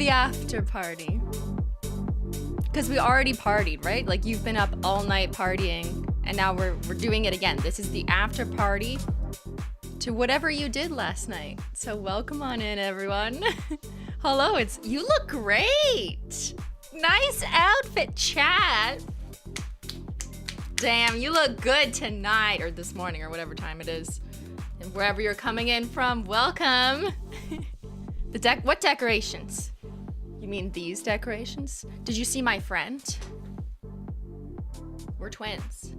the after party. Because we already partied, right? Like you've been up all night partying and now we're doing it again. This is the after party to whatever you did last night. So welcome on in, everyone. Hello, you look great. Nice outfit, chat. Damn, you look good tonight or this morning or whatever time it is. And wherever you're coming in from, welcome. What decorations? You mean these decorations? Did you see my friend? We're twins.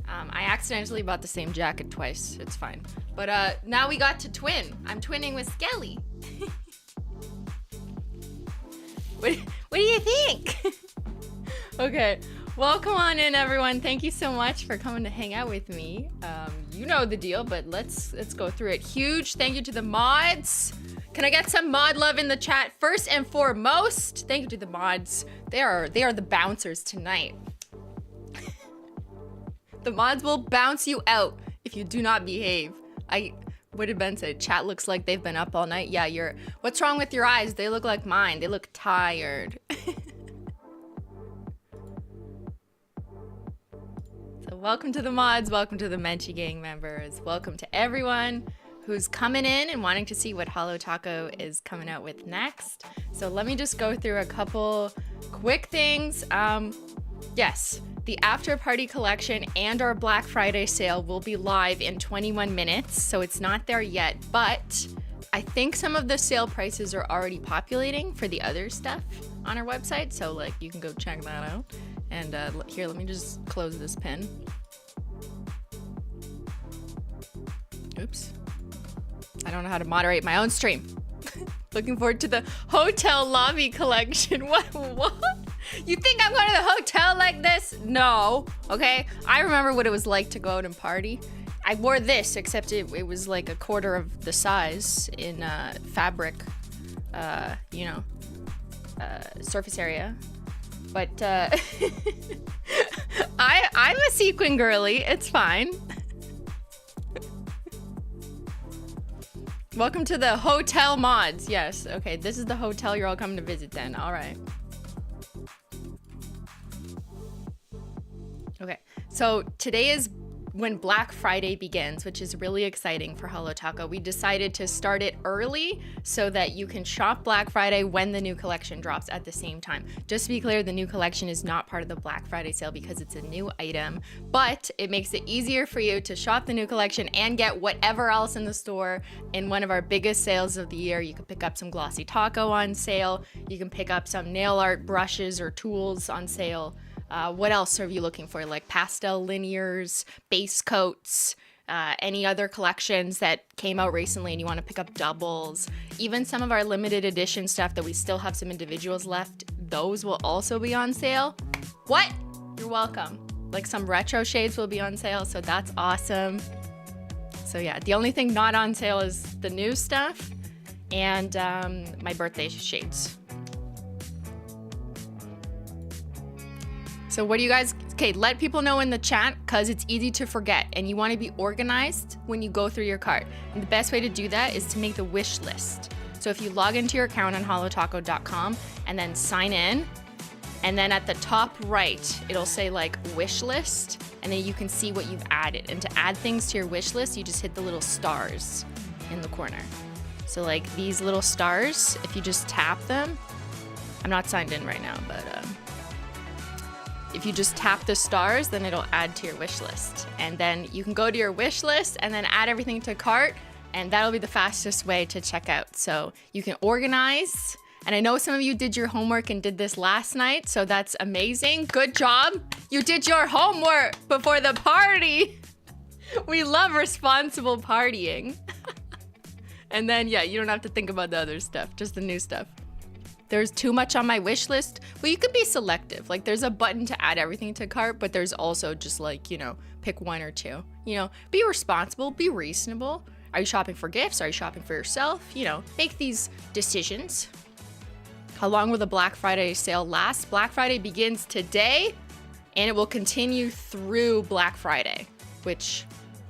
I accidentally bought the same jacket twice. It's fine. But now we got to twin. I'm twinning with Skelly. What do you think? Okay, welcome on in, everyone. Thank you so much for coming to hang out with me. You know the deal, but let's go through it. Huge thank you to the mods. Can I get some mod love in the chat? First and foremost, thank you to the mods. They are the bouncers tonight. The mods will bounce you out if you do not behave. What did Ben say? Chat looks like they've been up all night. Yeah, what's wrong with your eyes? They look like mine. They look tired. So welcome to the mods. Welcome to the Menchie Gang members. Welcome to everyone who's coming in and wanting to see what Holo Taco is coming out with next. So let me just go through a couple quick things. Yes, the after party collection and our Black Friday sale will be live in 21 minutes, so it's not there yet, but I think some of the sale prices are already populating for the other stuff on our website, so like you can go check that out. And here, let me just close this pin. Oops. I don't know how to moderate my own stream. Looking forward to the hotel lobby collection. What? You think I'm going to the hotel like this? No. Okay. I remember what it was like to go out and party. I wore this, except it was like a quarter of the size in fabric, surface area. But I'm a sequin girly. It's fine. Welcome to the hotel mods. Yes. Okay. This is the hotel you're all coming to visit then. All right. Okay. So today is when Black Friday begins, which is really exciting for Holo Taco. We decided to start it early so that you can shop Black Friday when the new collection drops at the same time. Just to be clear, the new collection is not part of the Black Friday sale because it's a new item, but it makes it easier for you to shop the new collection and get whatever else in the store in one of our biggest sales of the year. You can pick up some glossy taco on sale. You can pick up some nail art brushes or tools on sale. What else are you looking for? Like pastel linears, base coats, any other collections that came out recently and you want to pick up doubles. Even some of our limited edition stuff that we still have some individuals left, those will also be on sale. What? You're welcome. Like some retro shades will be on sale, so that's awesome. So yeah, the only thing not on sale is the new stuff and my birthday shades. So what do you guys, okay, let people know in the chat because it's easy to forget and you want to be organized when you go through your cart. And the best way to do that is to make the wish list. So if you log into your account on holotaco.com and then sign in, and then at the top right, it'll say like wish list, and then you can see what you've added. And to add things to your wish list, you just hit the little stars in the corner. So like these little stars, if you just tap them, I'm not signed in right now, but if you just tap the stars, then it'll add to your wish list. And then you can go to your wish list and then add everything to cart, and that'll be the fastest way to check out. So you can organize. And I know some of you did your homework and did this last night, so that's amazing. Good job. You did your homework before the party. We love responsible partying. And then, yeah, you don't have to think about the other stuff, just the new stuff. There's too much on my wish list. Well, you could be selective. Like there's a button to add everything to cart, but there's also just like, pick one or two. Be responsible, be reasonable. Are you shopping for gifts? Are you shopping for yourself? Make these decisions. How long will the Black Friday sale last? Black Friday begins today and it will continue through Black Friday, which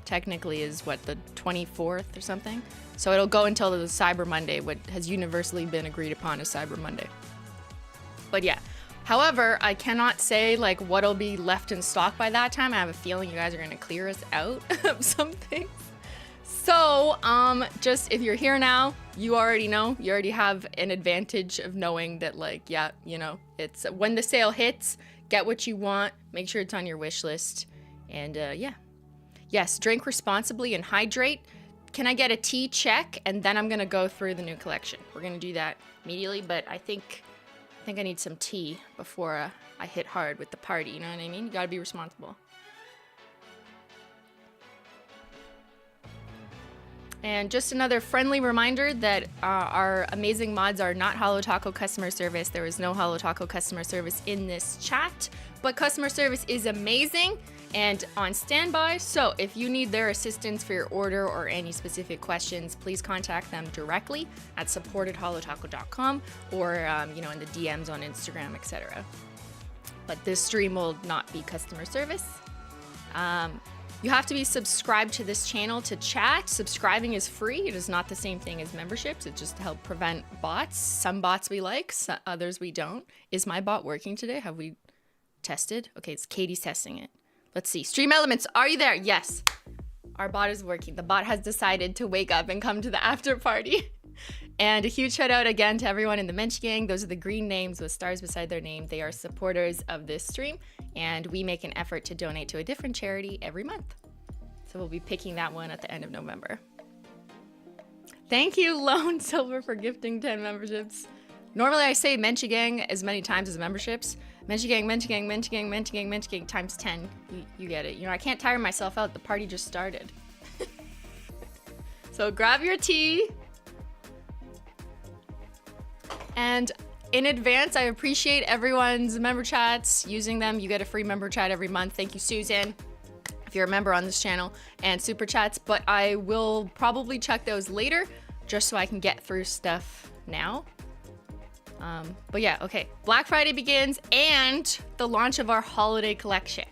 technically is what, the 24th or something? So it'll go until the Cyber Monday, what has universally been agreed upon as Cyber Monday. But yeah. However, I cannot say like what'll be left in stock by that time. I have a feeling you guys are gonna clear us out of some things. So, just if you're here now, you already know. You already have an advantage of knowing that, like, yeah, you know, it's when the sale hits, get what you want. Make sure it's on your wish list. And yeah. Yes, drink responsibly and hydrate. Can I get a tea check? And then I'm gonna go through the new collection. We're gonna do that immediately, but I think I need some tea before I hit hard with the party, you know what I mean? You gotta be responsible. And just another friendly reminder that our amazing mods are not Holo Taco customer service. There is no Holo Taco customer service in this chat, but customer service is amazing and on standby. So if you need their assistance for your order or any specific questions, please contact them directly at support@holotaco.com or you know, in the DMs on Instagram, etc. But this stream will not be customer service. You have to be subscribed to this channel to chat. Subscribing is free. It is not the same thing as memberships. It's just to help prevent bots. Some bots we like, others we don't. Is my bot working today? Have we tested? Okay, it's Katie's testing it. Let's see. Stream Elements, are you there? Yes. Our bot is working. The bot has decided to wake up and come to the after party. And a huge shout out again to everyone in the Mensch Gang. Those are the green names with stars beside their name. They are supporters of this stream, and we make an effort to donate to a different charity every month. So we'll be picking that one at the end of November. Thank you, Lone Silver, for gifting 10 memberships. Normally I say Mensch Gang as many times as memberships. Mensch Gang, Mensch Gang, Mensch Gang, Mensch Gang, Mensch Gang times 10. You get it. You know, I can't tire myself out. The party just started. So grab your tea. And in advance, I appreciate everyone's member chats, using them. You get a free member chat every month. Thank you, Susan, if you're a member on this channel, and super chats, but I will probably check those later just so I can get through stuff now. But yeah, okay. Black Friday begins and the launch of our holiday collection.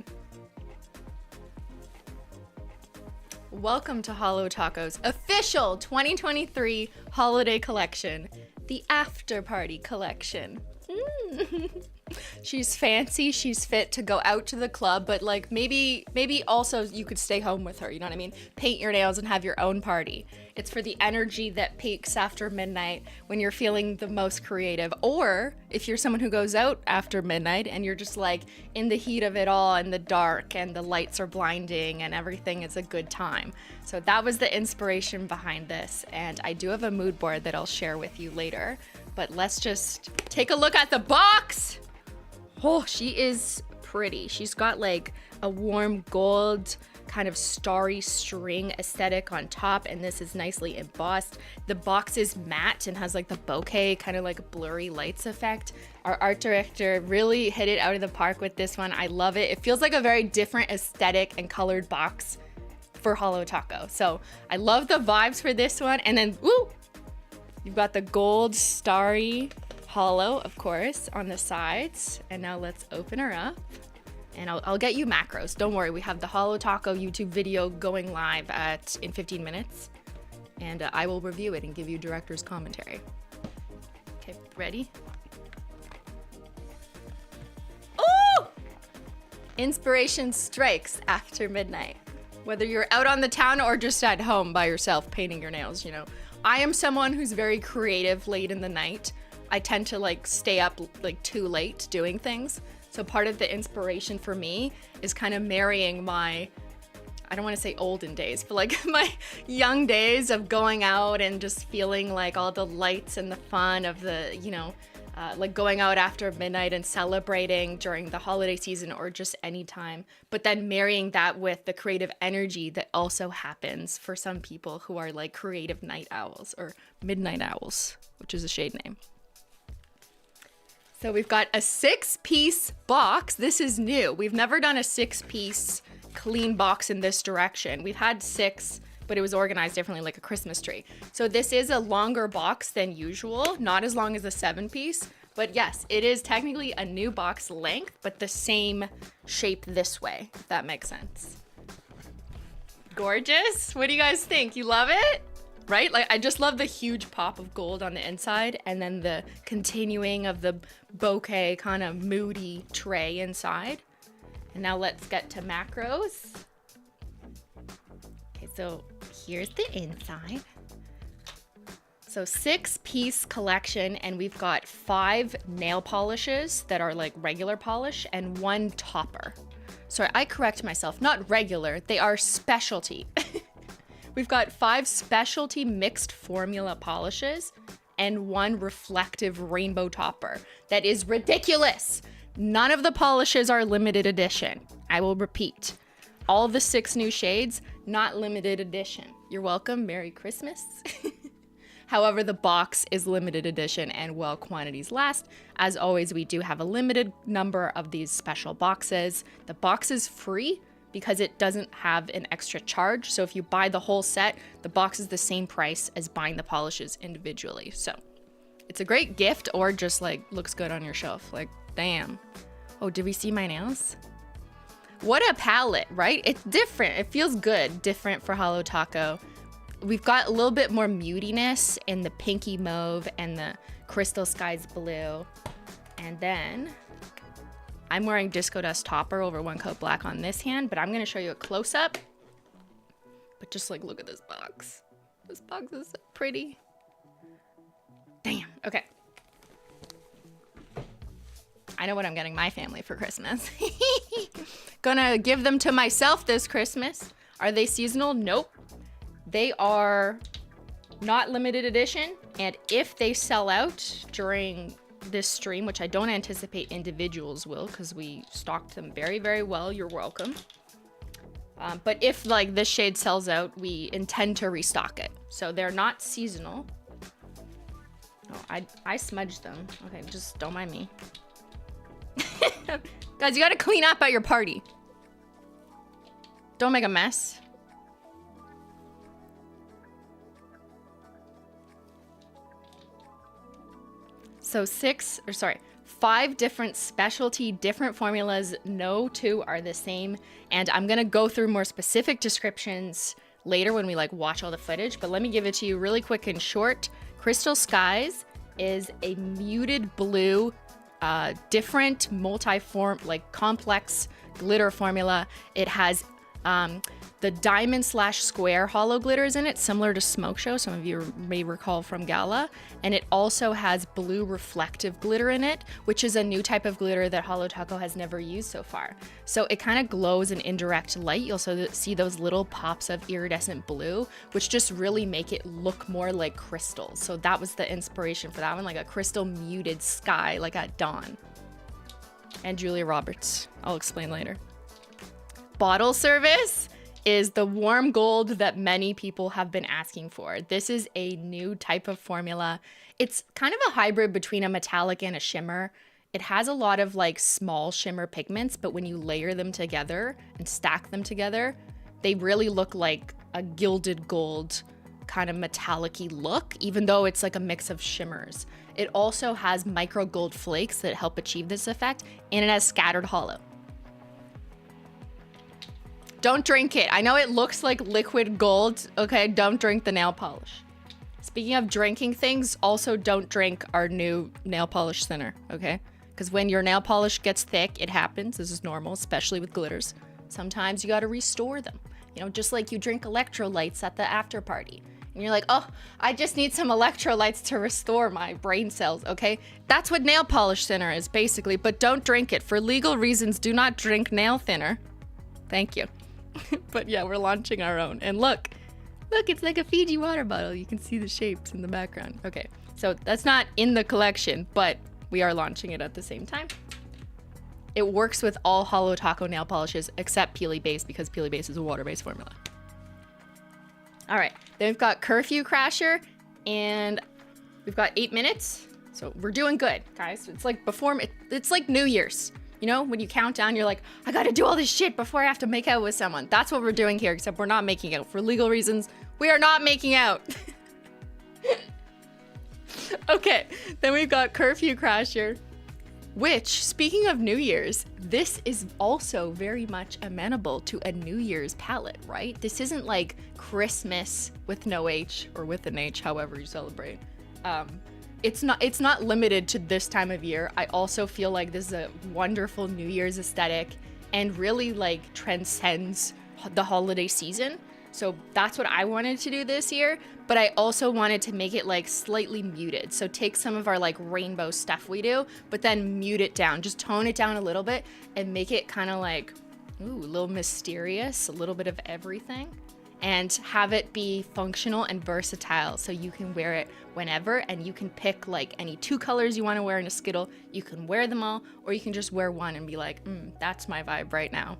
Welcome to Holo Taco's official 2023 holiday collection. The After Party collection. She's fancy, she's fit to go out to the club, but like maybe also you could stay home with her, you know what I mean? Paint your nails and have your own party. It's for the energy that peaks after midnight when you're feeling the most creative. Or if you're someone who goes out after midnight and you're just like in the heat of it all in the dark and the lights are blinding and everything is a good time. So that was the inspiration behind this, and I do have a mood board that I'll share with you later. But let's just take a look at the box. Oh, she is pretty. She's got like a warm gold kind of starry string aesthetic on top, and this is nicely embossed. The box is matte and has like the bokeh kind of like blurry lights effect. Our art director really hit it out of the park with this one. I love it. It feels like a very different aesthetic and colored box for Holo Taco. So I love the vibes for this one. And then, woo! You've got the gold starry holo, of course, on the sides. And now let's open her up. And I'll get you macros. Don't worry, we have the Holo Taco YouTube video going live in 15 minutes. And I will review it and give you director's commentary. Okay, ready? Ooh! Inspiration strikes after midnight. Whether you're out on the town or just at home by yourself painting your nails, you know. I am someone who's very creative late in the night. I tend to like stay up like too late doing things. So part of the inspiration for me is kind of marrying my, I don't want to say olden days, but like my young days of going out and just feeling like all the lights and the fun of the, you know, like going out after midnight and celebrating during the holiday season or just any time, but then marrying that with the creative energy that also happens for some people who are like creative night owls or midnight owls, which is a shade name. So we've got a 6-piece box. This is new. We've never done a 6-piece clean box in this direction. We've had 6, but it was organized differently like a Christmas tree. So this is a longer box than usual, not as long as a 7-piece, but yes, it is technically a new box length, but the same shape this way, if that makes sense. Gorgeous. What do you guys think? You love it? right? Like, I just love the huge pop of gold on the inside and then the continuing of the bouquet kind of moody tray inside. And now let's get to macros. Okay, so here's the inside. So 6-piece collection, and we've got 5 nail polishes that are like regular polish and 1 topper. Sorry, I correct myself, not regular, they are specialty. We've got 5 specialty mixed formula polishes and 1 reflective rainbow topper. That is ridiculous. None of the polishes are limited edition. I will repeat. All of the 6 new shades, not limited edition. You're welcome. Merry Christmas. However, the box is limited edition, and while quantities last, as always, we do have a limited number of these special boxes. The box is free because it doesn't have an extra charge. So if you buy the whole set, the box is the same price as buying the polishes individually. So it's a great gift, or just like looks good on your shelf. Like, damn. Oh, did we see my nails? What a palette, right? It's different. It feels good. Different for Holo Taco. We've got a little bit more mutiness in the pinky mauve and the crystal skies blue. And then I'm wearing Disco Dust topper over One Coat Black on this hand, but I'm gonna show you a close-up. But just like, look at this box. This box is so pretty. Damn, okay. I know what I'm getting my family for Christmas. Gonna give them to myself this Christmas. Are they seasonal? Nope. They are not limited edition, and if they sell out during this stream, which I don't anticipate individuals will, because we stocked them very, very well, you're welcome. But if like this shade sells out, we intend to restock it. So they're not seasonal. Oh, I smudged them. Okay, just don't mind me. Guys, you gotta clean up at your party. Don't make a mess. So 5 different specialty, different formulas. No 2 are the same. And I'm gonna go through more specific descriptions later when we like watch all the footage, but let me give it to you really quick and short. Crystal Skies is a muted blue, different multi-form, like complex glitter formula. It has the diamond / square hollow glitters in it, similar to Smoke Show, some of you may recall from Gala. And it also has blue reflective glitter in it, which is a new type of glitter that Holo Taco has never used so far. So it kind of glows in indirect light. You'll also see those little pops of iridescent blue, which just really make it look more like crystals. So that was the inspiration for that one, like a crystal muted sky, like at dawn. And Julia Roberts, I'll explain later. Bottle service is the warm gold that many people have been asking for. This is a new type of formula. It's kind of a hybrid between a metallic and a shimmer. It has a lot of like small shimmer pigments, but when you layer them together and stack them together, they really look like a gilded gold kind of metallic-y look, even though it's like a mix of shimmers. It also has micro gold flakes that help achieve this effect, and it has scattered hollow. Don't drink it. I know it looks like liquid gold. Okay, don't drink the nail polish. Speaking of drinking things, also don't drink our new nail polish thinner, okay? Because when your nail polish gets thick, it happens. This is normal, especially with glitters. Sometimes you gotta restore them. You know, just like you drink electrolytes at the after party. And you're like, oh, I just need some electrolytes to restore my brain cells, okay? That's what nail polish thinner is, basically. But don't drink it. For legal reasons, do not drink nail thinner. Thank you. But yeah, we're launching our own. And look, it's like a Fiji water bottle. You can see the shapes in the background. Okay, so that's not in the collection, but we are launching it at the same time. It works with all Holo Taco nail polishes except Peely Base, because Peely Base is a water-based formula. All right, then we've got Curfew Crasher, and we've got 8 minutes. So we're doing good, guys. It's like it's like New Year's. You know, when you count down, you're like, I gotta do all this shit before I have to make out with someone. That's what we're doing here, except we're not making out. For legal reasons, we are not making out. Okay, then we've got Curfew Crasher. Which, speaking of New Year's, this is also very much amenable to a New Year's palette, right? This isn't like Christmas with no H or with an H, however you celebrate. It's not limited to this time of year. I also feel like this is a wonderful New Year's aesthetic and really like transcends the holiday season. So that's what I wanted to do this year, but I also wanted to make it like slightly muted. So take some of our like rainbow stuff we do, but then mute it down, just tone it down a little bit and make it kind of like, ooh, a little mysterious, a little bit of everything, and have it be functional and versatile. So you can wear it whenever, and you can pick like any 2 colors you want to wear in a Skittle. You can wear them all, or you can just wear one and be like, that's my vibe right now.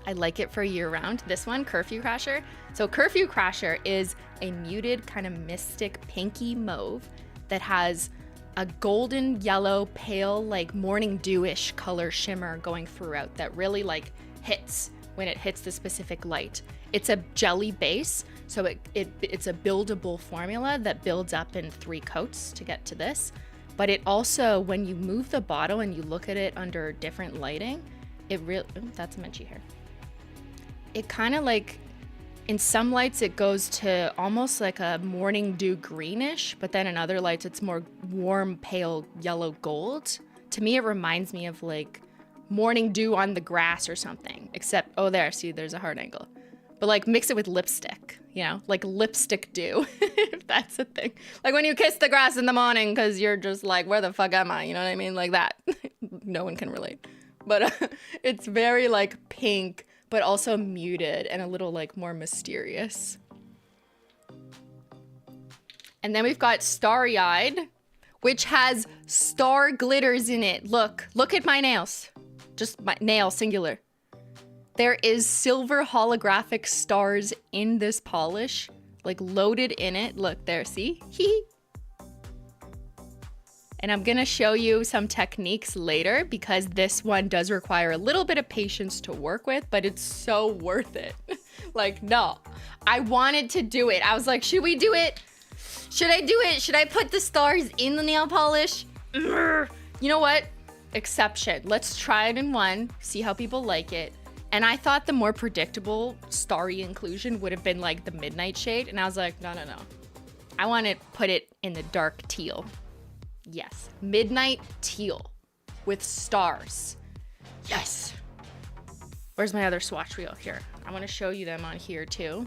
I like it for year round. This one, Curfew Crasher. So Curfew Crasher is a muted kind of mystic pinky mauve that has a golden yellow pale like morning dew-ish color shimmer going throughout that really like hits when it hits the specific light. It's a jelly base, so it's a buildable formula that builds up in 3 coats to get to this. But it also, when you move the bottle and you look at it under different lighting, it really, that's Menchie hair. It kind of like, in some lights it goes to almost like a morning dew greenish, but then in other lights it's more warm, pale yellow gold. To me, it reminds me of like morning dew on the grass or something, except, oh there, see, there's a hard angle. But like mix it with lipstick, you know, like lipstick dew, if that's a thing. Like when you kiss the grass in the morning because you're just like, where the fuck am I? You know what I mean? Like that. No one can relate. But it's very like pink, but also muted and a little like more mysterious. And then we've got Starry Eyed, which has star glitters in it. Look at my nails. Just my nail, singular. There is silver holographic stars in this polish, like loaded in it. Look there, see? Hee. And I'm gonna show you some techniques later because this one does require a little bit of patience to work with, but it's so worth it. Like, no, I wanted to do it. I was like, should we do it? Should I do it? Should I put the stars in the nail polish? You know what? Exception. Let's try it in one, see how people like it. And I thought the more predictable starry inclusion would have been like the midnight shade. And I was like, no. I want to put it in the dark teal. Yes, midnight teal with stars. Yes. Where's my other swatch wheel? Here. I want to show you them on here too.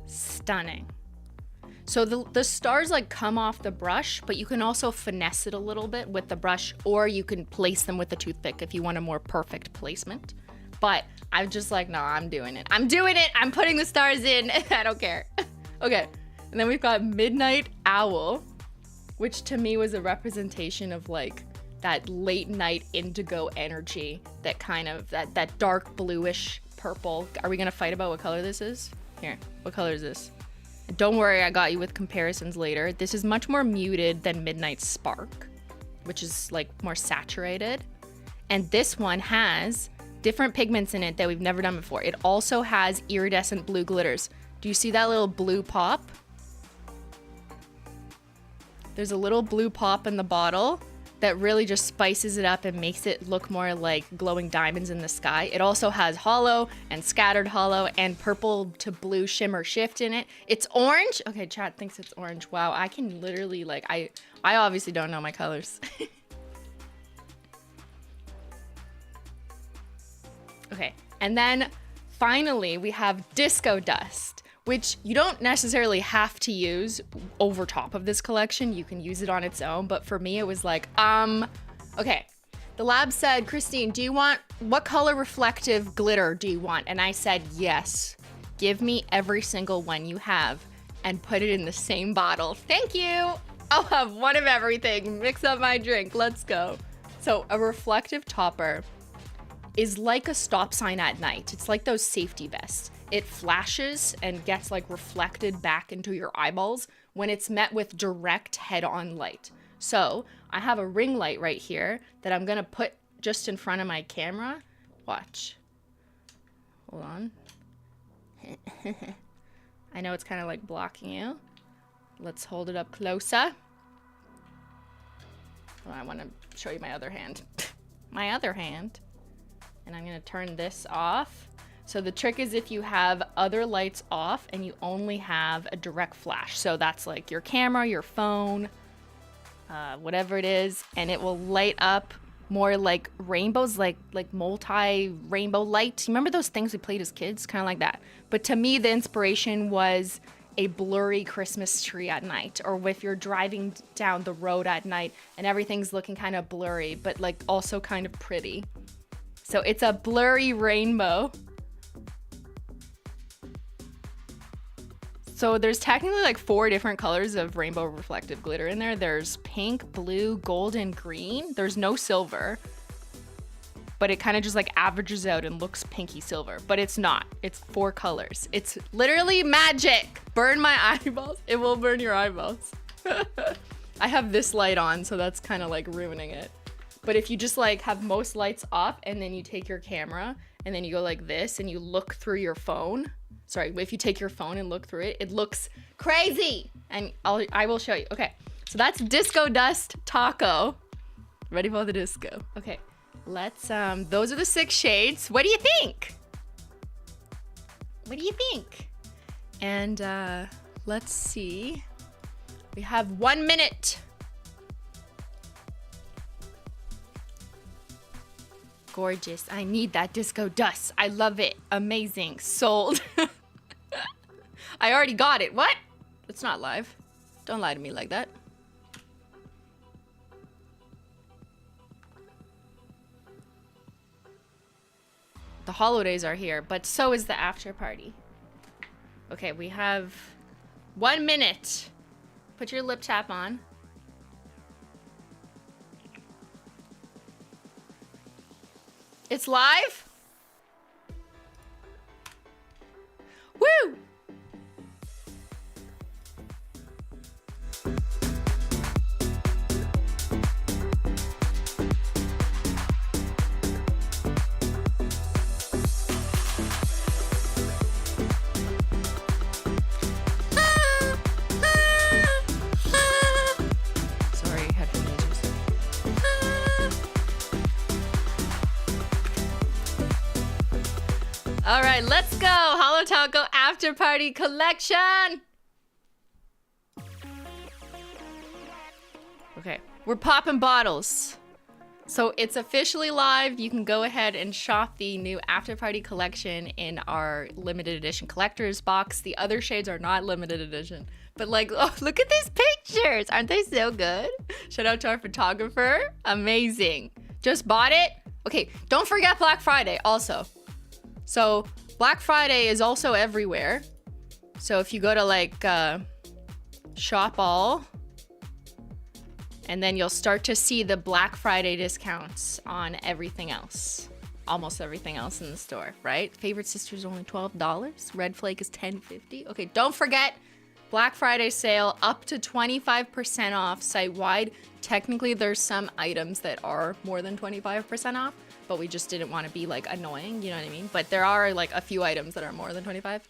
Stunning. So the stars like come off the brush, but you can also finesse it a little bit with the brush, or you can place them with a toothpick if you want a more perfect placement. But I'm just like, no, I'm doing it. I'm doing it. I'm putting the stars in. I don't care. Okay. And then we've got Midnight Owl, which to me was a representation of like that late night indigo energy, that kind of, that dark bluish purple. Are we going to fight about what color this is? Here, what color is this? Don't worry, I got you with comparisons later. This is much more muted than Midnight Spark, which is like more saturated. And this one has different pigments in it that we've never done before. It also has iridescent blue glitters. Do you see that little blue pop? There's a little blue pop in the bottle that really just spices it up and makes it look more like glowing diamonds in the sky. It also has holo and scattered holo and purple to blue shimmer shift in it. It's orange. Okay, chat thinks it's orange. Wow, I can literally like, I obviously don't know my colors. Okay, and then finally we have Disco Dust, which you don't necessarily have to use over top of this collection. You can use it on its own, but for me it was like, okay. The lab said, Christine, what color reflective glitter do you want? And I said, yes, give me every single one you have and put it in the same bottle. Thank you. I'll have one of everything. Mix up my drink, let's go. So a reflective topper is like a stop sign at night. It's like those safety vests. It flashes and gets like reflected back into your eyeballs when it's met with direct head-on light. So I have a ring light right here that I'm gonna put just in front of my camera. Watch. Hold on. I know it's kind of like blocking you. Let's hold it up closer. Oh, I want to show you my other hand. My other hand. And I'm going to turn this off. So the trick is if you have other lights off and you only have a direct flash. So that's like your camera, your phone, whatever it is. And it will light up more like rainbows, like multi-rainbow light. Remember those things we played as kids? Kind of like that. But to me, the inspiration was a blurry Christmas tree at night, or if you're driving down the road at night and everything's looking kind of blurry, but like also kind of pretty. So it's a blurry rainbow. So there's technically like 4 different colors of rainbow reflective glitter in there. There's pink, blue, gold, and green. There's no silver, but it kind of just like averages out and looks pinky silver, but it's not. It's 4 colors. It's literally magic. Burn my eyeballs. It will burn your eyeballs. I have this light on, so that's kind of like ruining it. But if you just like have most lights off and then you take your camera and then you go like this and you look through your phone. Sorry, if you take your phone and look through it, it looks crazy. And I will show you. Okay, so that's Disco Dust Taco. Ready for the disco. Okay, let's, those are the 6 shades. What do you think? What do you think? And let's see. We have 1 minute. Gorgeous. I need that disco dust. I love it. Amazing. Sold. I already got it. What? It's not live. Don't lie to me like that. The holidays are here, but so is the after party. Okay, we have 1 minute. Put your lip tap on. It's live? Woo! Sorry, headphone users. All right, let's go. Holo Taco After Party Collection. Okay, we're popping bottles. So it's officially live. You can go ahead and shop the new After Party collection in our limited edition collector's box. The other shades are not limited edition. But like, oh, look at these pictures. Aren't they so good? Shout out to our photographer. Amazing. Just bought it. Okay, don't forget Black Friday also. So Black Friday is also everywhere. So if you go to like shop all, and then you'll start to see the Black Friday discounts on everything else. Almost everything else in the store, right? Favorite Sister is only $12. Red Flake is $10.50. Okay, don't forget Black Friday sale up to 25% off site-wide. Technically, there's some items that are more than 25% off, but we just didn't want to be like annoying, you know what I mean? But there are like a few items that are more than 25.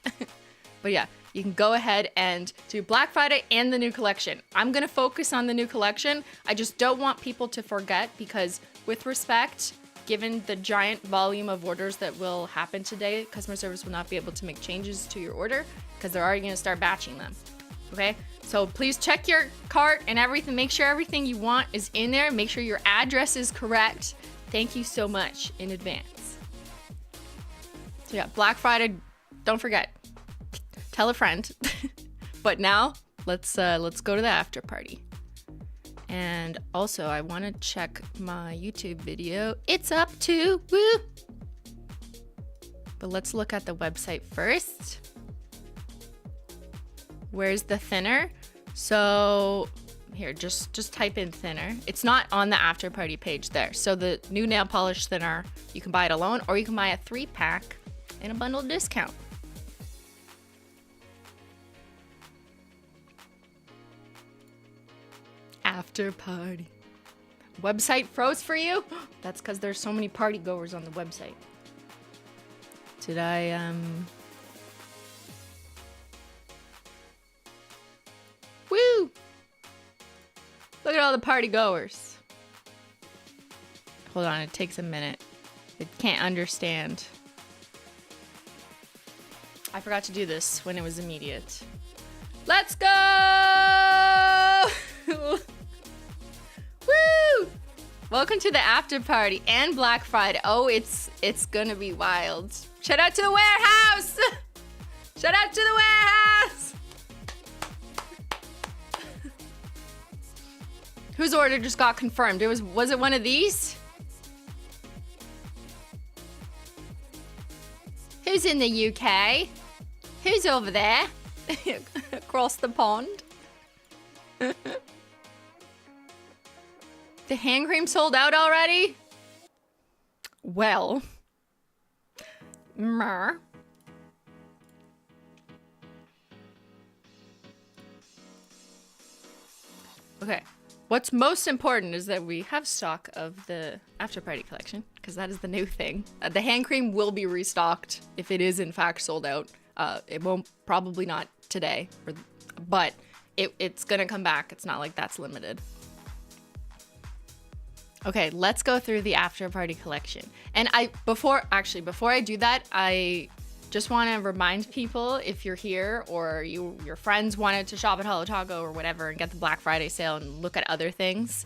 But yeah, you can go ahead and do Black Friday and the new collection. I'm gonna focus on the new collection. I just don't want people to forget because with respect, given the giant volume of orders that will happen today, customer service will not be able to make changes to your order because they're already gonna start batching them, okay? So please check your cart and everything. Make sure everything you want is in there. Make sure your address is correct. Thank you so much in advance. So yeah, Black Friday, don't forget. Tell a friend. But now let's go to the after party. And also I want to check my YouTube video. It's up too. Woo! But let's look at the website first. Where's the thinner? So here, just type in thinner. It's not on the after party page there. So the new nail polish thinner, you can buy it alone or you can buy a 3-pack in a bundle discount. After party. Website froze for you? That's because there's so many party goers on the website. Did I all the party goers. Hold on, it takes a minute. It can't understand. I forgot to do this when it was immediate. Let's go! Woo! Welcome to the after party and Black Friday. Oh, it's gonna be wild. Shout out to the warehouse! Shout out to the warehouse! Whose order just got confirmed? Was it one of these? Who's in the UK? Who's over there? Across the pond? The hand cream sold out already? Well. Mer. Okay. What's most important is that we have stock of the after party collection, because that is the new thing. The hand cream will be restocked if it is in fact sold out. It won't, probably not today, but it's gonna come back. It's not like that's limited. Okay, let's go through the after party collection. And before I do that, I just want to remind people, if you're here or your friends wanted to shop at Holo Taco or whatever and get the Black Friday sale and look at other things,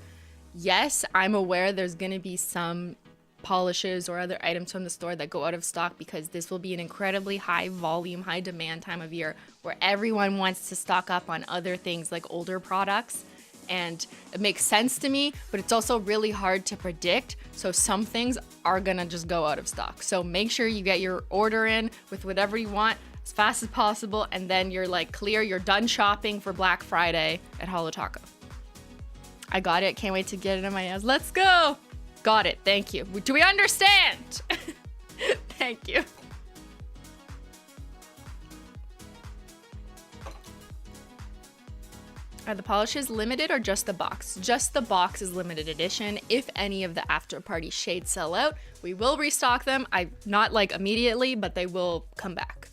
yes, I'm aware there's going to be some polishes or other items from the store that go out of stock, because this will be an incredibly high volume, high demand time of year where everyone wants to stock up on other things like older products. And it makes sense to me, but it's also really hard to predict. So some things are gonna just go out of stock. So make sure you get your order in with whatever you want as fast as possible, and then you're like clear, you're done shopping for Black Friday at Holo Taco. I got it, can't wait to get it in my hands. Let's go! Got it, thank you. Do we understand? Thank you. Are the polishes limited or just the box? Just the box is limited edition. If any of the after party shades sell out, we will restock them. Not like immediately, but they will come back.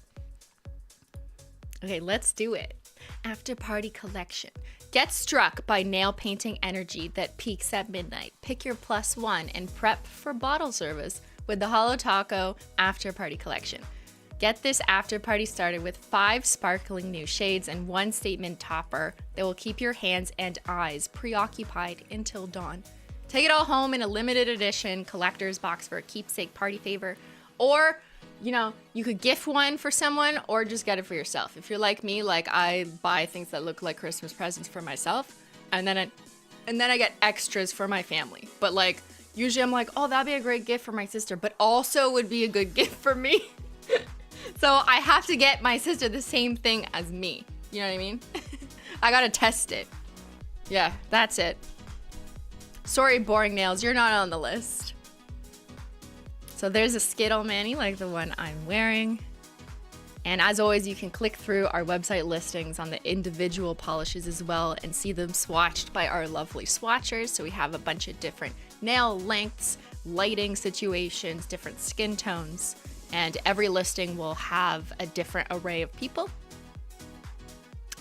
Okay, let's do it. After party collection. Get struck by nail painting energy that peaks at midnight. Pick your +1 and prep for bottle service with the Holo Taco after party collection. Get this after party started with 5 sparkling new shades and 1 statement topper that will keep your hands and eyes preoccupied until dawn. Take it all home in a limited edition collector's box for a keepsake party favor. Or, you could gift one for someone or just get it for yourself. If you're like me, like I buy things that look like Christmas presents for myself, and then I get extras for my family. But like, usually I'm like, oh, that'd be a great gift for my sister, but also would be a good gift for me. So I have to get my sister the same thing as me. You know what I mean? I gotta test it. Yeah, that's it. Sorry, boring nails, you're not on the list. So there's a Skittle Manny like the one I'm wearing. And as always, you can click through our website listings on the individual polishes as well and see them swatched by our lovely swatchers. So we have a bunch of different nail lengths, lighting situations, different skin tones. And every listing will have a different array of people.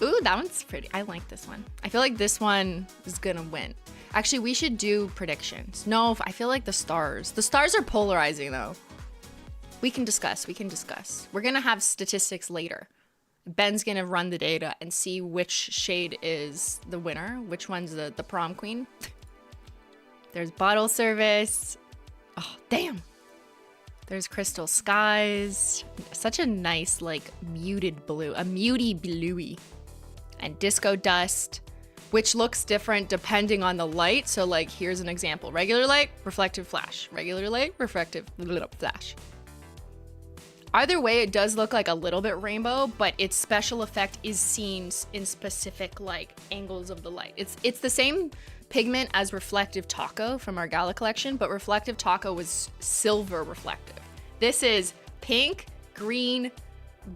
Ooh, that one's pretty. I like this one. I feel like this one is gonna win. Actually, we should do predictions. No, I feel like the stars are polarizing though. We can discuss. We're gonna have statistics later. Ben's gonna run the data and see which shade is the winner, which one's the prom queen. There's bottle service. Oh, damn. There's Crystal Skies, such a nice like muted blue, a muty bluey, and Disco Dust, which looks different depending on the light. So like, here's an example: regular light, reflective flash, regular light, reflective flash. Either way, it does look like a little bit rainbow, but its special effect is seen in specific like angles of the light. It's the same pigment as Reflective Taco from our Gala collection, but Reflective Taco was silver reflective. This is pink, green,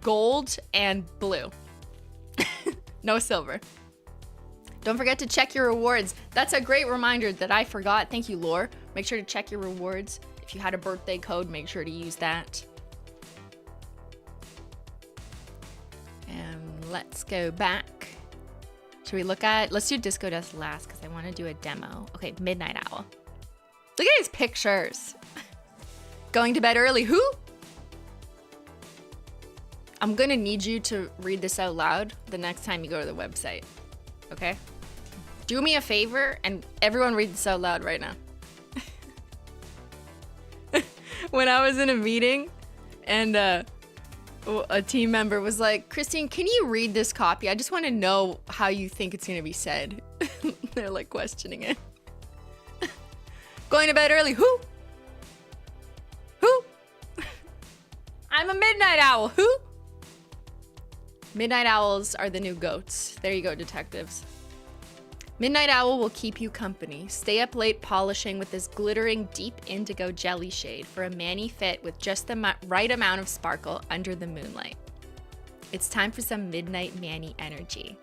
gold, and blue. No silver. Don't forget to check your rewards. That's a great reminder that I forgot. Thank you, Lore. Make sure to check your rewards. If you had a birthday code, make sure to use that. And let's go back Should we look at, let's do Disco Dust last because I want to do a demo. Okay, Midnight Owl. Look at his pictures. Going to bed early, who? I'm gonna need you to read this out loud the next time you go to the website, okay? Do me a favor and everyone read this out loud right now. When I was in a meeting and a team member was like, Christine, can you read this copy? I just want to know how you think it's gonna be said. They're like questioning it. Going to bed early, who? Who? I'm a midnight owl, who? Midnight owls are the new goats. There you go, detectives. Midnight owl will keep you company. Stay up late polishing with this glittering deep indigo jelly shade for a mani fit with just the right amount of sparkle under the moonlight. It's time for some midnight mani energy.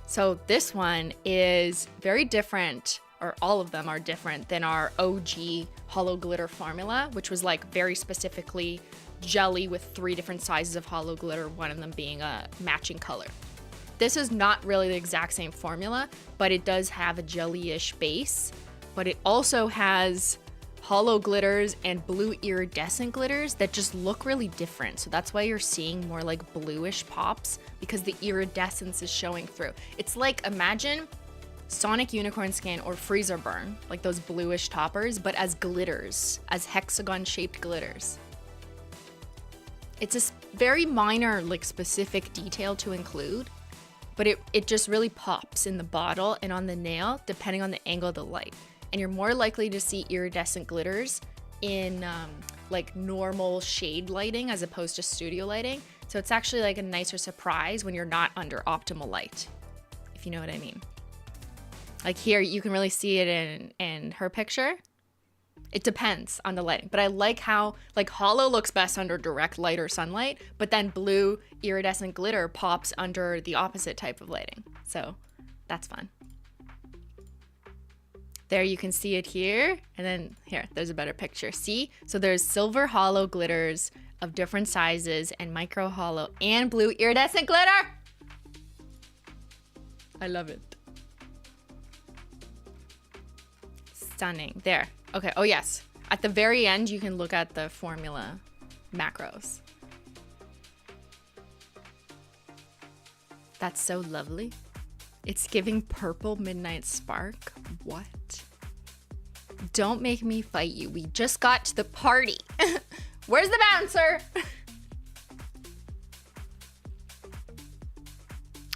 So this one is very different, or all of them are different than our OG holo glitter formula, which was like very specifically jelly with 3 different sizes of holo glitter, one of them being a matching color. This is not really the exact same formula, but it does have a jelly-ish base, but it also has holo glitters and blue iridescent glitters that just look really different. So that's why you're seeing more like bluish pops, because the iridescence is showing through. It's like, imagine Sonic Unicorn Skin or Freezer Burn, like those bluish toppers, but as glitters, as hexagon-shaped glitters. It's a very minor, like specific detail to include, but it just really pops in the bottle and on the nail, depending on the angle of the light. And you're more likely to see iridescent glitters in like normal shade lighting as opposed to studio lighting. So it's actually like a nicer surprise when you're not under optimal light, if you know what I mean. Like here, you can really see it in her picture. It depends on the lighting, but I like how like holo looks best under direct light or sunlight, but then blue iridescent glitter pops under the opposite type of lighting. So that's fun. There you can see it here, and then here, there's a better picture. See? So there's silver holo glitters of different sizes and micro holo and blue iridescent glitter. I love it. Stunning. There. Okay, oh yes. At the very end, you can look at the formula macros. That's so lovely. It's giving purple midnight spark. What? Don't make me fight you. We just got to the party. Where's the bouncer?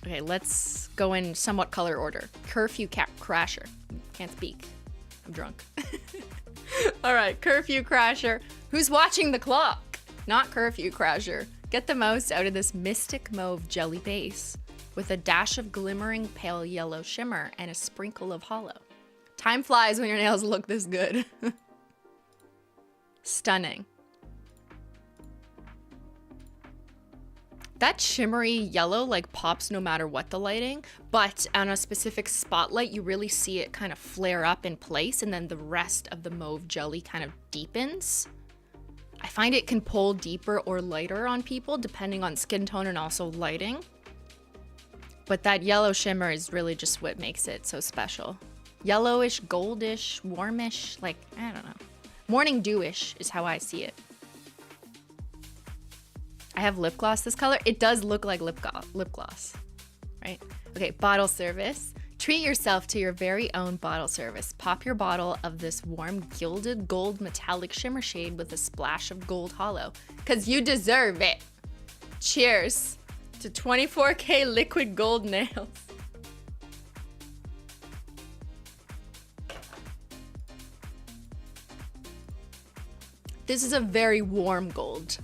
Okay, let's go in somewhat color order. Curfew Crasher. Can't speak. I'm drunk. All right, Curfew Crasher. Who's watching the clock? Not Curfew Crasher. Get the most out of this Mystic Mauve jelly base with a dash of glimmering pale yellow shimmer and a sprinkle of holo. Time flies when your nails look this good. Stunning. That shimmery yellow like pops no matter what the lighting, but on a specific spotlight, you really see it kind of flare up in place, and then the rest of the mauve jelly kind of deepens. I find it can pull deeper or lighter on people depending on skin tone and also lighting. But that yellow shimmer is really just what makes it so special. Yellowish, goldish, warmish, like, I don't know. Morning dewish is how I see it. I have lip gloss this color. It does look like lip gloss, right? Okay, bottle service. Treat yourself to your very own bottle service. Pop your bottle of this warm gilded gold metallic shimmer shade with a splash of gold holo, because you deserve it. Cheers to 24K liquid gold nails. This is a very warm gold.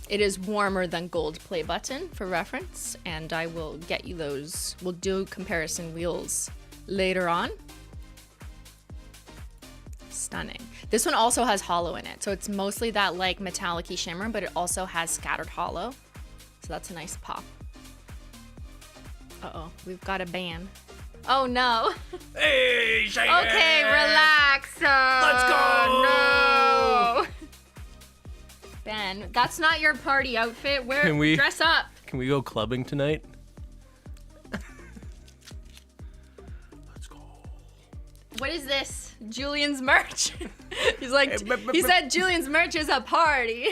It is warmer than gold play button for reference, and I will get you those. We'll do comparison wheels later on. Stunning. This one also has holo in it, so it's mostly that like metallic-y shimmer, but it also has scattered holo. So that's a nice pop. Uh-oh, we've got a ban. Oh no. Hey, shake Okay, it. relax. Let's go. No. Ben, that's not your party outfit. Can we- Dress up. Can we go clubbing tonight? What is this? Julian's merch. He's like, he said Julian's merch is a party.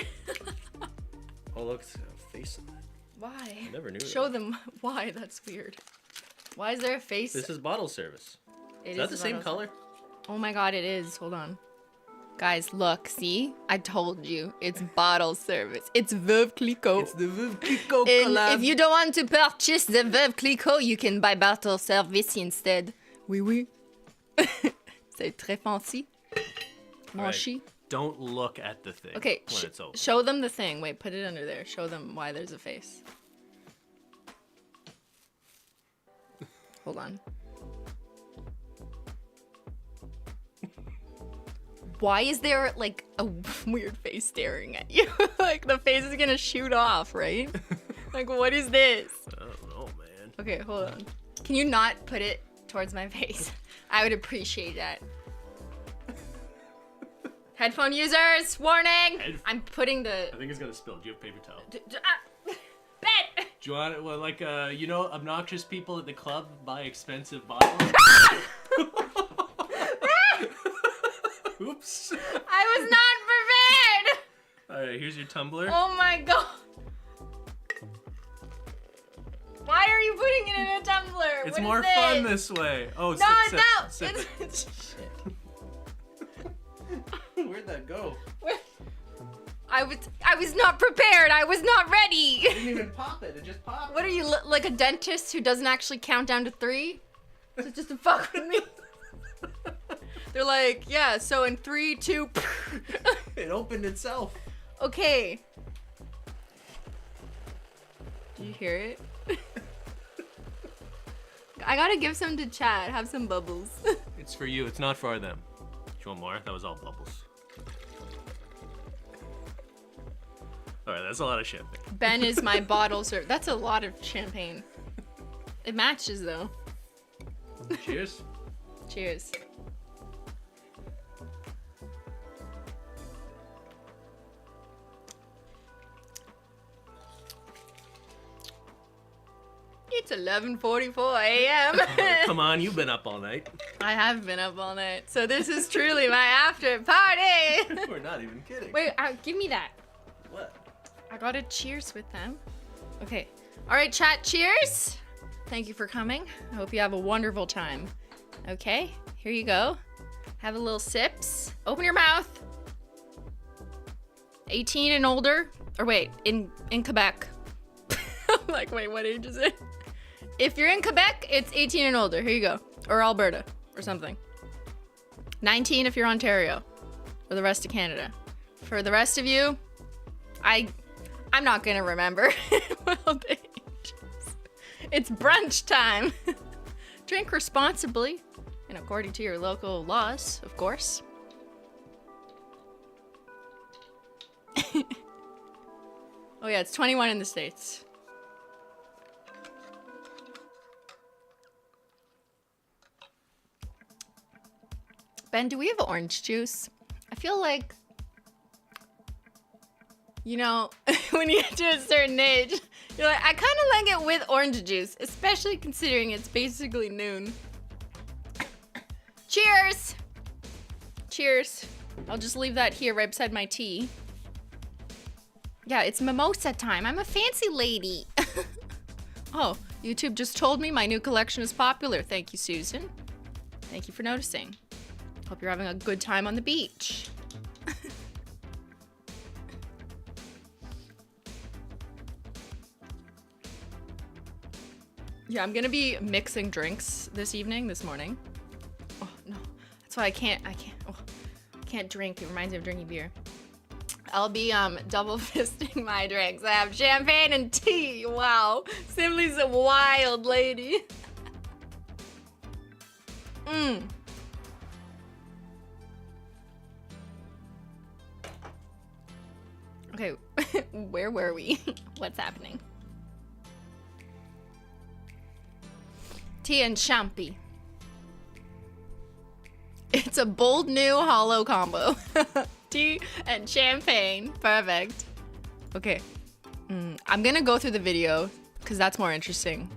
Oh, look, it's a face on it. Why? I never knew Show that. them why. That's weird. Why is there a face? This is bottle service. It Is that the same bottle- color? Oh my god, it is. Hold on. Guys, look, see? I told you. It's bottle service. It's Veuve Clicquot. It's the Veuve Clicquot And collab. if you don't want to purchase the Veuve Clicquot, you can buy bottle service instead. Oui, oui. C'est très fancy. Mon Right. chi. Don't look at the thing Okay, when it's open. show them the thing. Wait, put it under there. Show them why there's a face. Hold on. Why is there like a weird face staring at you? Like the face is gonna shoot off, right? Like what is this? I don't know, man. Okay, hold on. Can you not put it towards my face? I would appreciate that. Headphone users, warning! I'm putting the... I think it's gonna spill. Do you have paper towel? Bet! Do you want it? Well, like, you know, obnoxious people at the club buy expensive bottles? Oops. I was not prepared! Alright, here's your tumbler. Oh my god. Why are you putting it in a tumbler? It's What more is fun this? this way. Oh, No, sip, no! sip, sip. It's... Shit. Where'd that go? I was not prepared. I was not ready. Didn't even pop it. It just popped. What are you, like a dentist who doesn't actually count down to 3? Is it just to fuck with me? They're like, yeah, so in 3, 2, It opened itself. okay. Did you hear it? I gotta give some to Chad. Have some bubbles. It's for you. It's not for them. Do you want more? That was all bubbles. Alright, that's a lot of champagne. Ben is my bottle server. That's a lot of champagne. It matches though. Cheers. Cheers. It's 11:44 a.m. Come on, you've been up all night. I have been up all night, so this is truly my after party. We're not even kidding. Wait, give me that. What? I gotta cheers with them. Okay. All right, chat, cheers. Thank you for coming. I hope you have a wonderful time. Okay, here you go. Have a little sips. Open your mouth. 18 and older. Or wait, in Quebec. I'm like, wait, what age is it? If you're in Quebec, it's 18 and older. Here you go. Or Alberta or something. 19 if you're Ontario. Or the rest of Canada. For the rest of you, I'm not gonna remember. Wild ages. It's brunch time. Drink responsibly and according to your local laws, of course. Oh yeah, it's 21 in the States. Ben, do we have orange juice? I feel like, you know, when you get to a certain age, you're like, I kind of like it with orange juice, especially considering it's basically noon. Cheers! Cheers. I'll just leave that here right beside my tea. Yeah, it's mimosa time. I'm a fancy lady. Oh, YouTube just told me my new collection is popular. Thank you, Susan. Thank you for noticing. Hope you're having a good time on the beach. Yeah, I'm gonna be mixing drinks this morning. Oh no, that's why I can't drink. It reminds me of drinking beer. I'll be double fisting my drinks. I have champagne and tea. Wow, Simply's a wild lady. Okay, where were we? What's happening? Tea and champi. It's a bold new holo combo. Tea and champagne. Perfect. Okay. I'm gonna go through the video because that's more interesting.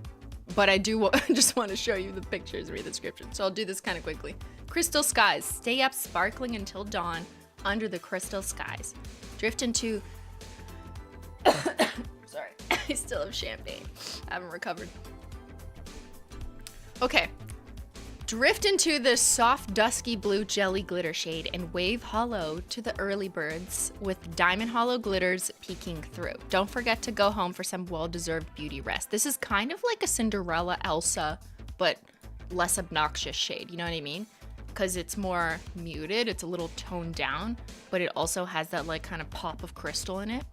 but I do just want to show you the pictures, read the description. So I'll do this kind of quickly. Crystal skies. Stay up sparkling until dawn under the crystal skies. Drift into... Sorry, I still have champagne. I haven't recovered. Okay. Drift into the soft, dusky blue jelly glitter shade and wave hollow to the early birds with diamond hollow glitters peeking through. Don't forget to go home for some well-deserved beauty rest. This is kind of like a Cinderella Elsa, but less obnoxious shade, you know what I mean? Because it's more muted, it's a little toned down, but it also has that like kind of pop of crystal in it.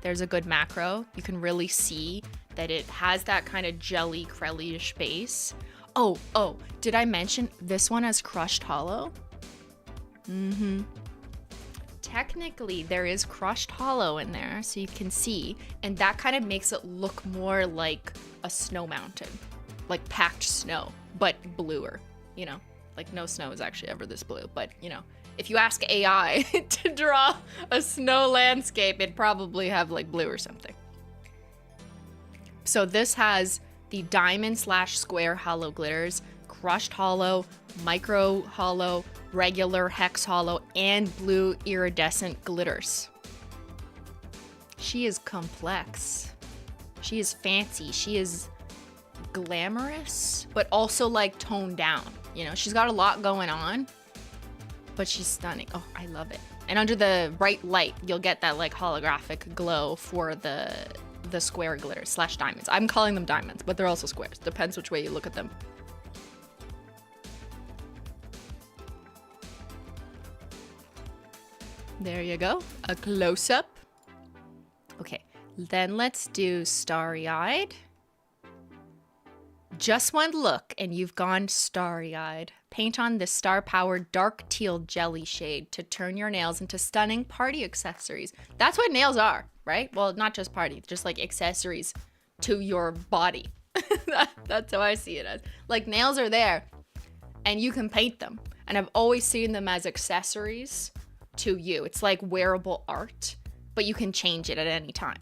There's a good macro. You can really see that it has that kind of jelly, crelly-ish base. Oh, did I mention this one has crushed hollow? Technically, there is crushed hollow in there, so you can see, and that kind of makes it look more like a snow mountain, like packed snow, but bluer, you know? Like no snow is actually ever this blue, but you know, if you ask AI to draw a snow landscape, it'd probably have like blue or something. So this has the diamond / square hollow glitters, crushed hollow, micro hollow, regular hex hollow, and blue iridescent glitters. She is complex. She is fancy. She is glamorous, but also like toned down. You know, she's got a lot going on, but she's stunning. Oh, I love it. And under the bright light, you'll get that like holographic glow for the square glitters / diamonds. I'm calling them diamonds, but they're also squares. Depends which way you look at them. There you go. A close-up. Okay, then let's do starry-eyed. Just one look and you've gone starry-eyed. Paint on this star-powered dark teal jelly shade to turn your nails into stunning party accessories. That's what nails are, right? Well, not just party, just like accessories to your body. That's how I see it as. Like nails are there and you can paint them. And I've always seen them as accessories to you. It's like wearable art, but you can change it at any time.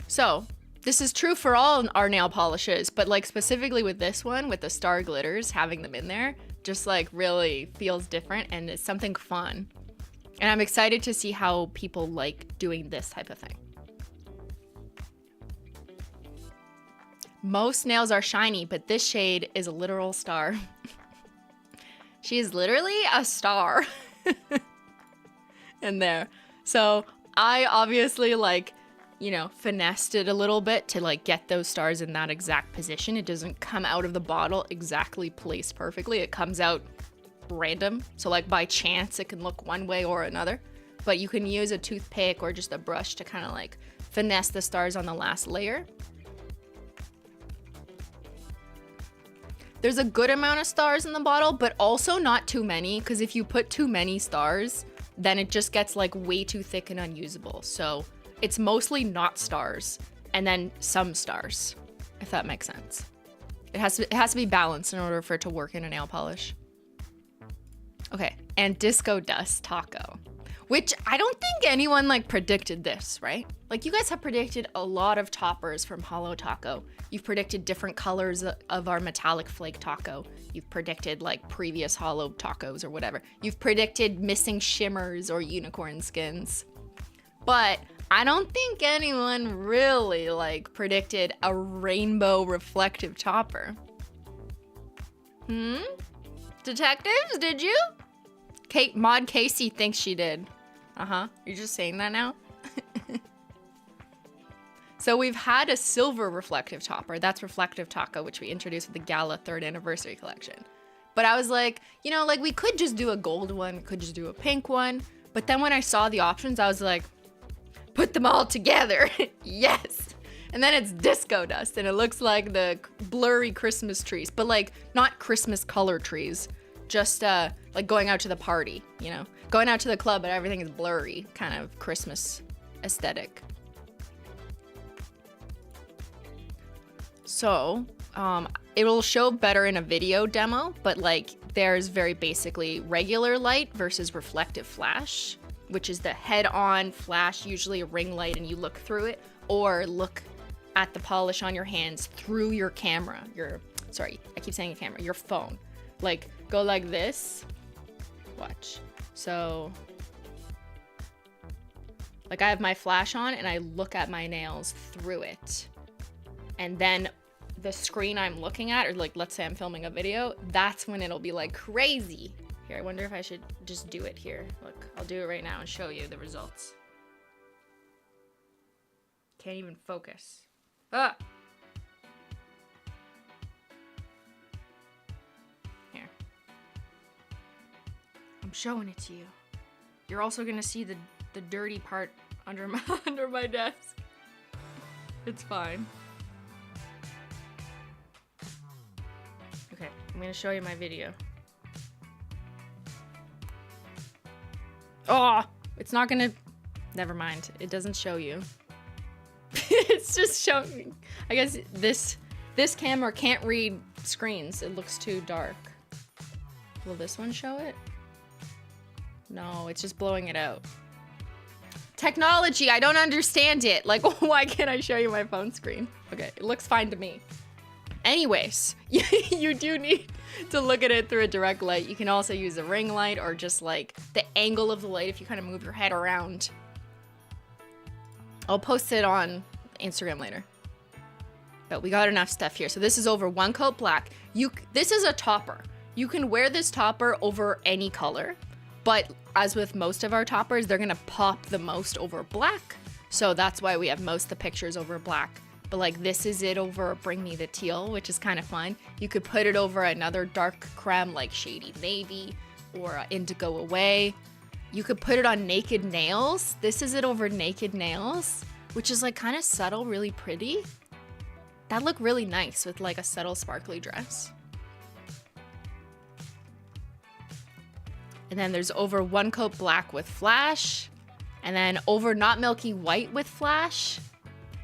So this is true for all our nail polishes, but like specifically with this one, with the star glitters, having them in there, just like really feels different and it's something fun. And I'm excited to see how people like doing this type of thing. Most nails are shiny, but this shade is a literal star. She is literally a star in there. So I obviously like, you know, finessed it a little bit to like get those stars in that exact position. It doesn't come out of the bottle exactly placed perfectly. It comes out random. So like by chance it can look one way or another, but you can use a toothpick or just a brush to kind of like finesse the stars on the last layer. There's a good amount of stars in the bottle, but also not too many, because if you put too many stars, then it just gets like way too thick and unusable. So it's mostly not stars and then some stars, if that makes sense. It has to be balanced in order for it to work in a nail polish. Okay, and Disco Dust Taco, which I don't think anyone like predicted this, right? Like you guys have predicted a lot of toppers from Holo Taco. You've predicted different colors of our metallic flake taco. You've predicted like previous Holo tacos or whatever. You've predicted missing shimmers or unicorn skins. But I don't think anyone really like predicted a rainbow reflective topper. Detectives, did you? Mod Casey thinks she did. You're just saying that now? So we've had a silver reflective topper. That's Reflective Taco, which we introduced with the Gala 3rd anniversary collection. But I was like, you know, like we could just do a gold one, could just do a pink one. But then when I saw the options, I was like, put them all together. Yes. And then it's Disco Dust and it looks like the blurry Christmas trees, but like not Christmas color trees, just like going out to the party, you know, going out to the club, but everything is blurry, kind of Christmas aesthetic. So it will show better in a video demo, but like there's very basically regular light versus reflective flash, which is the head-on flash, usually a ring light and you look through it, or look at the polish on your hands through your camera. Sorry, I keep saying a camera, your phone. Like, go like this. Watch. So, like I have my flash on and I look at my nails through it. And then the screen I'm looking at, or like, let's say I'm filming a video, that's when it'll be like crazy. Here, I wonder if I should just do it here. Look, I'll do it right now and show you the results. Can't even focus. Ah! Here. I'm showing it to you. You're also gonna see the dirty part under my under my desk. It's fine. Okay, I'm gonna show you my video. Oh, it's not gonna. Never mind. It doesn't show you. It's just showing. I guess this camera can't read screens. It looks too dark. Will this one show it? No, it's just blowing it out. Technology, I don't understand it. Like, why can't I show you my phone screen? Okay, it looks fine to me. Anyways, you do need to look at it through a direct light. You can also use a ring light or just like the angle of the light if you kind of move your head around. I'll post it on Instagram later. But we got enough stuff here. So this is over 1 coat black. This is a topper. You can wear this topper over any color, but as with most of our toppers, they're gonna pop the most over black. So that's why we have most of the pictures over black. But like this is it over Bring Me the Teal, which is kind of fun. You could put it over another dark creme like Shady Navy or Indigo Away. You could put it on Naked Nails. This is it over Naked Nails, which is like kind of subtle, really pretty. That look really nice with like a subtle sparkly dress. And then there's over 1 coat black with flash. And then over Not Milky White with flash.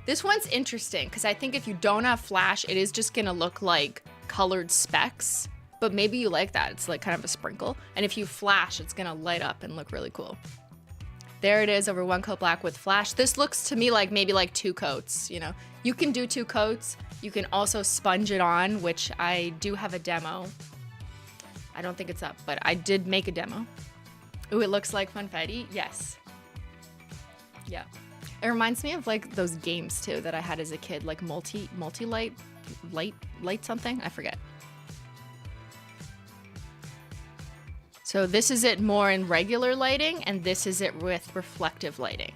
This one's interesting because I think if you don't have flash, it is just gonna look like colored specks. But maybe you like that. It's like kind of a sprinkle. And if you flash, it's gonna light up and look really cool. There it is over 1 coat black with flash. This looks to me like maybe like 2 coats, you know. You can do 2 coats. You can also sponge it on, which I do have a demo. I don't think it's up, but I did make a demo. Ooh, it looks like funfetti. Yes. Yeah. It reminds me of like those games too that I had as a kid, like multi-light something. I forget. So this is it more in regular lighting, and this is it with reflective lighting.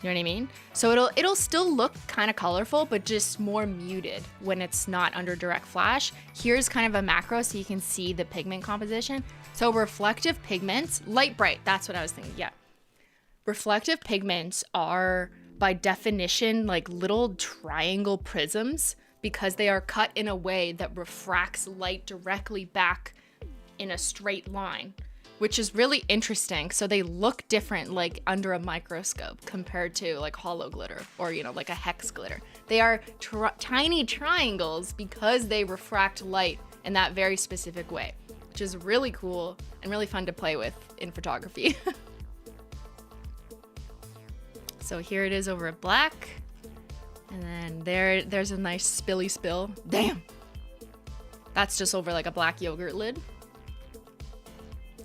You know what I mean? So it'll still look kind of colorful, but just more muted when it's not under direct flash. Here's kind of a macro so you can see the pigment composition. So reflective pigments, light bright, that's what I was thinking, yeah. Reflective pigments are by definition like little triangle prisms because they are cut in a way that refracts light directly back in a straight line, which is really interesting. So they look different like under a microscope compared to like holo glitter or, you know, like a hex glitter. They are tiny triangles because they refract light in that very specific way, which is really cool and really fun to play with in photography. So here it is over black. And then there's a nice spilly spill. Damn. That's just over like a black yogurt lid.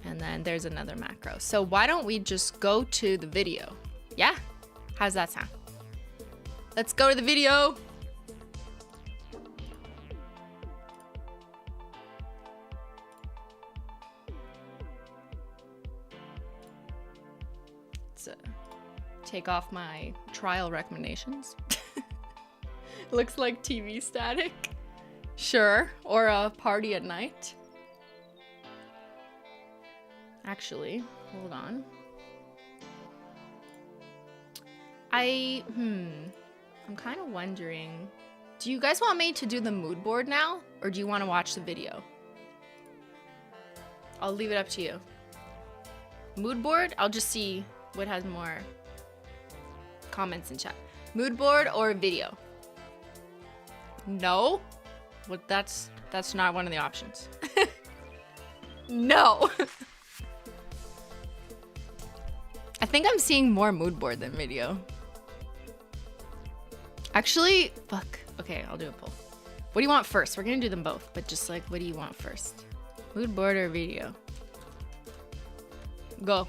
And then there's another macro. So why don't we just go to the video? Yeah? How's that sound? Let's go to the video. Let's take off my trial recommendations. Looks like TV static. Sure, or a party at night. Actually, hold on. I'm kind of wondering, do you guys want me to do the mood board now, or do you want to watch the video? I'll leave it up to you. Mood board, I'll just see what has more comments in chat. Mood board or video? No? Well, that's not one of the options. No. I think I'm seeing more mood board than video. Actually, fuck. Okay, I'll do a poll. What do you want first? We're gonna do them both, but just like, what do you want first? Mood board or video? Go.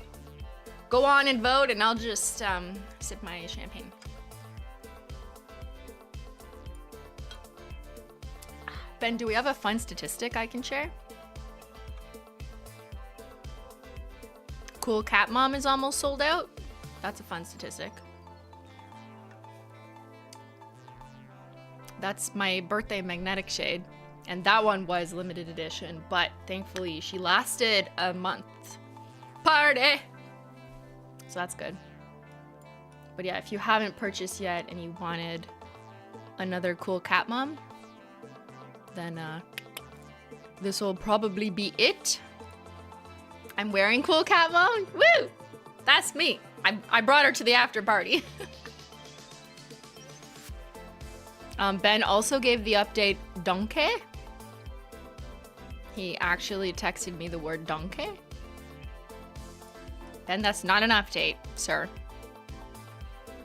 Go on and vote, and I'll just sip my champagne. Ben, do we have a fun statistic I can share? Cool Cat Mom is almost sold out. That's a fun statistic. That's my birthday magnetic shade. And that one was limited edition, but thankfully she lasted a month. Party! So that's good. But yeah, if you haven't purchased yet and you wanted another cool cat mom, then this will probably be it. I'm wearing cool cat mom. Woo! That's me. I brought her to the after party. Ben also gave the update donkey. He actually texted me the word donkey. Ben, that's not an update, sir.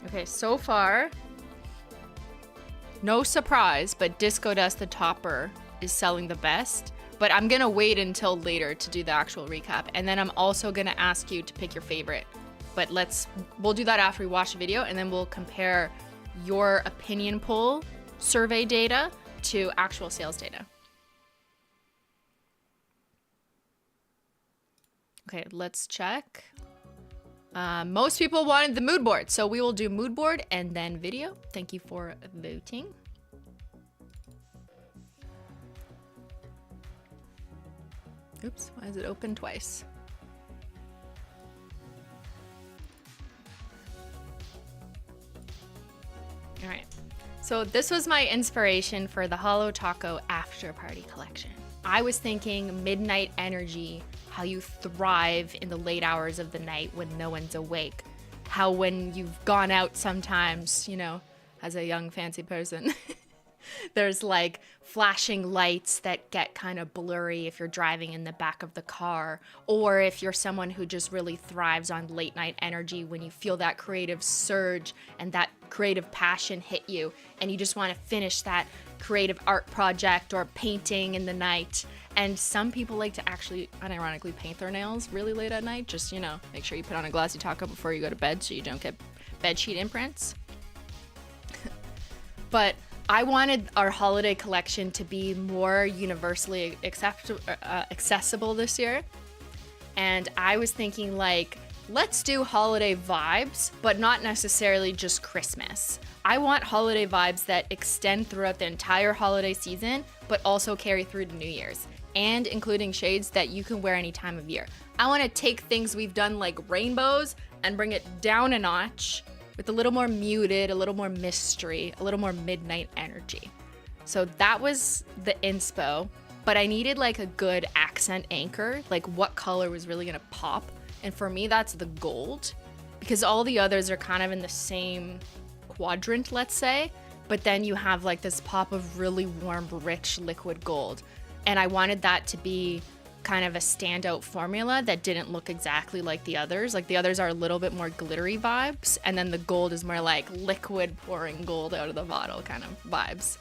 Okay, so far, no surprise, but Disco Dust the Topper is selling the best. But I'm gonna wait until later to do the actual recap. And then I'm also gonna ask you to pick your favorite. But we'll do that after we watch the video, and then we'll compare your opinion poll survey data to actual sales data. Okay, let's check. Most people wanted the mood board, so we will do mood board and then video. Thank you for voting. Oops, why is it open twice? All right, so this was my inspiration for the Holo Taco After Party collection. I was thinking midnight energy, how you thrive in the late hours of the night when no one's awake. How when you've gone out sometimes, you know, as a young fancy person, there's like flashing lights that get kind of blurry if you're driving in the back of the car, or if you're someone who just really thrives on late night energy when you feel that creative surge and that creative passion hit you and you just want to finish that creative art project or painting in the night. And some people like to actually unironically paint their nails really late at night. Just, you know, make sure you put on a glassy taco before you go to bed so you don't get bedsheet imprints. But I wanted our holiday collection to be more universally accessible this year. And I was thinking, like, let's do holiday vibes, but not necessarily just Christmas. I want holiday vibes that extend throughout the entire holiday season, but also carry through to New Year's, and including shades that you can wear any time of year. I want to take things we've done like rainbows and bring it down a notch with a little more muted, a little more mystery, a little more midnight energy. So that was the inspo, but I needed like a good accent anchor, like what color was really gonna pop. And for me, that's the gold, because all the others are kind of in the same quadrant, let's say, but then you have like this pop of really warm, rich liquid gold. And I wanted that to be kind of a standout formula that didn't look exactly like the others. Like the others are a little bit more glittery vibes, and then the gold is more like liquid pouring gold out of the bottle kind of vibes.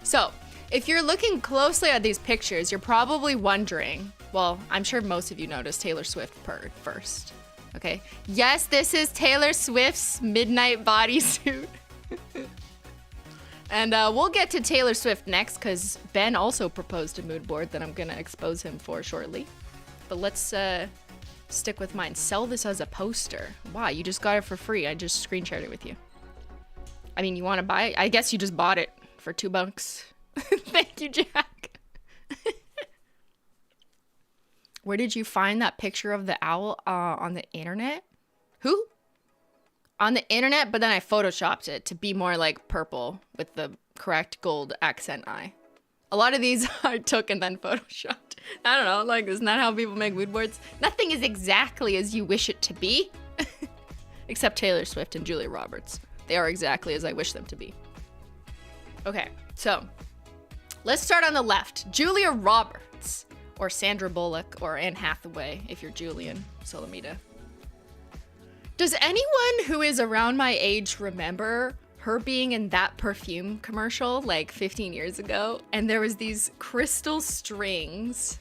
So if you're looking closely at these pictures, you're probably wondering, well, I'm sure most of you noticed Taylor Swift purred first. Okay. Yes, this is Taylor Swift's midnight bodysuit. And we'll get to Taylor Swift next, because Ben also proposed a mood board that I'm going to expose him for shortly. But let's stick with mine. Sell this as a poster. Wow, you just got it for free. I just screen shared it with you. I mean, you want to buy it? I guess you just bought it for $2. Thank you, Jack. Where did you find that picture of the owl? On the internet? Who? On the internet, but then I photoshopped it to be more like purple with the correct gold accent eye. A lot of these I took and then photoshopped. I don't know, like, isn't that how people make mood boards? Nothing is exactly as you wish it to be. Except Taylor Swift and Julia Roberts. They are exactly as I wish them to be. Okay, so let's start on the left. Julia Roberts, or Sandra Bullock, or Anne Hathaway if you're Julian Solomita. Does anyone who is around my age remember her being in that perfume commercial like 15 years ago, and there was these crystal strings.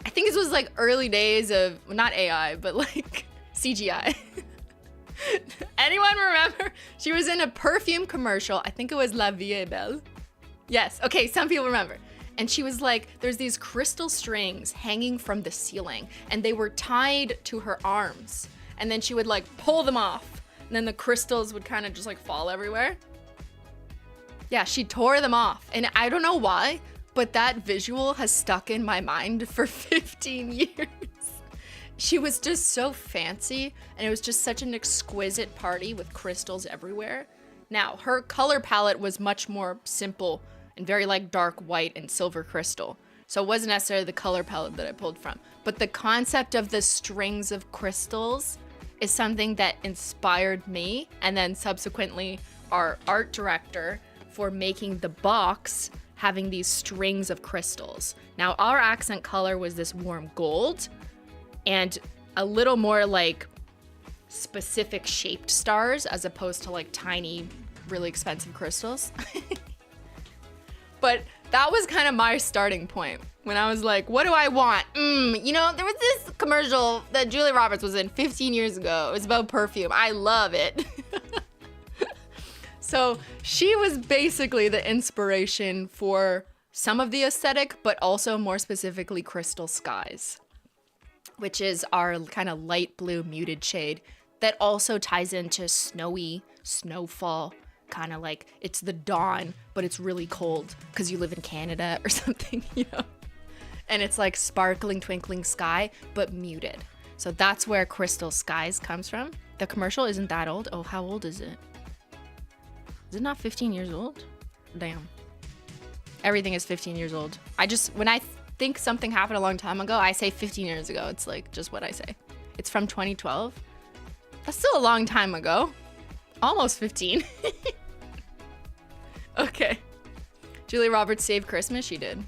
I think this was like early days of, not AI, but like CGI. Anyone remember? She was in a perfume commercial. I think it was La Vie est Belle. Yes, okay, some people remember. And she was like, there's these crystal strings hanging from the ceiling, and they were tied to her arms. And then she would like pull them off, and then the crystals would kind of just like fall everywhere. Yeah, she tore them off. And I don't know why, but that visual has stuck in my mind for 15 years. She was just so fancy, and it was just such an exquisite party with crystals everywhere. Now, her color palette was much more simple and very like dark white and silver crystal. So it wasn't necessarily the color palette that I pulled from. But the concept of the strings of crystals is something that inspired me, and then subsequently our art director, for making the box having these strings of crystals. Now, our accent color was this warm gold and a little more like specific shaped stars as opposed to like tiny, really expensive crystals. But that was kind of my starting point when I was like, what do I want? You know, there was this commercial that Julia Roberts was in 15 years ago. It was about perfume. I love it. So she was basically the inspiration for some of the aesthetic, but also more specifically Crystal Skies, which is our kind of light blue muted shade that also ties into snowy snowfall, kind of like it's the dawn, but it's really cold because you live in Canada or something, you know? And it's like sparkling, twinkling sky, but muted. So that's where Crystal Skies comes from. The commercial isn't that old. Oh, how old is it? Is it not 15 years old? Damn. Everything is 15 years old. When I think something happened a long time ago, I say 15 years ago. It's like just what I say. It's from 2012. That's still a long time ago. Almost 15. Okay. Julia Roberts saved Christmas. She did.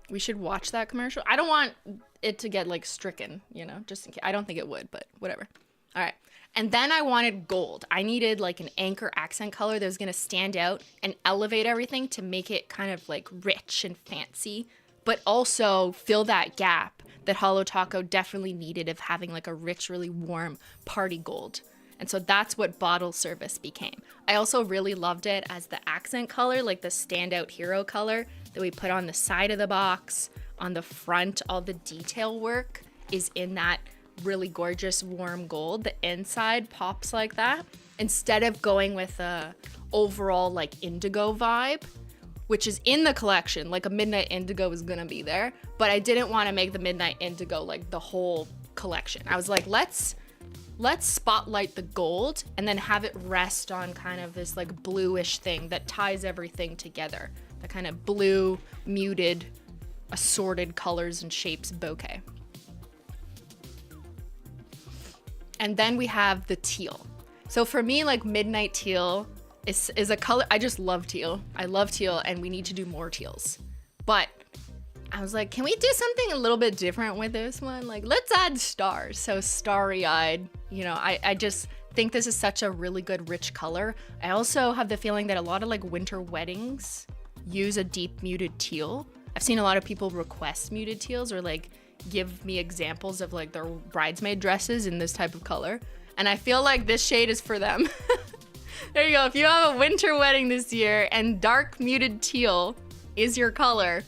We should watch that commercial. I don't want it to get like stricken, you know, just in case. I don't think it would, but whatever. All right. And then I wanted gold. I needed like an anchor accent color that was going to stand out and elevate everything to make it kind of like rich and fancy, but also fill that gap that Holo Taco definitely needed of having like a rich, really warm party gold. And so that's what bottle service became. I also really loved it as the accent color, like the standout hero color that we put on the side of the box, on the front. All the detail work is in that really gorgeous warm gold. The inside pops like that. Instead of going with a overall like indigo vibe, which is in the collection, like a midnight indigo is gonna be there, but I didn't want to make the midnight indigo like the whole collection. I was like, let's spotlight the gold and then have it rest on kind of this like bluish thing that ties everything together. The kind of blue, muted, assorted colors and shapes bouquet. And then we have the teal. So for me, like midnight teal is a color, I just love teal. I love teal and we need to do more teals. But I was like, can we do something a little bit different with this one? Like, let's add stars. So starry-eyed, you know, I just think this is such a really good, rich color. I also have the feeling that a lot of like winter weddings use a deep muted teal. I've seen a lot of people request muted teals or like give me examples of like their bridesmaid dresses in this type of color. And I feel like this shade is for them. There you go. If you have a winter wedding this year and dark muted teal is your color,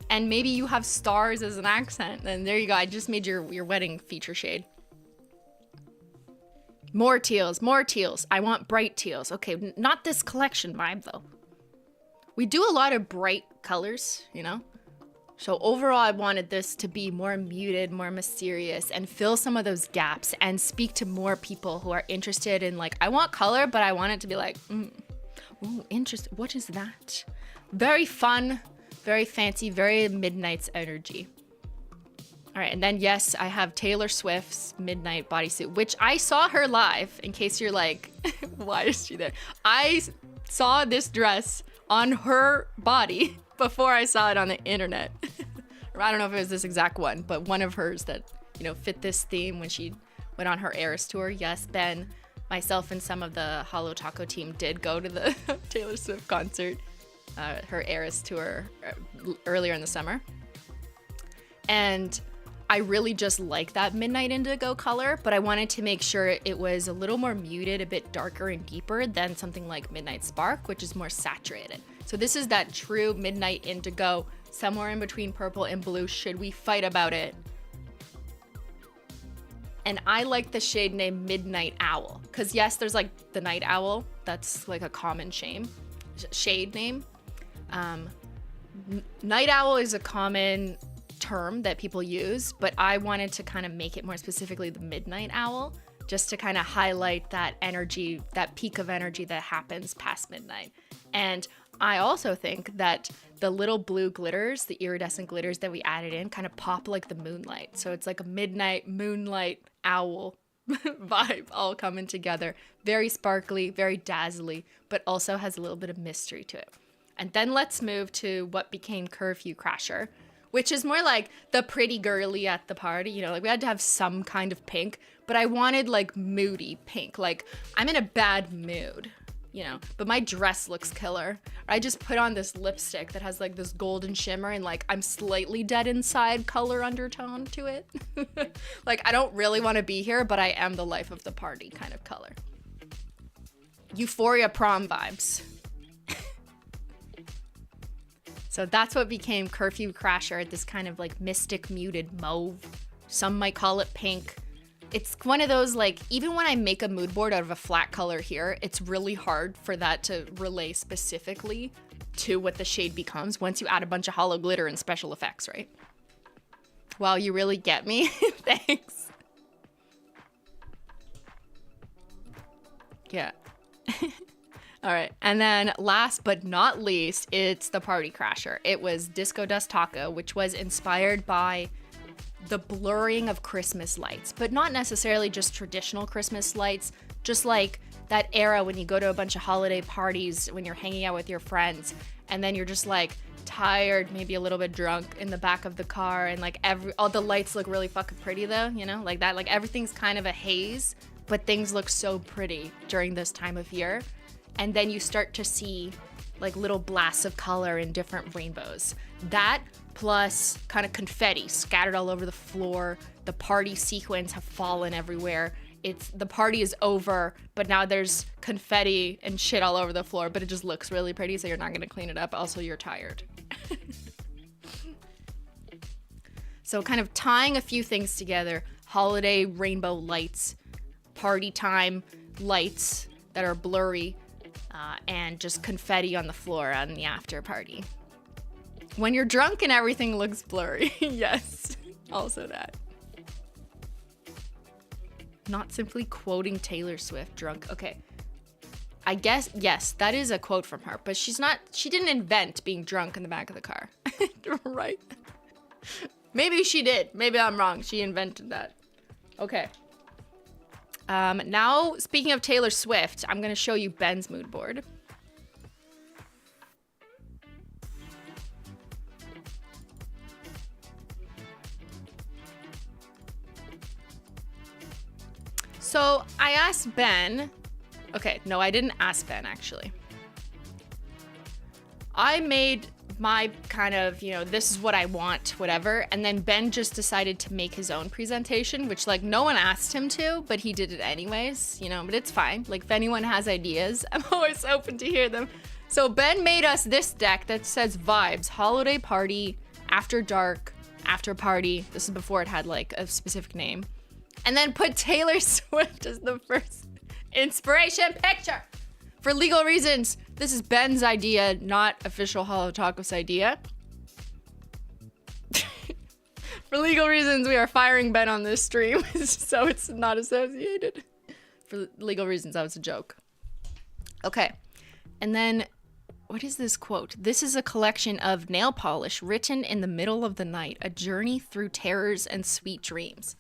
and maybe you have stars as an accent, then there you go. I just made your wedding feature shade. More teals, more teals. I want bright teals. Okay, not this collection vibe though. We do a lot of bright colors, you know? So overall, I wanted this to be more muted, more mysterious, and fill some of those gaps and speak to more people who are interested in like, I want color, but I want it to be like, ooh, interesting. What is that? Very fun, very fancy, very Midnight's energy. All right, and then yes, I have Taylor Swift's Midnight bodysuit, which I saw her live, in case you're like, why is she there? I saw this dress on her body before I saw it on the internet. I don't know if it was this exact one, but one of hers that, you know, fit this theme when she went on her Eras tour. Yes, Ben, myself and some of the Holo Taco team did go to the Taylor Swift concert, her Eras tour earlier in the summer. And I really just like that midnight indigo color, but I wanted to make sure it was a little more muted, a bit darker and deeper than something like Midnight Spark, which is more saturated. So this is that true midnight indigo, somewhere in between purple and blue, should we fight about it. And I like the shade name Midnight Owl, because yes, there's like the night owl, that's like a common shade name. Night owl is a common term that people use, but I wanted to kind of make it more specifically the midnight owl, just to kind of highlight that energy, that peak of energy that happens past midnight. And I also think that the little blue glitters, the iridescent glitters that we added in, kind of pop like the moonlight. So it's like a midnight moonlight owl vibe all coming together. Very sparkly, very dazzly, but also has a little bit of mystery to it. And then let's move to what became Curfew Crasher, which is more like the pretty girly at the party. You know, like we had to have some kind of pink, but I wanted like moody pink. Like I'm in a bad mood, you know, but my dress looks killer. I just put on this lipstick that has like this golden shimmer and like I'm slightly dead inside color undertone to it. Like I don't really want to be here, but I am the life of the party kind of color. Euphoria prom vibes. So that's what became Curfew Crasher, this kind of like mystic muted mauve. Some might call it pink. It's one of those, like, even when I make a mood board out of a flat color here, it's really hard for that to relay specifically to what the shade becomes once you add a bunch of holo glitter and special effects, right? Wow, you really get me. Thanks. Yeah. All right, and then last but not least, it's the Party Crasher. It was Disco Dust Taco, which was inspired by the blurring of Christmas lights, but not necessarily just traditional Christmas lights, just like that era when you go to a bunch of holiday parties, when you're hanging out with your friends, and then you're just like tired, maybe a little bit drunk in the back of the car, and like all the lights look really fucking pretty though, you know, like that, like everything's kind of a haze, but things look so pretty during this time of year. And then you start to see like little blasts of color in different rainbows. That plus kind of confetti scattered all over the floor. The party sequins have fallen everywhere. The party is over, but now there's confetti and shit all over the floor, but it just looks really pretty, so you're not gonna clean it up. Also, you're tired. So kind of tying a few things together, holiday rainbow lights, party time lights that are blurry, and just confetti on the floor on the after party. When you're drunk and everything looks blurry. Yes, also that. Not simply quoting Taylor Swift drunk. Okay. I guess, yes, that is a quote from her, but she didn't invent being drunk in the back of the car. Right? Maybe she did. Maybe I'm wrong. She invented that. Okay. Now, speaking of Taylor Swift, I'm going to show you Beyyyn's mood board. So I asked Beyyyn, okay, no, I didn't ask Beyyyn actually. I made my kind of, you know, this is what I want, whatever. And then Beyyyn just decided to make his own presentation, which like no one asked him to, but he did it anyways, you know, but it's fine. Like if anyone has ideas, I'm always open to hear them. So Beyyyn made us this deck that says vibes, holiday party, after dark, after party. This is before it had like a specific name. And then put Taylor Swift as the first inspiration picture. For legal reasons, this is Beyyyn's idea, not official Holo Taco's idea. For legal reasons, we are firing Beyyyn on this stream, so it's not associated. For legal reasons, that was a joke. Okay, and then, what is this quote? This is a collection of nail polish written in the middle of the night, a journey through terrors and sweet dreams.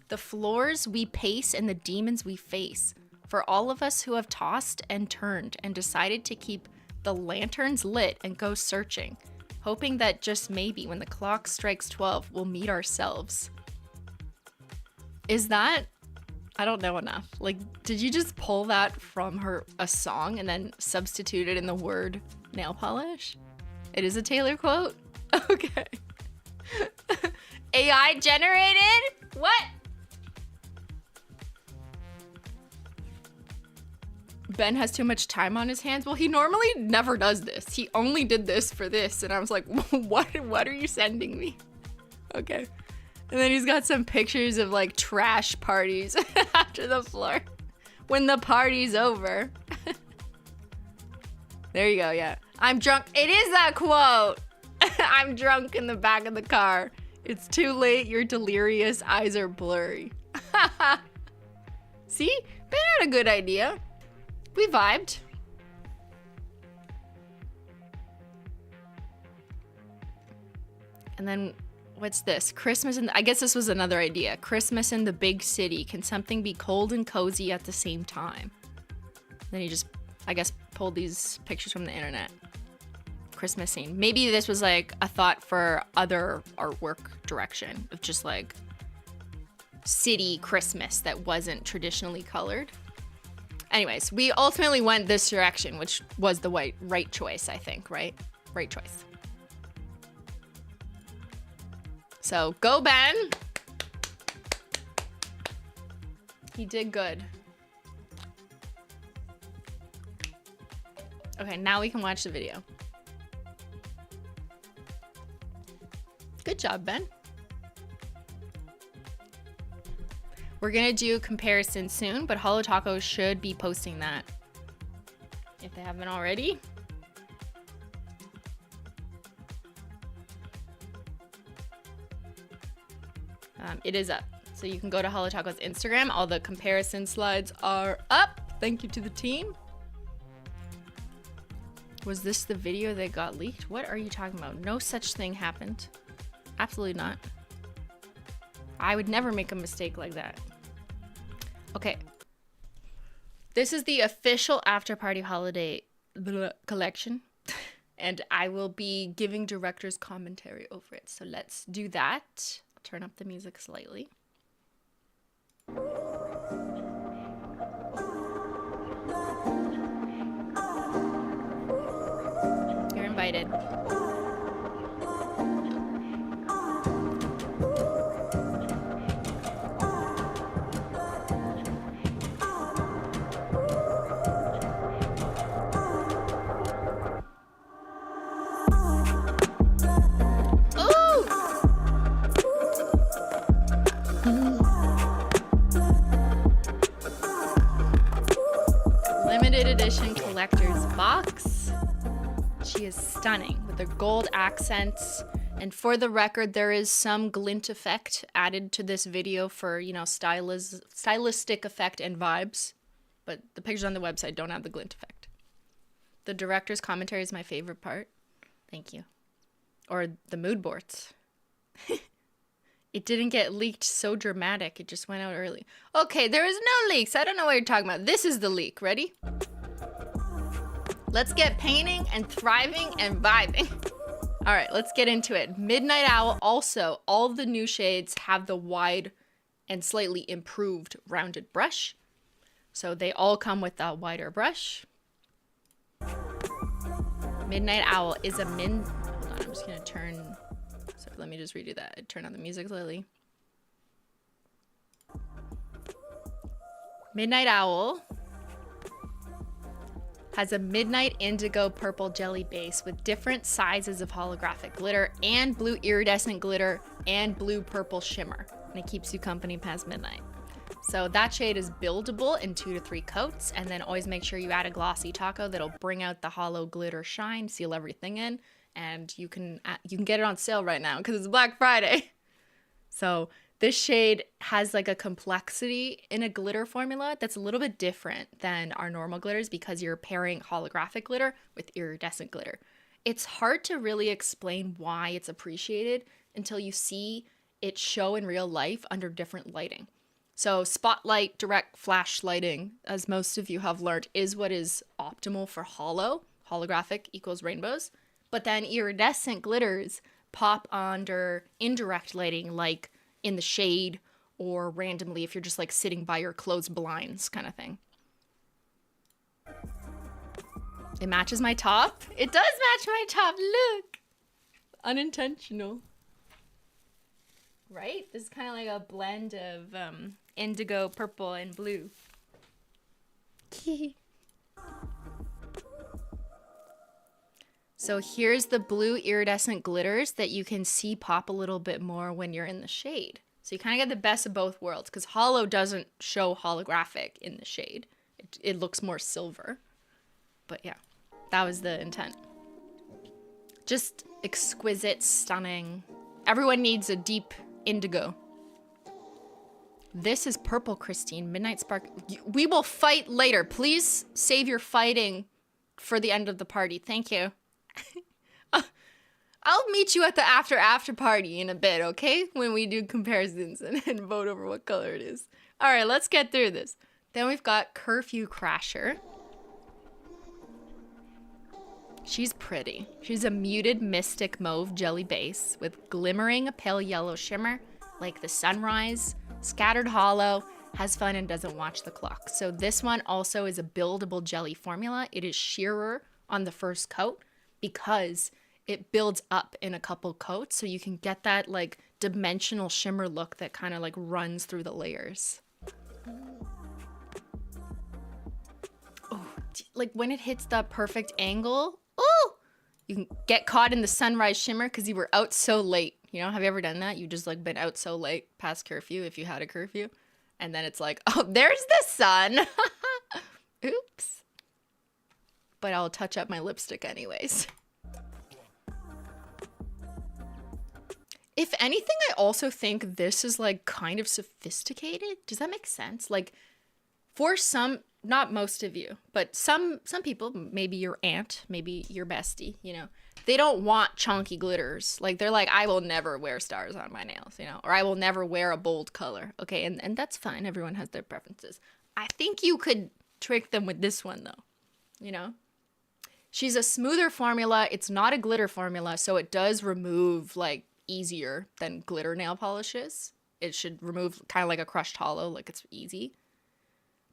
The floors we pace and the demons we face. For all of us who have tossed and turned and decided to keep the lanterns lit and go searching, hoping that just maybe when the clock strikes 12, we'll meet ourselves. Is that I don't know enough. Like, did you just pull that from a song and then substitute it in the word nail polish? It is a Taylor quote? Okay. AI generated? What? Ben has too much time on his hands. Well, he normally never does this. He only did this for this. And I was like, what are you sending me? Okay. And then he's got some pictures of like trash parties after the floor. When the party's over. There you go, yeah. I'm drunk. It is that quote. I'm drunk in the back of the car. It's too late. You're delirious. Eyes are blurry. See? Ben had a good idea. We vibed. And then what's this? Christmas in I guess this was another idea. Christmas in the big city. Can something be cold and cozy at the same time? Then he just, I guess, pulled these pictures from the internet. Christmas scene. Maybe this was like a thought for other artwork direction of just like city Christmas that wasn't traditionally colored. Anyways, we ultimately went this direction, which was the right choice, I think, right? Right choice. So go, Ben. He did good. Okay, now we can watch the video. Good job, Ben. We're gonna do comparison soon, but Holo Taco should be posting that if they haven't already. It is up. So you can go to Holo Taco's Instagram. All the comparison slides are up. Thank you to the team. Was this the video that got leaked? What are you talking about? No such thing happened. Absolutely not. I would never make a mistake like that. Okay. This is the official after party holiday collection. And I will be giving director's commentary over it. So let's do that. I'll turn up the music slightly. You're invited. Limited edition collector's box. She is stunning with her gold accents. And for the record, there is some glint effect added to this video for, you know, stylistic effect and vibes. But the pictures on the website don't have the glint effect. The director's commentary is my favorite part. Thank you. Or the mood boards. It didn't get leaked so dramatic. It just went out early. Okay, there is no leaks. I don't know what you're talking about. This is the leak. Ready? Let's get painting and thriving and vibing. All right, let's get into it. Midnight Owl also, all the new shades have the wide and slightly improved rounded brush. So they all come with a wider brush. Midnight Owl is a hold on, I'm just gonna turn. So let me just redo that. Turn on the music slightly. Midnight Owl has a midnight indigo purple jelly base with different sizes of holographic glitter and blue iridescent glitter and blue purple shimmer. And it keeps you company past midnight. So that shade is buildable in 2 to 3 coats, and then always make sure you add a glossy taco that'll bring out the holo glitter shine, seal everything in. And you can get it on sale right now because it's Black Friday. So this shade has like a complexity in a glitter formula that's a little bit different than our normal glitters because you're pairing holographic glitter with iridescent glitter. It's hard to really explain why it's appreciated until you see it show in real life under different lighting. So spotlight, direct flash lighting, as most of you have learned, is what is optimal for holo. Holographic equals rainbows. But then iridescent glitters pop under indirect lighting, like in the shade or randomly if you're just like sitting by your closed blinds kind of thing. It matches my top. It does match my top. Look. Unintentional. Right? This is kind of like a blend of indigo, purple, and blue. So here's the blue iridescent glitters that you can see pop a little bit more when you're in the shade. So you kind of get the best of both worlds because holo doesn't show holographic in the shade. It looks more silver. But yeah, that was the intent. Just exquisite, stunning. Everyone needs a deep indigo. This is purple, Christine. Midnight Spark. We will fight later. Please save your fighting for the end of the party. Thank you. I'll meet you at the after party in a bit, okay? When we do comparisons and vote over what color it is. All right, let's get through this. Then we've got Curfew Crasher. She's pretty. She's a muted mystic mauve jelly base with glimmering pale yellow shimmer like the sunrise, scattered hollow, has fun and doesn't watch the clock. So this one also is a buildable jelly formula. It is sheerer on the first coat because it builds up in a couple coats so you can get that like dimensional shimmer look that kind of like runs through the layers. Oh, like when it hits that perfect angle, oh, you can get caught in the sunrise shimmer because you were out so late. You know, have you ever done that? You just like been out so late past curfew if you had a curfew. And then it's like, oh, there's the sun. Oops. But I'll touch up my lipstick anyways. If anything, I also think this is like kind of sophisticated. Does that make sense? Like for some, not most of you, but some people, maybe your aunt, maybe your bestie, you know, they don't want chunky glitters. Like they're like, I will never wear stars on my nails, you know, or I will never wear a bold color. Okay, and that's fine. Everyone has their preferences. I think you could trick them with this one though, you know. She's a smoother formula. It's not a glitter formula, so it does remove like easier than glitter nail polishes. It should remove kind of like a crushed hollow, like it's easy.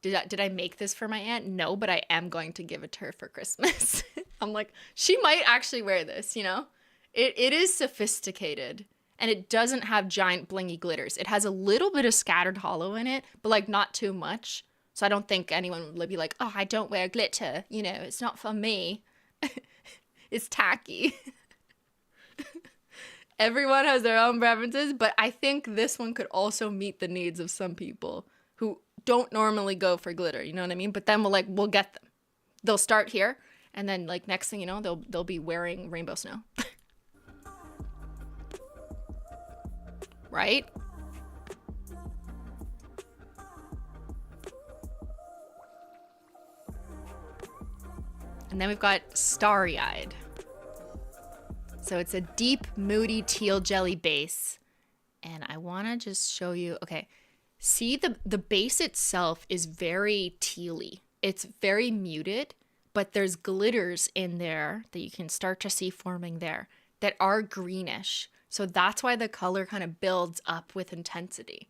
Did I make this for my aunt? No, but I am going to give it to her for Christmas. I'm like, she might actually wear this, you know? It is sophisticated, and it doesn't have giant blingy glitters. It has a little bit of scattered hollow in it, but like not too much. So I don't think anyone would be like, oh, I don't wear glitter. You know, it's not for me. It's tacky. Everyone has their own preferences, but I think this one could also meet the needs of some people who don't normally go for glitter, you know what I mean? But then we'll get them. They'll start here, and then like next thing you know, they'll be wearing rainbow snow. Right? And then we've got Starry Eyed. So it's a deep, moody teal jelly base. And I want to just show you, okay, see the base itself is very tealy. It's very muted, but there's glitters in there that you can start to see forming there that are greenish. So that's why the color kind of builds up with intensity.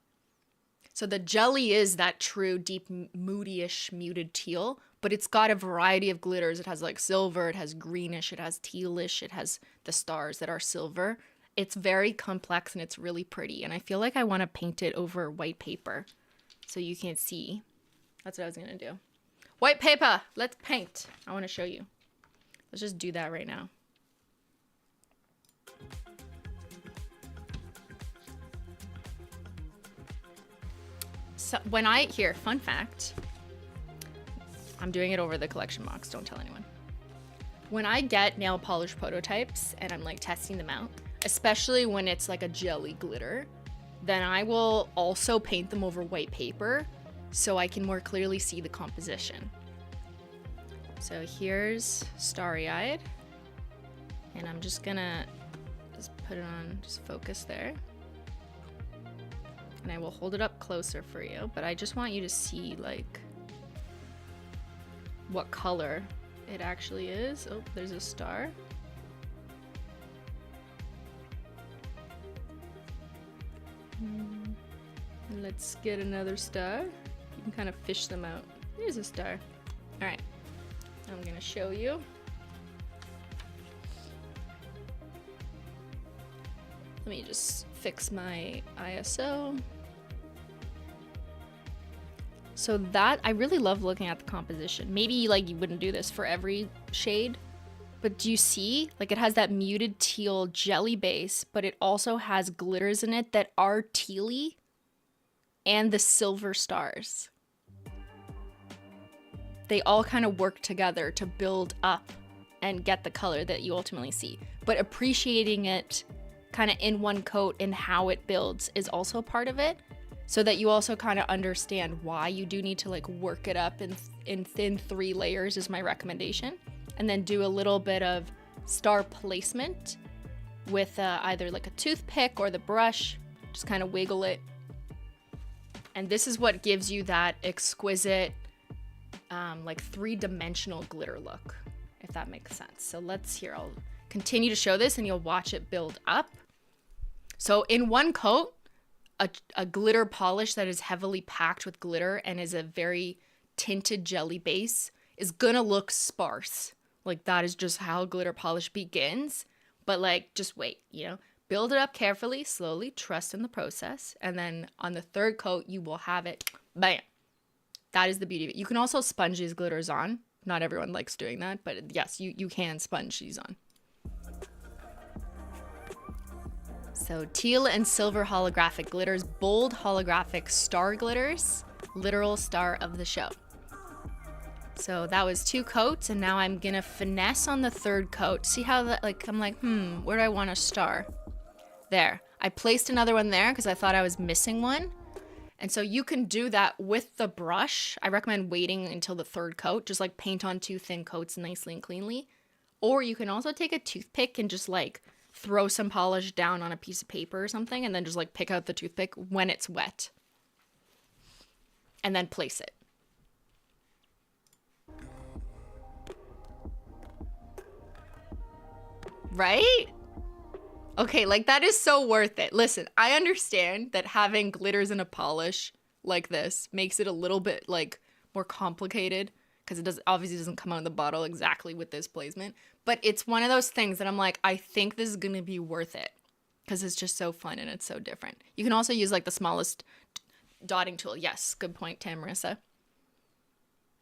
So the jelly is that true deep, moody-ish, muted teal, but it's got a variety of glitters. It has like silver, it has greenish, it has tealish, it has the stars that are silver. It's very complex and it's really pretty. And I feel like I want to paint it over white paper so you can see. That's what I was going to do. White paper, let's paint. I want to show you. Let's just do that right now. So here, fun fact. I'm doing it over the collection box. Don't tell anyone. When I get nail polish prototypes and I'm like testing them out, especially when it's like a jelly glitter, then I will also paint them over white paper so I can more clearly see the composition. So here's Starry Eyed, and I'm just gonna put it on, just focus there. And I will hold it up closer for you, but I just want you to see like what color it actually is. Oh, there's a star. Let's get another star. You can kind of fish them out. Here's a star. All right, I'm gonna show you. Let me just fix my ISO. So that, I really love looking at the composition. Maybe like you wouldn't do this for every shade, but do you see? Like it has that muted teal jelly base, but it also has glitters in it that are tealy and the silver stars. They all kind of work together to build up and get the color that you ultimately see. But appreciating it kind of in one coat and how it builds is also part of it, so that you also kind of understand why you do need to like work it up in thin 3 layers is my recommendation. And then do a little bit of star placement with either like a toothpick or the brush, just kind of wiggle it. And this is what gives you that exquisite like 3-dimensional glitter look, if that makes sense. So I'll continue to show this and you'll watch it build up. So in one coat, a glitter polish that is heavily packed with glitter and is a very tinted jelly base is gonna look sparse. Like that is just how glitter polish begins. But like, just wait, you know, build it up carefully, slowly, trust in the process. And then on the 3rd coat, you will have it, bam. That is the beauty of it. You can also sponge these glitters on. Not everyone likes doing that, but yes, you can sponge these on. So teal and silver holographic glitters, bold holographic star glitters, literal star of the show. So that was 2 coats, and now I'm gonna finesse on the 3rd coat. See how that, like, I'm like, where do I want a star? There. I placed another one there because I thought I was missing one. And so you can do that with the brush. I recommend waiting until the 3rd coat, just like paint on 2 thin coats nicely and cleanly. Or you can also take a toothpick and just like throw some polish down on a piece of paper or something, and then just like pick out the toothpick when it's wet. And then place it. Right? Okay, like that is so worth it. Listen, I understand that having glitters in a polish like this makes it a little bit like more complicated because it obviously doesn't come out of the bottle exactly with this placement, but it's one of those things that I'm like, I think this is going to be worth it because it's just so fun and it's so different. You can also use like the smallest dotting tool. Yes, good point, Marissa.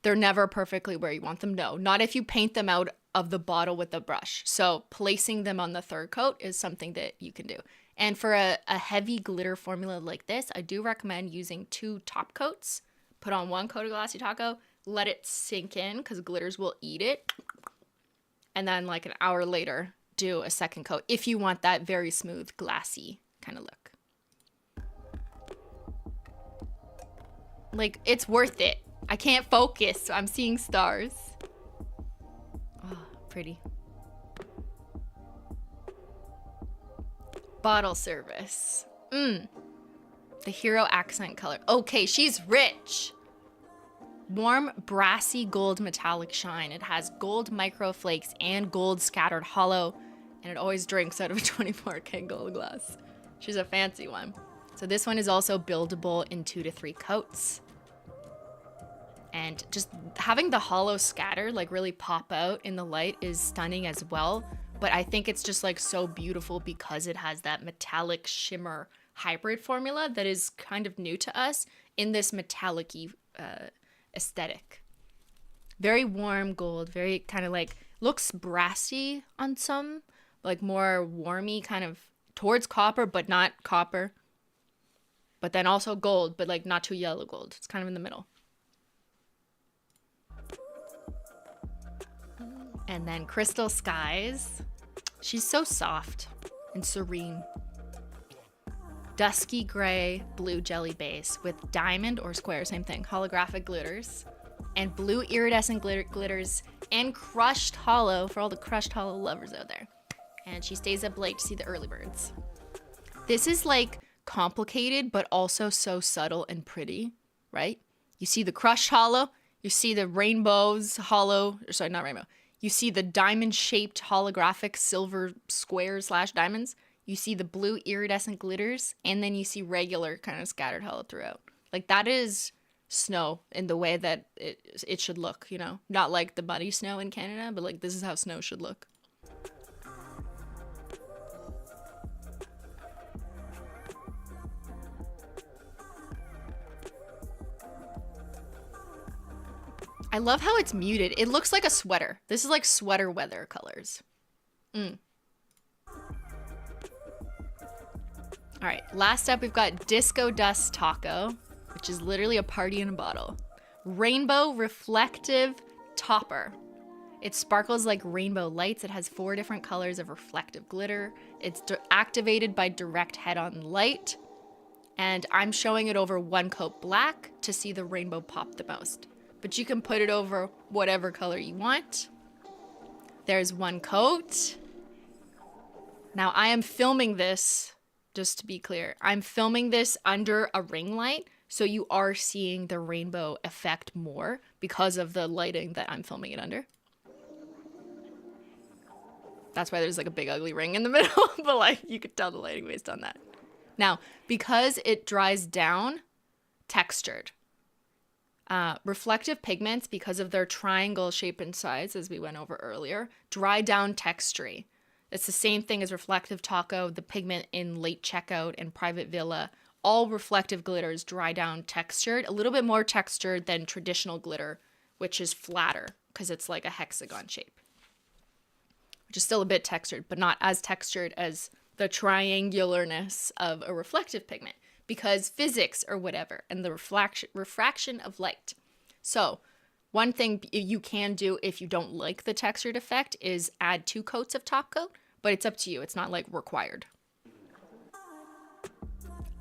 They're never perfectly where you want them. No, not if you paint them out of the bottle with the brush. So placing them on the 3rd coat is something that you can do. And for a heavy glitter formula like this, I do recommend using 2 top coats. Put on 1 coat of Glassy Taco, let it sink in because glitters will eat it. And then like an hour later, do a 2nd coat if you want that very smooth, glassy kind of look. Like, it's worth it. I can't focus, so I'm seeing stars. Oh, pretty. Bottle service. The hero accent color. Okay, she's rich. Warm, brassy gold metallic shine. It has gold micro flakes and gold scattered hollow, and it always drinks out of a 24K gold glass. She's a fancy one. So this one is also buildable in 2 to 3 coats. And just having the hollow scatter like really pop out in the light is stunning as well. But I think it's just like so beautiful because it has that metallic shimmer hybrid formula that is kind of new to us in this metallic-y aesthetic. Very warm gold, very kind of like, looks brassy on some, like more warmy kind of towards copper, but not copper. But then also gold, but like not too yellow gold. It's kind of in the middle. And then Crystal Skies. She's so soft and serene. Dusky gray blue jelly base with diamond or square, same thing, holographic glitters. And blue iridescent glitters and crushed hollow for all the crushed hollow lovers out there. And she stays up late to see the early birds. This is like complicated, but also so subtle and pretty, right? You see the crushed hollow, you see the rainbows hollow, sorry, not rainbow. You see the diamond-shaped holographic silver squares / diamonds. you see the blue iridescent glitters, and then you see regular kind of scattered holo throughout. Like that is snow in the way that it should look, you know? Not like the muddy snow in Canada, but like this is how snow should look. I love how it's muted. It looks like a sweater. This is like sweater weather colors. All right, last up we've got Disco Dust Taco, which is literally a party in a bottle. Rainbow reflective topper. It sparkles like rainbow lights. It has 4 different colors of reflective glitter. It's activated by direct head-on light. And I'm showing it over 1 coat black to see the rainbow pop the most. But you can put it over whatever color you want. There's 1 coat. Now I am filming this, just to be clear, I'm filming this under a ring light, so you are seeing the rainbow effect more because of the lighting that I'm filming it under. That's why there's like a big ugly ring in the middle, but like you could tell the lighting based on that. Now, because it dries down, textured. Reflective pigments, because of their triangle shape and size, as we went over earlier, dry down textury. It's the same thing as reflective taco, the pigment in late checkout and private villa. All reflective glitters dry down textured, a little bit more textured than traditional glitter, which is flatter because it's like a hexagon shape. Which is still a bit textured, but not as textured as the triangularness of a reflective pigment, because physics or whatever, and the refraction of light. So one thing you can do if you don't like the textured effect is add 2 coats of top coat, but it's up to you. It's not like required.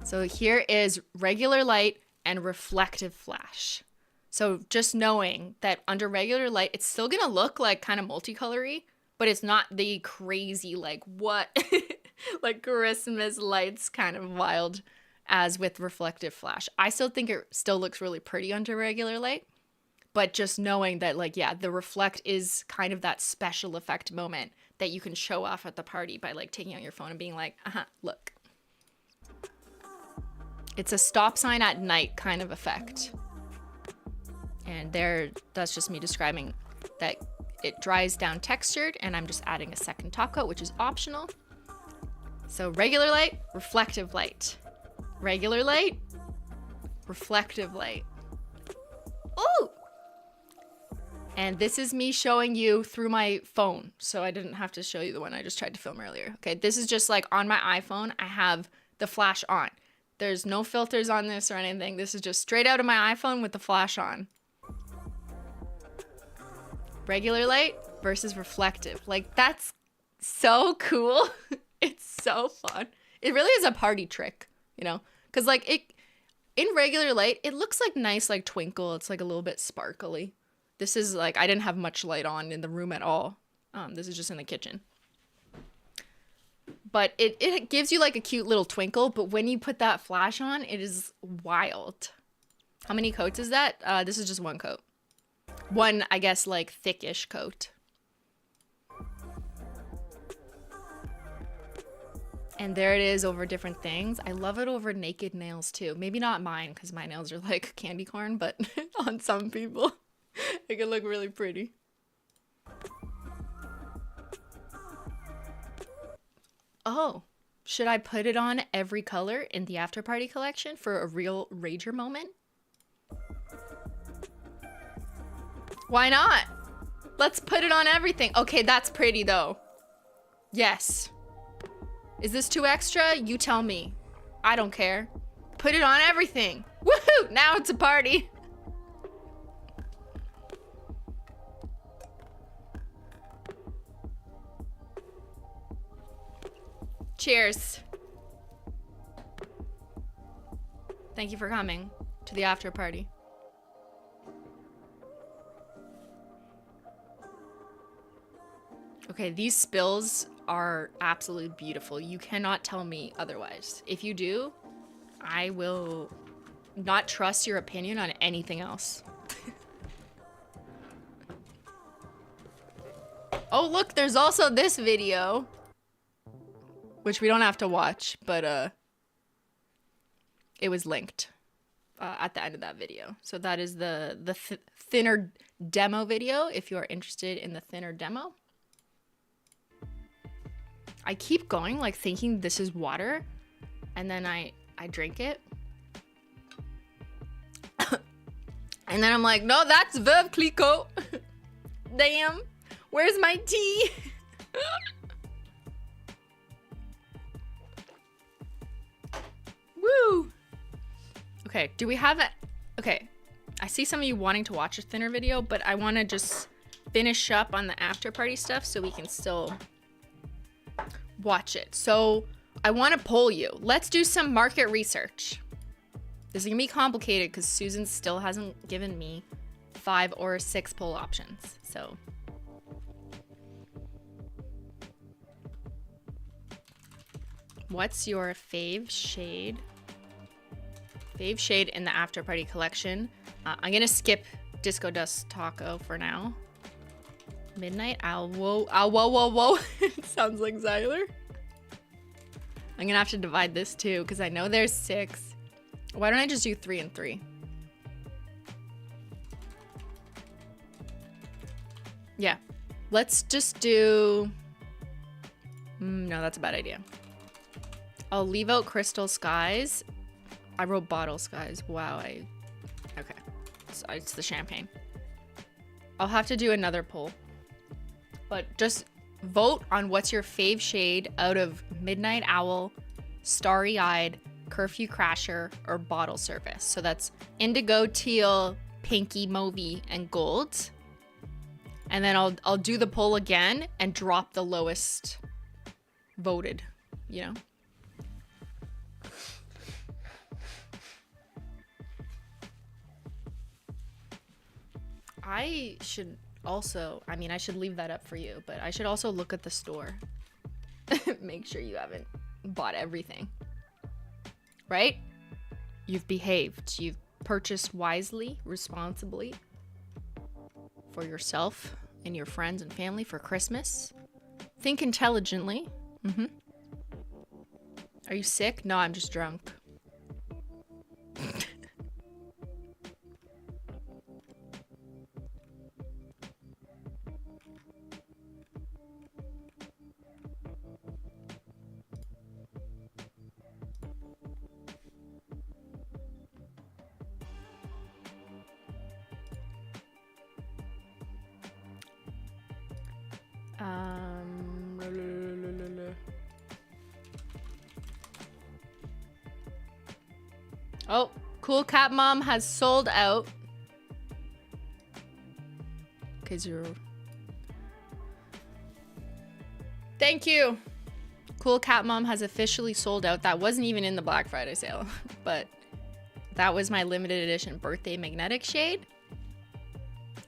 So here is regular light and reflective flash. So just knowing that under regular light, it's still gonna look like kind of multicolory, but it's not the crazy like what like Christmas lights kind of wild as with reflective flash. I still think it still looks really pretty under regular light, but just knowing that like, yeah, the reflect is kind of that special effect moment that you can show off at the party by like taking out your phone and being like, look. It's a stop sign at night kind of effect. And that's just me describing that it dries down textured, and I'm just adding a second top coat, which is optional. So regular light, reflective light. Regular light, reflective light. Ooh! And this is me showing you through my phone, so I didn't have to show you the one I just tried to film earlier. Okay, this is just like on my iPhone, I have the flash on. There's no filters on this or anything. This is just straight out of my iPhone with the flash on. Regular light versus reflective. Like, that's so cool. It's so fun. It really is a party trick, you know? Because, like, in regular light, it looks like nice, like, twinkle. It's, like, a little bit sparkly. This is, like, I didn't have much light on in the room at all. This is just in the kitchen. But it gives you, like, a cute little twinkle. But when you put that flash on, it is wild. How many coats is that? This is just 1 coat. 1, I guess, like, thickish coat. And there it is over different things. I love it over naked nails, too. Maybe not mine, because my nails are like candy corn, but on some people, it can look really pretty. Oh, should I put it on every color in the after party collection for a real rager moment? Why not? Let's put it on everything. Okay, that's pretty though. Yes. Is this too extra? You tell me. I don't care. Put it on everything. Woohoo! Now it's a party. Cheers. Thank you for coming to the after party. Okay, these spills are absolutely beautiful. You cannot tell me otherwise. If you do, I will not trust your opinion on anything else. Oh, look, there's also this video. which we don't have to watch, but it was linked at the end of that video. So that is the thinner demo video if you are interested in the thinner demo. I keep going like thinking this is water, and then I drink it. And then I'm like, no, that's Veuve Clicquot. Damn, where's my tea? Woo. Okay, do we have a... Okay, I see some of you wanting to watch a thinner video, but I want to just finish up on the after party stuff so we can still watch it. So I want to poll you. Let's do some market research. This is gonna be complicated because Susan still hasn't given me 5 or 6 poll options. So what's your fave shade? Fave shade in the after party collection. I'm gonna skip Disco Dust Taco for now. Midnight Owl. Whoa, ow, whoa, whoa, whoa. It sounds like Xyler. I'm gonna have to divide this too because I know there's 6. Why don't I just do 3 and 3? Yeah, let's just do... no, that's a bad idea. I'll leave out Crystal Skies. I wrote Bottle Skies. Wow, okay. So it's the champagne. I'll have to do another poll. But just vote on what's your fave shade out of Midnight Owl, Starry Eyed, Curfew Crasher, or Bottle Service. So that's indigo, teal, pinky, mauvey, and gold. And then I'll do the poll again and drop the lowest voted, you know? I should also, I mean, I should leave that up for you, but I should also look at the store. Make sure you haven't bought everything. Right? You've behaved. You've purchased wisely, responsibly for yourself and your friends and family for Christmas. Think intelligently. Are you sick? No, I'm just drunk. Oh, Cool Cat Mom has sold out. Because you're... Thank you. Cool Cat Mom has officially sold out. That wasn't even in the Black Friday sale, but that was my limited edition birthday magnetic shade.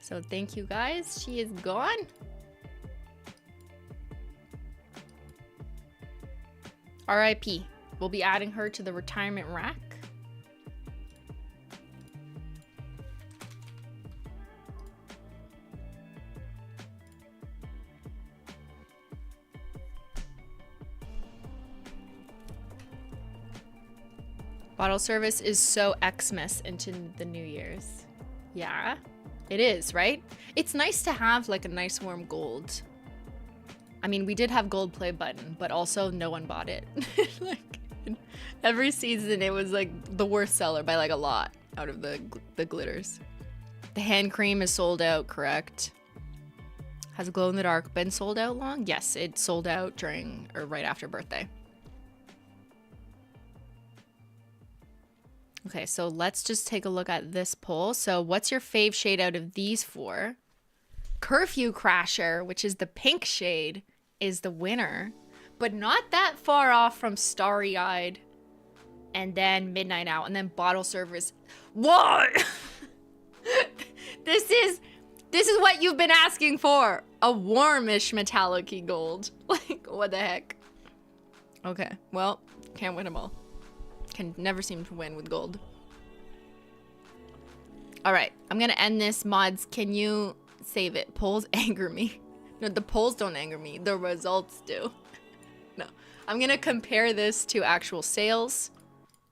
So thank you guys. She is gone. R.I.P. We'll be adding her to the retirement rack. Bottle service is so Xmas into the New Year's. Yeah, it is, right? It's nice to have like a nice warm gold. I mean, we did have gold play button, but also no one bought it. Like every season, it was like the worst seller by like a lot out of the glitters. The hand cream is sold out, correct? Has glow in the dark been sold out long? Yes, it sold out during or right after birthday. Okay, so let's just take a look at this poll. So what's your fave shade out of these 4? Curfew Crasher, which is the pink shade, is the winner, but not that far off from Starry Eyed, and then Midnight Owl, and then Bottle Service. What? This is what you've been asking for. A warmish metallic-y gold. Like, what the heck? Okay, well, can't win them all. Can never seem to win with gold. All right, I'm gonna end this. Mods, can you save it? Polls anger me. No, the polls don't anger me. The results do. No. I'm gonna compare this to actual sales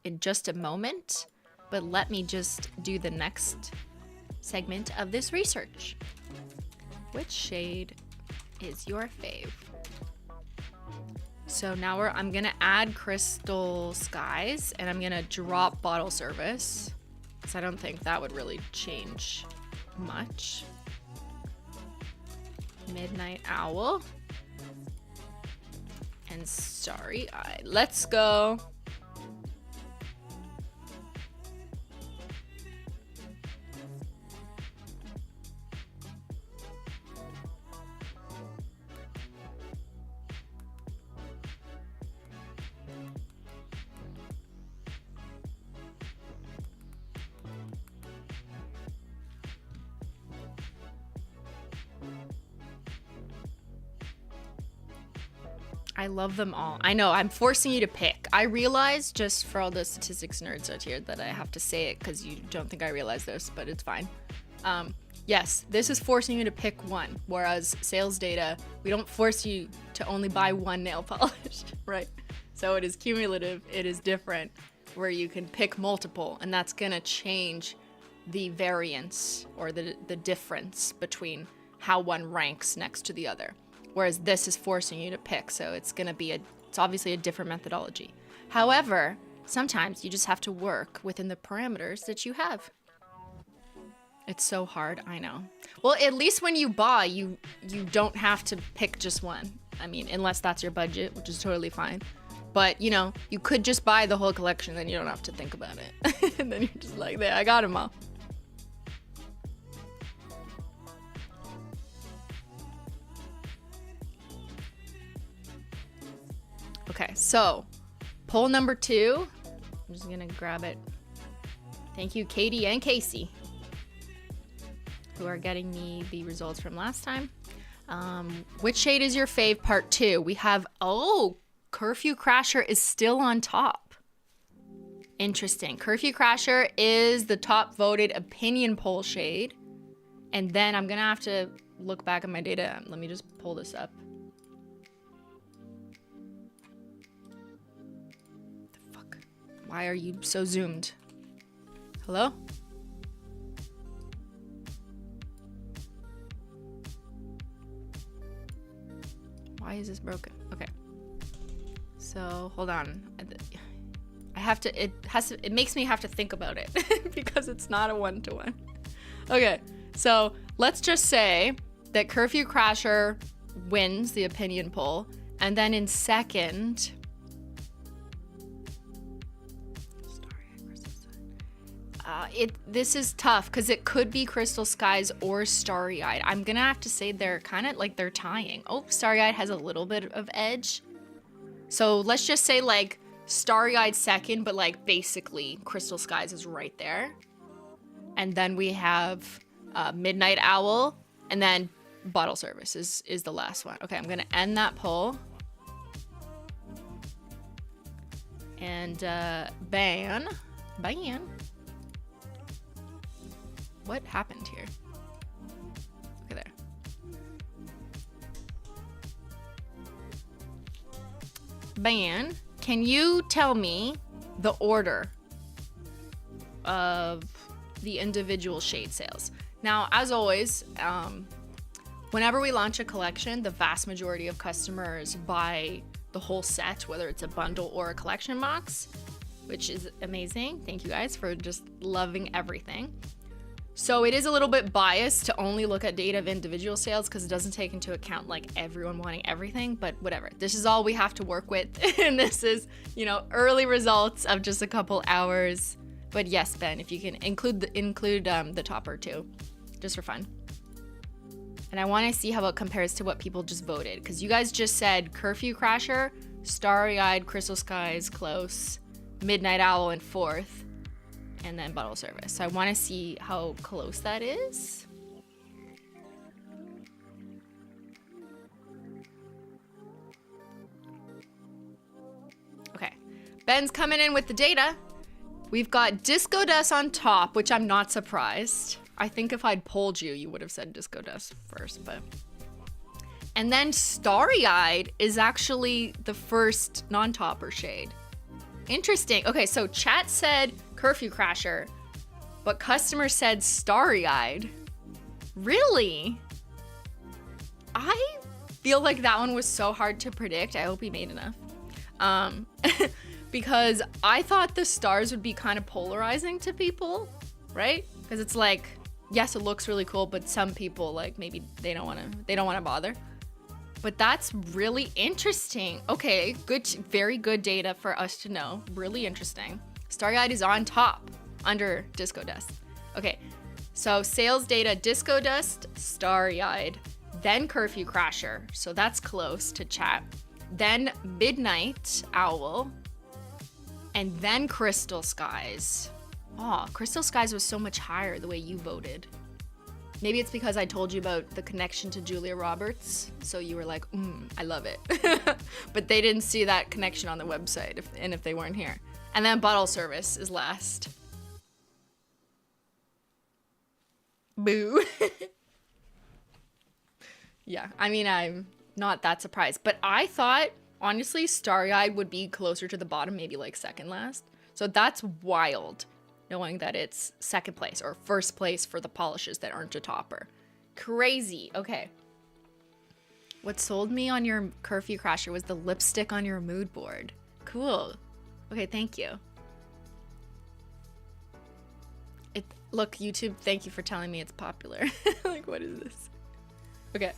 in just a moment, but let me just do the next segment of this research. Which shade is your fave? So now I'm gonna add Crystal Skies and I'm gonna drop Bottle Service, because I don't think that would really change much. Midnight Owl and Starry Eyed. Let's go. I love them all. I know, I'm forcing you to pick. I realize, just for all the statistics nerds out here, that I have to say it because you don't think I realize this, but it's fine. Yes, this is forcing you to pick one, whereas sales data, we don't force you to only buy one nail polish, right? So it is cumulative, it is different, where you can pick multiple, and that's gonna change the variance or the difference between how one ranks next to the other. Whereas this is forcing you to pick, so it's gonna be it's obviously a different methodology. However, sometimes you just have to work within the parameters that you have. It's so hard, I know. Well, at least when you buy, you don't have to pick just one. I mean, unless that's your budget, which is totally fine. But, you know, you could just buy the whole collection, then you don't have to think about it. And then you're just like, there, I got them all. Okay, so poll number 2. I'm just gonna grab it. Thank you, Katie and Casey, who are getting me the results from last time. Which shade is your fave? Part 2. We have, Curfew Crasher is still on top. Interesting. Curfew Crasher is the top voted opinion poll shade. And then I'm gonna have to look back at my data. Let me just pull this up. Why are you so zoomed? Hello? Why is this broken? Okay. So, hold on. I have to, it makes me have to think about it because it's not a one-to-one. Okay. So, let's just say that Curfew Crasher wins the opinion poll, and then in second, this is tough because it could be Crystal Skies or Starry Eyed. I'm gonna have to say they're kind of like they're tying. Oh, Starry Eyed has a little bit of edge. So let's just say like Starry Eyed second, but like basically Crystal Skies is right there. And then we have Midnight Owl, and then Bottle Service is the last one. Okay, I'm gonna end that poll. And Beyyyn. What happened here? Okay, there. Beyyyn, can you tell me the order of the individual shade sales? Now, as always, whenever we launch a collection, the vast majority of customers buy the whole set, whether it's a bundle or a collection box, which is amazing. Thank you guys for just loving everything. So it is a little bit biased to only look at data of individual sales because it doesn't take into account like everyone wanting everything, but whatever. This is all we have to work with. And this is, you know, early results of just a couple hours. But yes, Ben, if you can include the topper too, just for fun. And I want to see how it compares to what people just voted, because you guys just said Curfew Crasher, Starry Eyed, Crystal Skies, close, Midnight Owl in fourth, and then Bottle Service. So I want to see how close that is. Okay, Ben's coming in with the data. We've got Disco Dust on top, which I'm not surprised. I think if I'd polled you, you would have said Disco Dust first, but. And then Starry Eyed is actually the first non-topper shade. Interesting. Okay, so chat said Curfew Crasher, but customer said Starry Eyed. Really? I feel like that one was so hard to predict. I hope he made enough. Because I thought the stars would be kind of polarizing to people, right? Because it's like, yes, it looks really cool, but some people like maybe they don't want to bother. But that's really interesting. Okay, good, very good data for us to know. Really interesting. Starry Eyed is on top under Disco Dust. Okay, so sales data: Disco Dust, Starry Eyed, then Curfew Crasher. So that's close to chat. Then Midnight Owl, and then Crystal Skies. Oh, Crystal Skies was so much higher the way you voted. Maybe it's because I told you about the connection to Julia Roberts, so you were like, I love it. But they didn't see that connection on the website if they weren't here. And then Bottle Service is last. Boo. Yeah, I mean, I'm not that surprised. But I thought, honestly, Starry Eyed would be closer to the bottom, maybe like second last. So that's wild, knowing that it's second place or first place for the polishes that aren't a topper. Crazy. Okay. What sold me on your Curfew Crasher was the lipstick on your mood board. Cool. Okay, thank you. Look, YouTube, thank you for telling me it's popular. Like, what is this? Okay.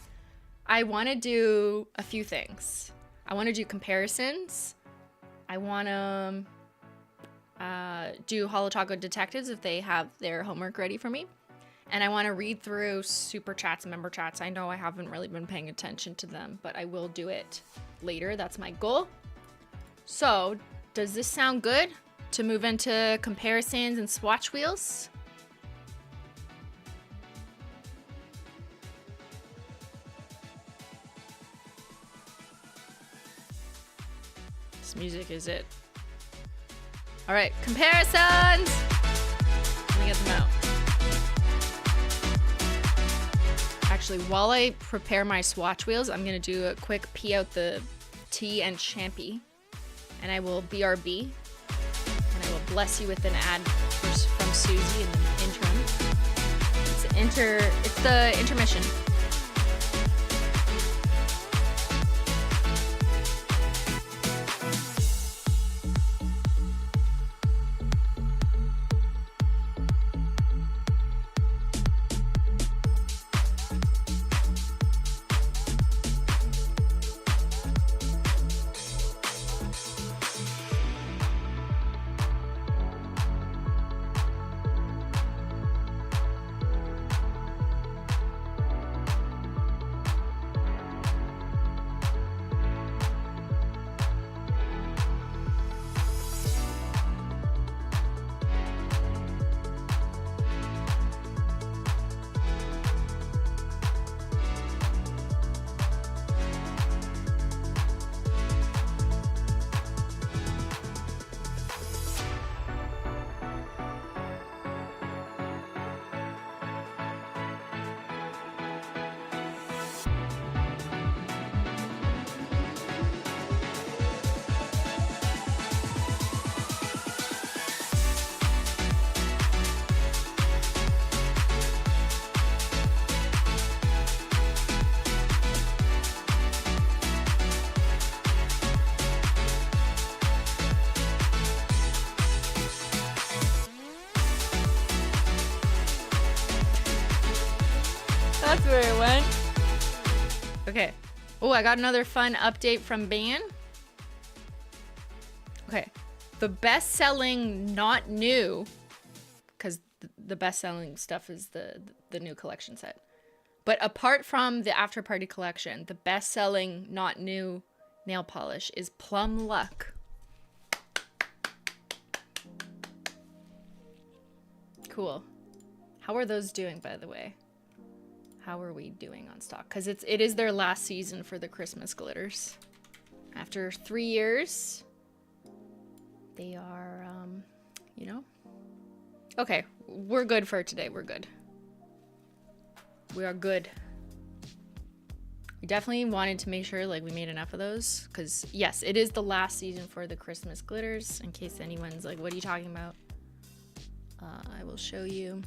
I want to do a few things. I want to do comparisons. I want to do Holo Taco Detectives if they have their homework ready for me. And I want to read through super chats and member chats. I know I haven't really been paying attention to them, but I will do it later. That's my goal. So, does this sound good to move into comparisons and swatch wheels? This music is it. All right, comparisons. Let me get them out. Actually, while I prepare my swatch wheels, I'm gonna do a quick pee out the tea and champy, and I will BRB, and I will bless you with an ad from Susie in the interim. It's the intermission. That's where it went. Okay. Oh, I got another fun update from Beyyyn. Okay. The best-selling not new, because the best-selling stuff is the new collection set. But apart from the After Party collection, the best-selling not new nail polish is Plum Luck. Cool. How are those doing, by the way? How are we doing on stock? Because it is their last season for the Christmas glitters. After 3 years, they are, you know. Okay, we're good for today. We're good. We are good. We definitely wanted to make sure like we made enough of those because yes, it is the last season for the Christmas glitters. In case anyone's like, what are you talking about? I will show you.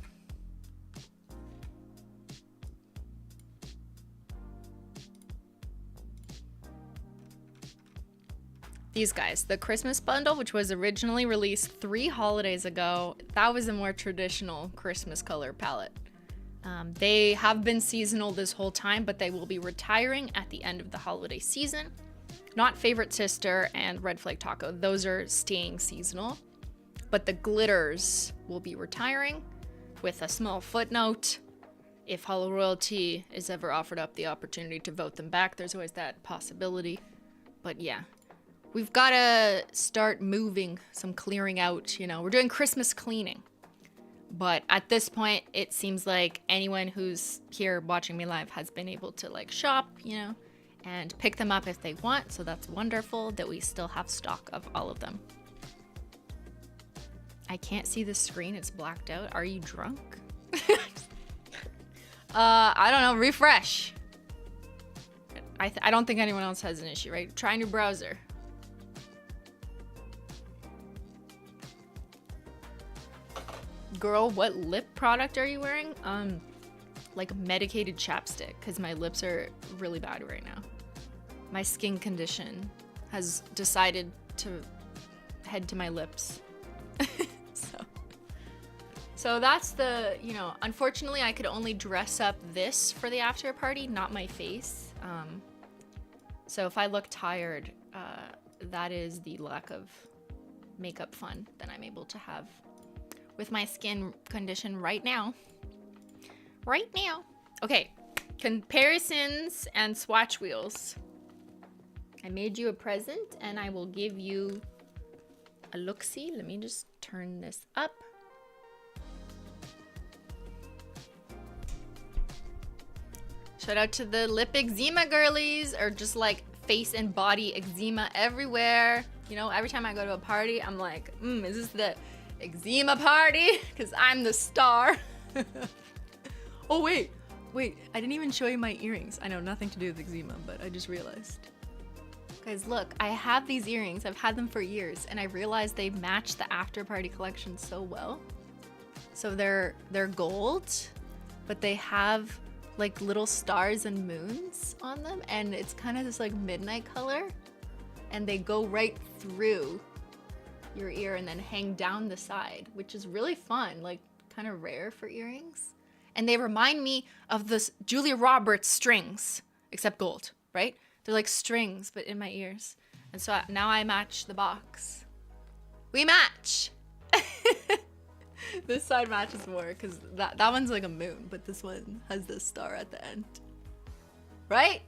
These guys, the Christmas bundle, which was originally released 3 holidays ago, that was a more traditional Christmas color palette. They have been seasonal this whole time, but they will be retiring at the end of the holiday season. Not Favorite Sister and Red Flag Taco, those are staying seasonal. But the glitters will be retiring with a small footnote. If Holo Royalty is ever offered up the opportunity to vote them back, there's always that possibility. But yeah, we've got to start moving, some clearing out, you know. We're doing Christmas cleaning. But at this point, it seems like anyone who's here watching me live has been able to like shop, you know, and pick them up if they want. So that's wonderful that we still have stock of all of them. I can't see the screen. It's blacked out. Are you drunk? I don't know. Refresh. I don't think anyone else has an issue, right? Try a new browser. Girl, what lip product are you wearing? Like medicated chapstick, because my lips are really bad right now. My skin condition has decided to head to my lips. So that's the, you know, unfortunately I could only dress up this for the after party, not my face. So if I look tired, that is the lack of makeup fun that I'm able to have with my skin condition right now. Right now. Okay, comparisons and swatch wheels. I made you a present and I will give you a look-see. Let me just turn this up. Shout out to the lip eczema girlies, or just like face and body eczema everywhere. You know, every time I go to a party, I'm like, is this the eczema party? Because I'm the star. Oh, wait, I didn't even show you my earrings. I know, nothing to do with eczema, but I just realized. Guys, look, I have these earrings. I've had them for years, and I realized they match the after party collection so well. So they're gold, but they have like little stars and moons on them, and it's kind of this like midnight color, and they go right through your ear and then hang down the side, which is really fun, like kind of rare for earrings. And they remind me of the Julia Roberts strings, except gold, right? They're like strings, but in my ears. And so now I match the box. We match! This side matches more, because that one's like a moon, but this one has this star at the end. Right?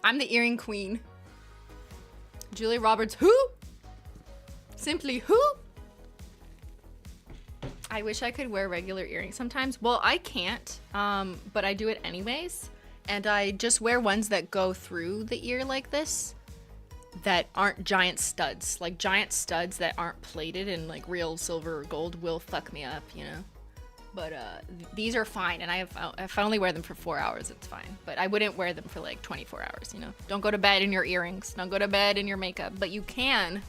I'm the earring queen. Julia Roberts, who? Simply who? I wish I could wear regular earrings sometimes. Well, I can't, but I do it anyways. And I just wear ones that go through the ear like this, that aren't giant studs. Like giant studs that aren't plated in like real silver or gold will fuck me up, you know? But these are fine, and if I only wear them for 4 hours, it's fine. But I wouldn't wear them for like 24 hours, you know? Don't go to bed in your earrings. Don't go to bed in your makeup. But you can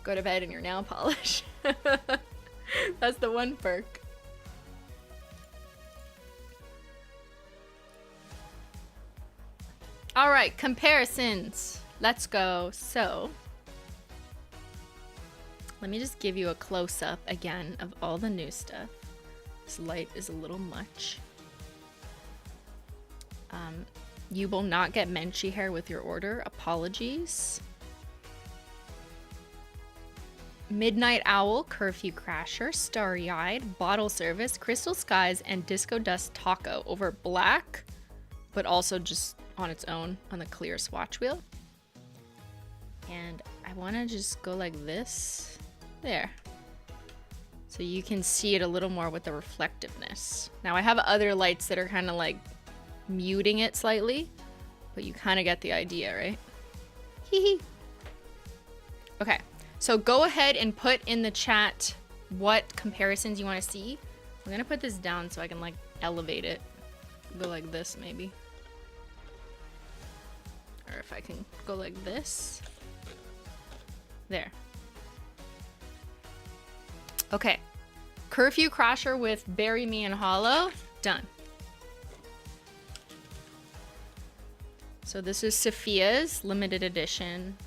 go to bed in your nail polish. That's the one perk. All right, comparisons. Let's go. So, let me just give you a close-up again of all the new stuff. This light is a little much. You will not get Menchie hair with your order. Apologies. Midnight Owl, Curfew Crasher, Starry Eyed, Bottle Service, Crystal Skies, and Disco Dust Taco over black, but also just on its own on the clear swatch wheel. And I want to just go like this. There. So you can see it a little more with the reflectiveness. Now I have other lights that are kind of like muting it slightly, but you kind of get the idea, right? Hee hee. Okay. So go ahead and put in the chat what comparisons you want to see. I'm going to put this down so I can like elevate it. Go like this maybe. Or if I can go like this. There. Okay. Curfew Crasher with Bury Me and Holo. Done. So this is Sophia's limited edition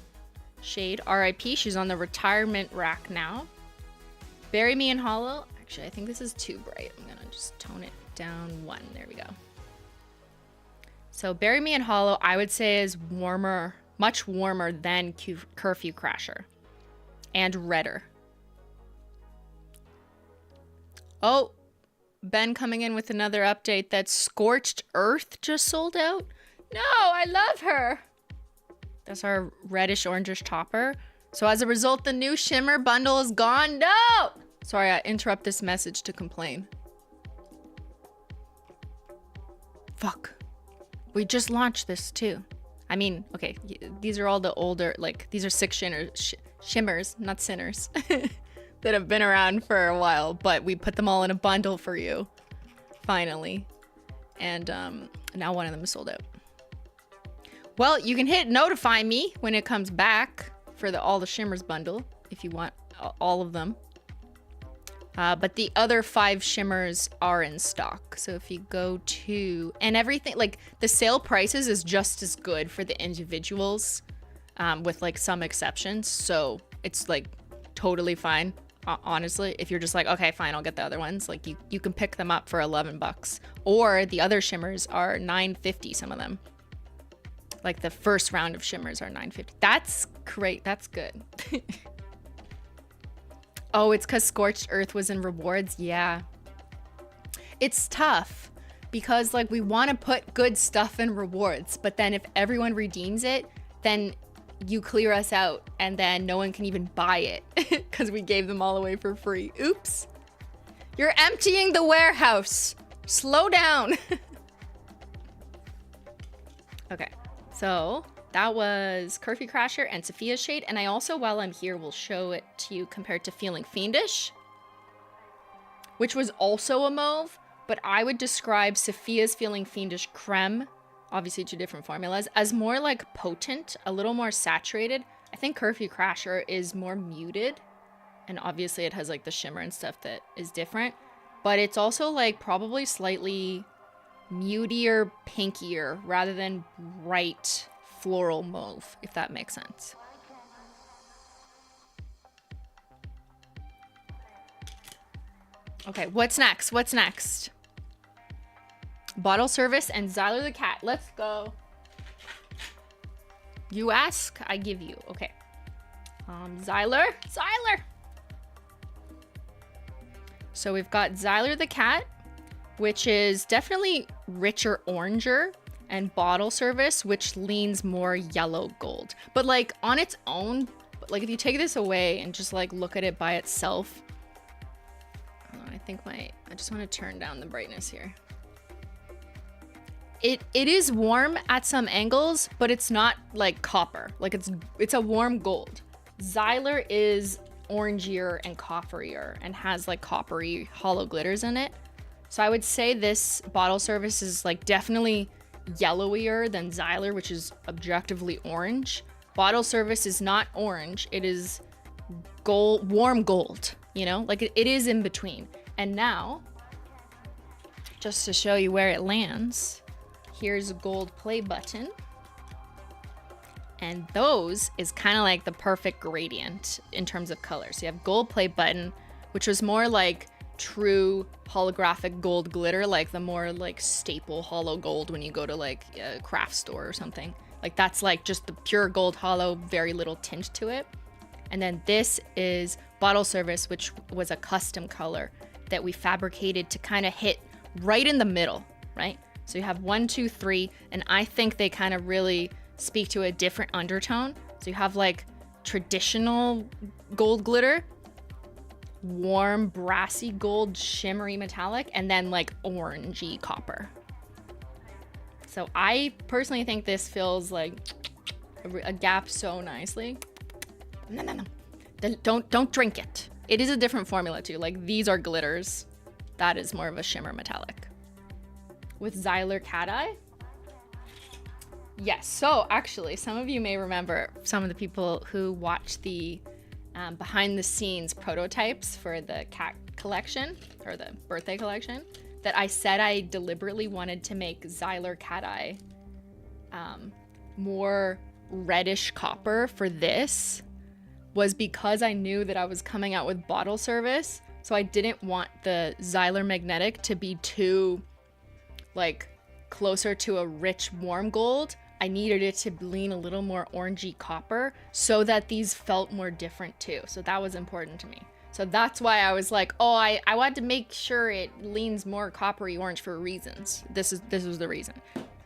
shade. RIP. She's on the retirement rack now. Bury Me and Holo. Actually, I think this is too bright. I'm going to just tone it down 1. There we go. So Bury Me and Holo, I would say, is warmer, much warmer than Curfew Crasher. And redder. Oh, Ben coming in with another update that Scorched Earth just sold out. No, I love her. That's our reddish orangish topper. So as a result, the new shimmer bundle is gone. No! Sorry, I interrupt this message to complain. Fuck. We just launched this too. I mean, okay, these are all the older, like, these are 6 shimmers, not sinners, that have been around for a while, but we put them all in a bundle for you, finally. And now one of them is sold out. Well, you can hit notify me when it comes back for the all the shimmers bundle, if you want all of them. But the other 5 shimmers are in stock. So if you go to, and everything, like the sale prices is just as good for the individuals, with like some exceptions. So it's like totally fine. Honestly, if you're just like, okay, fine, I'll get the other ones. Like you can pick them up for $11, or the other shimmers are $9.50. Some of them, like the first round of shimmers, are $9.50. That's great. That's good. Oh, it's because Scorched Earth was in rewards. Yeah, it's tough because like we want to put good stuff in rewards, but then if everyone redeems it, then you clear us out and then no one can even buy it because we gave them all away for free. Oops. You're emptying the warehouse. Slow down. Okay, so that was Curfew Crasher and Sophia's shade. And I also, while I'm here, will show it to you compared to Feeling Fiendish, which was also a mauve, but I would describe Sophia's Feeling Fiendish Creme, obviously 2 different formulas, as more like potent, a little more saturated. I think Curfew Crasher is more muted, and obviously it has like the shimmer and stuff that is different, but it's also like probably slightly mutier, pinkier, rather than bright floral mauve, if that makes sense. Okay, what's next? What's next? Bottle Service and Zyler the Cat. Let's go. You ask, I give you. Okay. Zyler. So we've got Zyler the Cat, which is definitely richer oranger, and Bottle Service, which leans more yellow gold. But like on its own, like if you take this away and just like look at it by itself, I just want to turn down the brightness here. It is warm at some angles, but it's not like copper. Like it's a warm gold. Zyler is orangier and copperier and has like coppery hollow glitters in it. So I would say this Bottle Service is like definitely yellowier than Zyler, which is objectively orange. Bottle Service is not orange. It is gold, warm gold, you know, like it is in between. And now, just to show you where it lands, here's a gold play button. And those is kind of like the perfect gradient in terms of color. So you have gold play button, which was more like true holographic gold glitter, like the more like staple hollow gold when you go to like a craft store or something. Like that's like just the pure gold hollow, very little tint to it. And then this is Bottle Service, which was a custom color that we fabricated to kind of hit right in the middle, right? So you have 1, 2, 3, and I think they kind of really speak to a different undertone. So you have like traditional gold glitter, warm brassy gold shimmery metallic, and then like orangey copper. So I personally think this feels like a gap so nicely. No. Don't drink it. It is a different formula too. Like these are glitters. That is more of a shimmer metallic. With Zyler Cat Eye. Yes, so actually, some of you may remember, some of the people who watched the behind the scenes prototypes for the cat collection, or the birthday collection, that I said I deliberately wanted to make Xyler Cat Eye more reddish copper for this, was because I knew that I was coming out with bottle service, so I didn't want the Xyler Magnetic to be too, like, closer to a rich warm gold. I needed it to lean a little more orangey copper so that these felt more different too. So that was important to me. So that's why I was like, oh, I wanted to make sure it leans more coppery orange for reasons. This was the reason.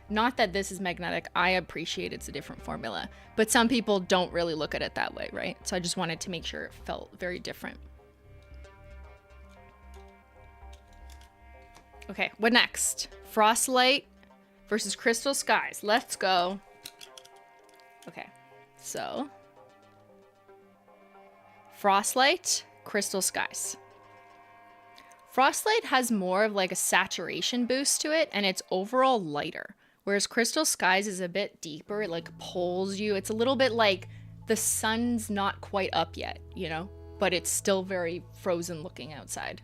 Not that this is magnetic. I appreciate it's a different formula, but some people don't really look at it that way, right? So I just wanted to make sure it felt very different. Okay, what next? Frostlight versus Crystal Skies. Let's go. Okay, so Frostlight, Crystal Skies. Frostlight has more of like a saturation boost to it, and it's overall lighter. Whereas Crystal Skies is a bit deeper. It like pulls you. It's a little bit like the sun's not quite up yet, you know, but it's still very frozen looking outside.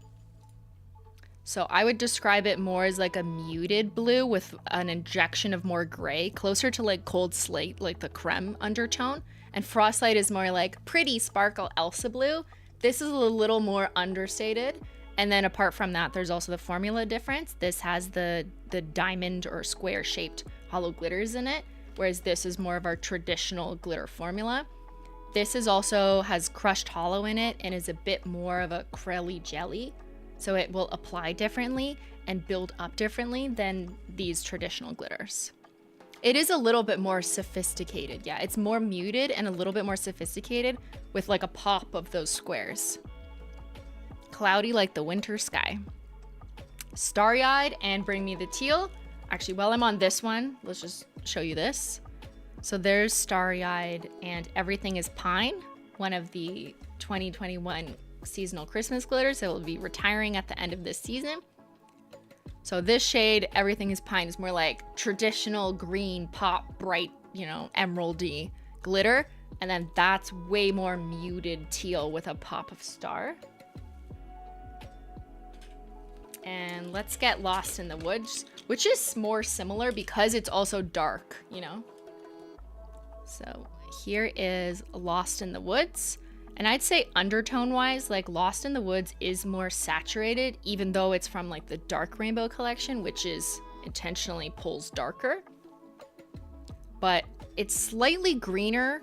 So I would describe it more as like a muted blue with an injection of more gray, closer to like Cold Slate, like the creme undertone. And Frostlight is more like pretty sparkle Elsa blue. This is a little more understated. And then apart from that, there's also the formula difference. This has the diamond or square shaped hollow glitters in it, whereas this is more of our traditional glitter formula. This is also has crushed hollow in it and is a bit more of a crelly jelly. So it will apply differently and build up differently than these traditional glitters. It is a little bit more sophisticated. Yeah, it's more muted and a little bit more sophisticated with like a pop of those squares. Cloudy like the winter sky. Starry-eyed and Bring Me the Teal. Actually, while I'm on this one, let's just show you this. So there's Starry-eyed and Everything is Pine, one of the 2021 seasonal Christmas glitters that will be retiring at the end of this season. So this shade, Everything is Pine, is more like traditional green, pop, bright, you know, emeraldy glitter. And then that's way more muted teal with a pop of star. And let's get Lost in the Woods, which is more similar because it's also dark, you know? So here is Lost in the Woods. And I'd say undertone wise, like Lost in the Woods is more saturated, even though it's from like the dark rainbow collection, which is intentionally pulls darker. But it's slightly greener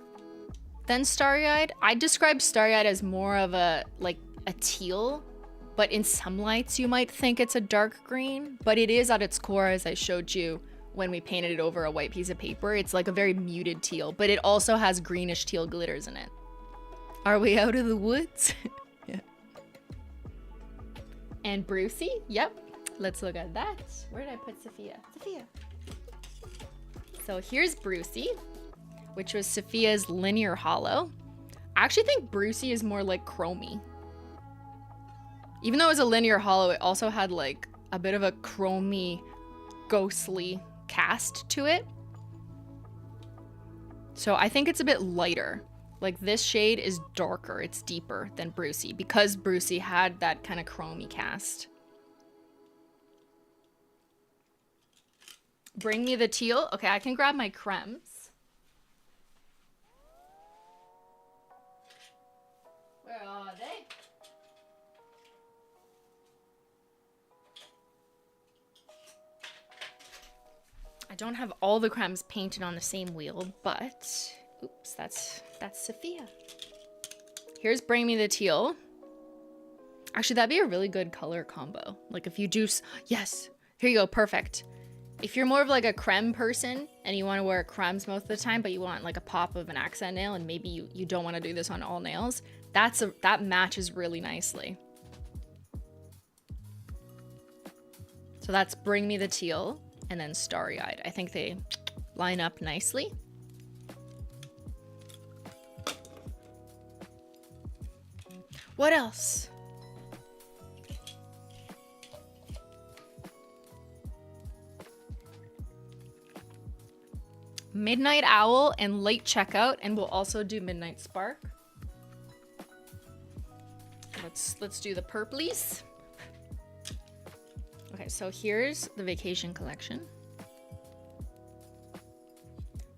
than Starry-eyed. I'd describe Starry-eyed as more of a like a teal, but in some lights you might think it's a dark green, but it is at its core, as I showed you when we painted it over a white piece of paper. It's like a very muted teal, but it also has greenish teal glitters in it. Are we out of the woods? Yeah. And Brucey, yep. Let's look at that. Where did I put Sophia? Sophia. So here's Brucey, which was Sophia's linear hollow. I actually think Brucey is more like chromy. Even though it was a linear hollow, it also had like a bit of a chromy, ghostly cast to it. So I think it's a bit lighter. Like this shade is darker, it's deeper than Brucey because Brucey had that kind of chromy cast. Bring Me the Teal. Okay, I can grab my cremes. Where are they? I don't have all the cremes painted on the same wheel, but oops, that's Sophia. Here's Bring Me the Teal. Actually, that'd be a really good color combo. Like if you do, yes, here you go, perfect. If you're more of like a creme person and you want to wear cremes most of the time, but you want like a pop of an accent nail and maybe you don't want to do this on all nails, that matches really nicely. So that's Bring Me the Teal and then Starry-eyed. I think they line up nicely. What else? Midnight Owl and Late Checkout, and we'll also do Midnight Spark. Let's do the purplies. Okay, so here's the vacation collection.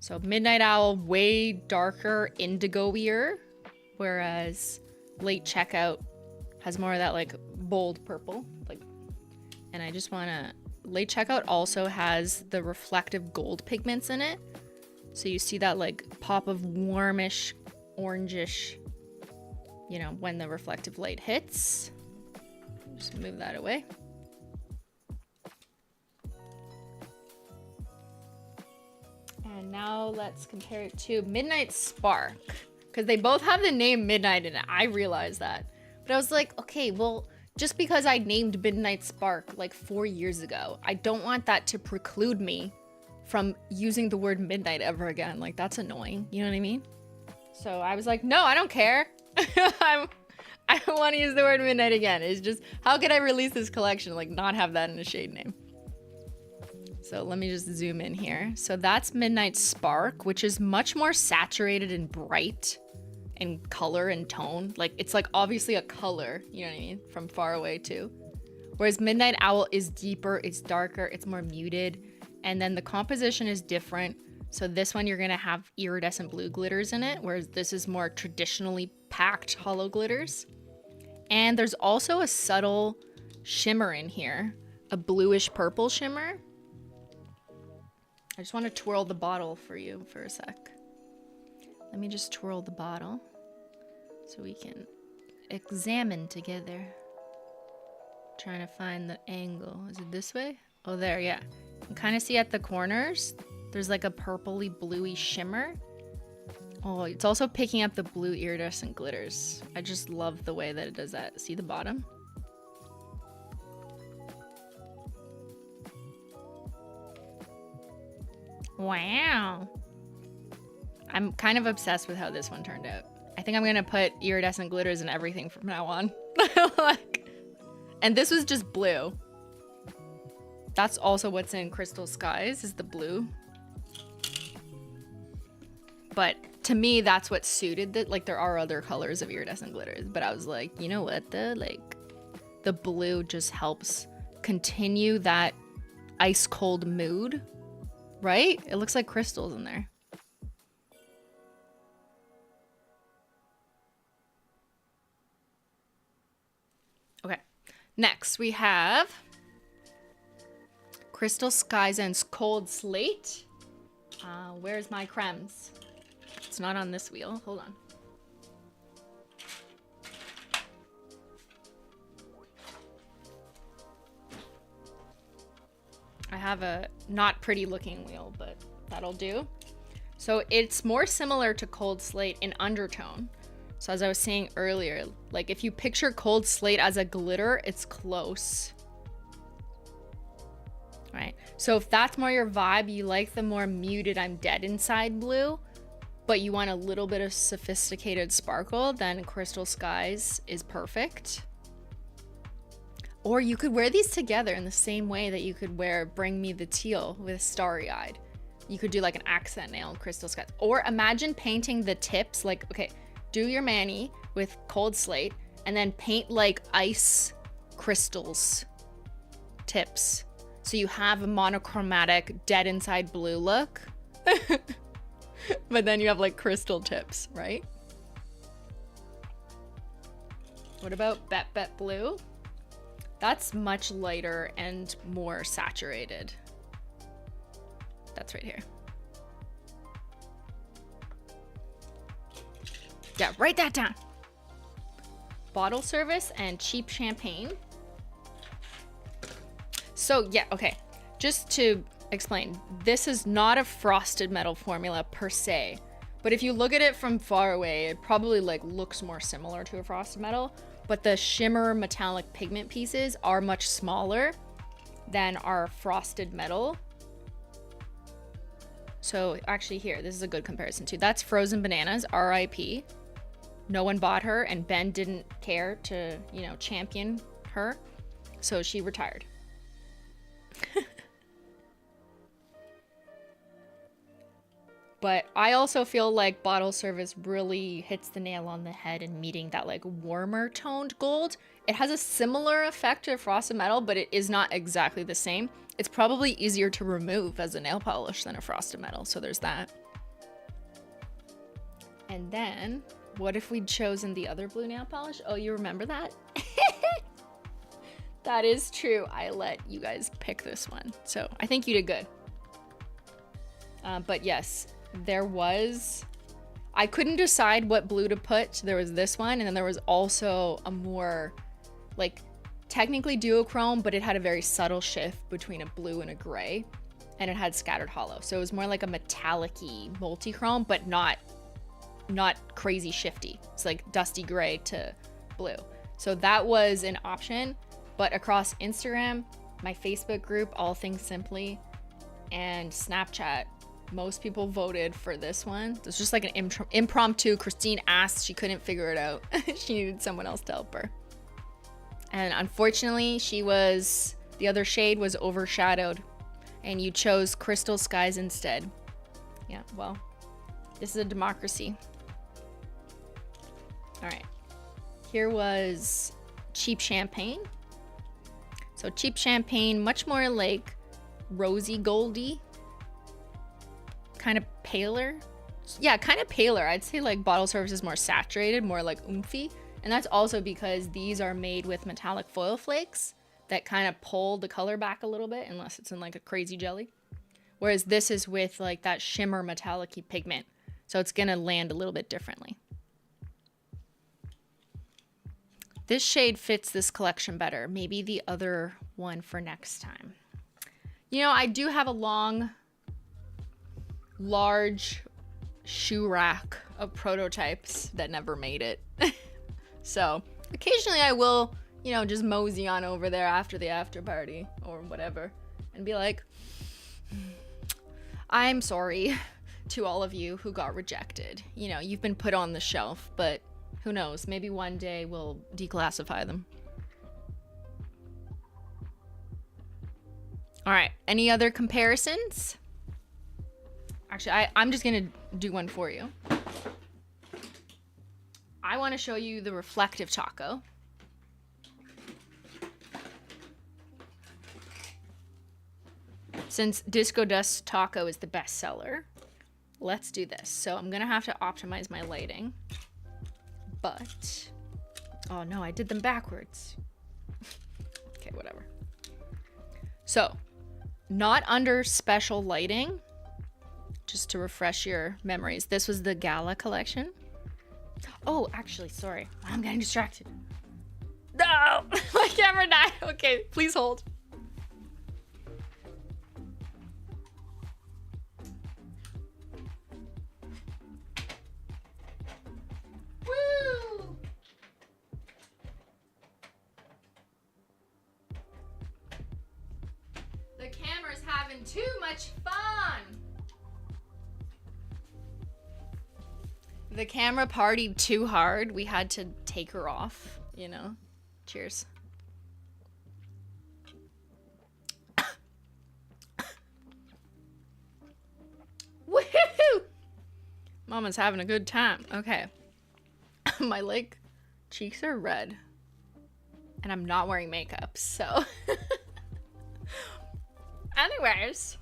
So Midnight Owl, way darker, indigo-ier, whereas Late Checkout has more of that like bold purple. Like, and I just wanna, Late Checkout also has the reflective gold pigments in it. So you see that like pop of warmish, orangish, you know, when the reflective light hits. Just move that away. And now let's compare it to Midnight Spark, because they both have the name Midnight in it. I realized that. But I was like, okay, well, just because I named Midnight Spark like 4 years ago, I don't want that to preclude me from using the word midnight ever again. Like, that's annoying. You know what I mean? So I was like, no, I don't care. I don't want to use the word midnight again. It's just, how could I release this collection, like not have that in a shade name? So let me just zoom in here. So that's Midnight Spark, which is much more saturated and bright in color and tone. Like, it's like obviously a color, you know what I mean, from far away too. Whereas Midnight Owl is deeper, it's darker, it's more muted, and then the composition is different. So this one you're gonna have iridescent blue glitters in it, whereas this is more traditionally packed holo glitters. And there's also a subtle shimmer in here, a bluish purple shimmer. I just want to twirl the bottle for you for a sec. Let me just twirl the bottle so we can examine together. Trying to find the angle. Is it this way? Oh, there, yeah. You can kind of see at the corners, there's like a purpley bluey shimmer. Oh, it's also picking up the blue iridescent glitters. I just love the way that it does that. See the bottom? Wow. I'm kind of obsessed with how this one turned out. I think I'm gonna put iridescent glitters in everything from now on. Like, and this was just blue. That's also what's in Crystal Skies, is the blue. But to me, that's what suited the, like, there are other colors of iridescent glitters, but I was like, you know what, the blue just helps continue that ice cold mood. Right? It looks like crystals in there. Okay. Next, we have Crystal Skies and Cold Slate. Where's my cremes? It's not on this wheel. Hold on. I have a not pretty looking wheel, but that'll do. So it's more similar to Cold Slate in undertone. So as I was saying earlier, like if you picture Cold Slate as a glitter, it's close. Right? So if that's more your vibe, you like the more muted I'm dead inside blue, but you want a little bit of sophisticated sparkle, then Crystal Skies is perfect. Or you could wear these together in the same way that you could wear Bring Me the Teal with Starry Eyed. You could do like an accent nail, Crystal Skies. Or imagine painting the tips, like, okay, do your mani with Cold Slate and then paint like ice crystals tips. So you have a monochromatic dead inside blue look, but then you have like crystal tips, right? What about Bet Bet Blue? That's much lighter and more saturated. That's right here. Yeah, write that down. Bottle service and cheap champagne. So yeah, okay. Just to explain, this is not a frosted metal formula per se, but if you look at it from far away, it probably like looks more similar to a frosted metal. But the shimmer metallic pigment pieces are much smaller than our frosted metal. So actually here, this is a good comparison too. That's Frozen Bananas, RIP. No one bought her and Ben didn't care to, you know, champion her. So she retired. But I also feel like bottle service really hits the nail on the head in meeting that like warmer toned gold. It has a similar effect to frosted metal, but it is not exactly the same. It's probably easier to remove as a nail polish than a frosted metal, so there's that. And then, what if we'd chosen the other blue nail polish? Oh, you remember that? That is true. I let you guys pick this one, so I think you did good. But yes, there was... I couldn't decide what blue to put. There was this one, and then there was also a more, like, technically duochrome, but it had a very subtle shift between a blue and a gray, and it had scattered hollow. So it was more like a metallic-y multi-chrome, but not crazy shifty. It's like dusty gray to blue. So that was an option, but across Instagram, my Facebook group, All Things Simply, and Snapchat, most people voted for this one. It's just like an impromptu. Christine asked, she couldn't figure it out. She needed someone else to help her. And unfortunately, the other shade was overshadowed, and you chose Crystal Skies instead. Yeah, well, this is a democracy. All right, here was Cheap Champagne. So Cheap Champagne, much more like rosy goldy, kind of paler. Yeah, kind of paler. I'd say like bottle service is more saturated, more like oomphy. And that's also because these are made with metallic foil flakes that kind of pull the color back a little bit, unless it's in like a crazy jelly. Whereas this is with like that shimmer metallic-y pigment. So it's gonna land a little bit differently. This shade fits this collection better. Maybe the other one for next time. You know, I do have a large shoe rack of prototypes that never made it. So occasionally I will, you know, just mosey on over there after the after party or whatever and be like, I'm sorry to all of you who got rejected. You know, you've been put on the shelf, but who knows? Maybe one day we'll declassify them. All right, any other comparisons? Actually, I'm just gonna do one for you. I want to show you the reflective taco. Since Disco Dust Taco is the best seller, let's do this. So I'm gonna have to optimize my lighting. But, oh no, I did them backwards. Okay, whatever. So, not under special lighting, just to refresh your memories. This was the Gala collection. Oh, actually, sorry. I'm getting distracted. No! My camera died. Okay, please hold. Woo! The camera's having too much fun. The camera partied too hard. We had to take her off, you know. Cheers. Woohoo! Mama's having a good time. Okay. My like cheeks are red. And I'm not wearing makeup, so. Anyways.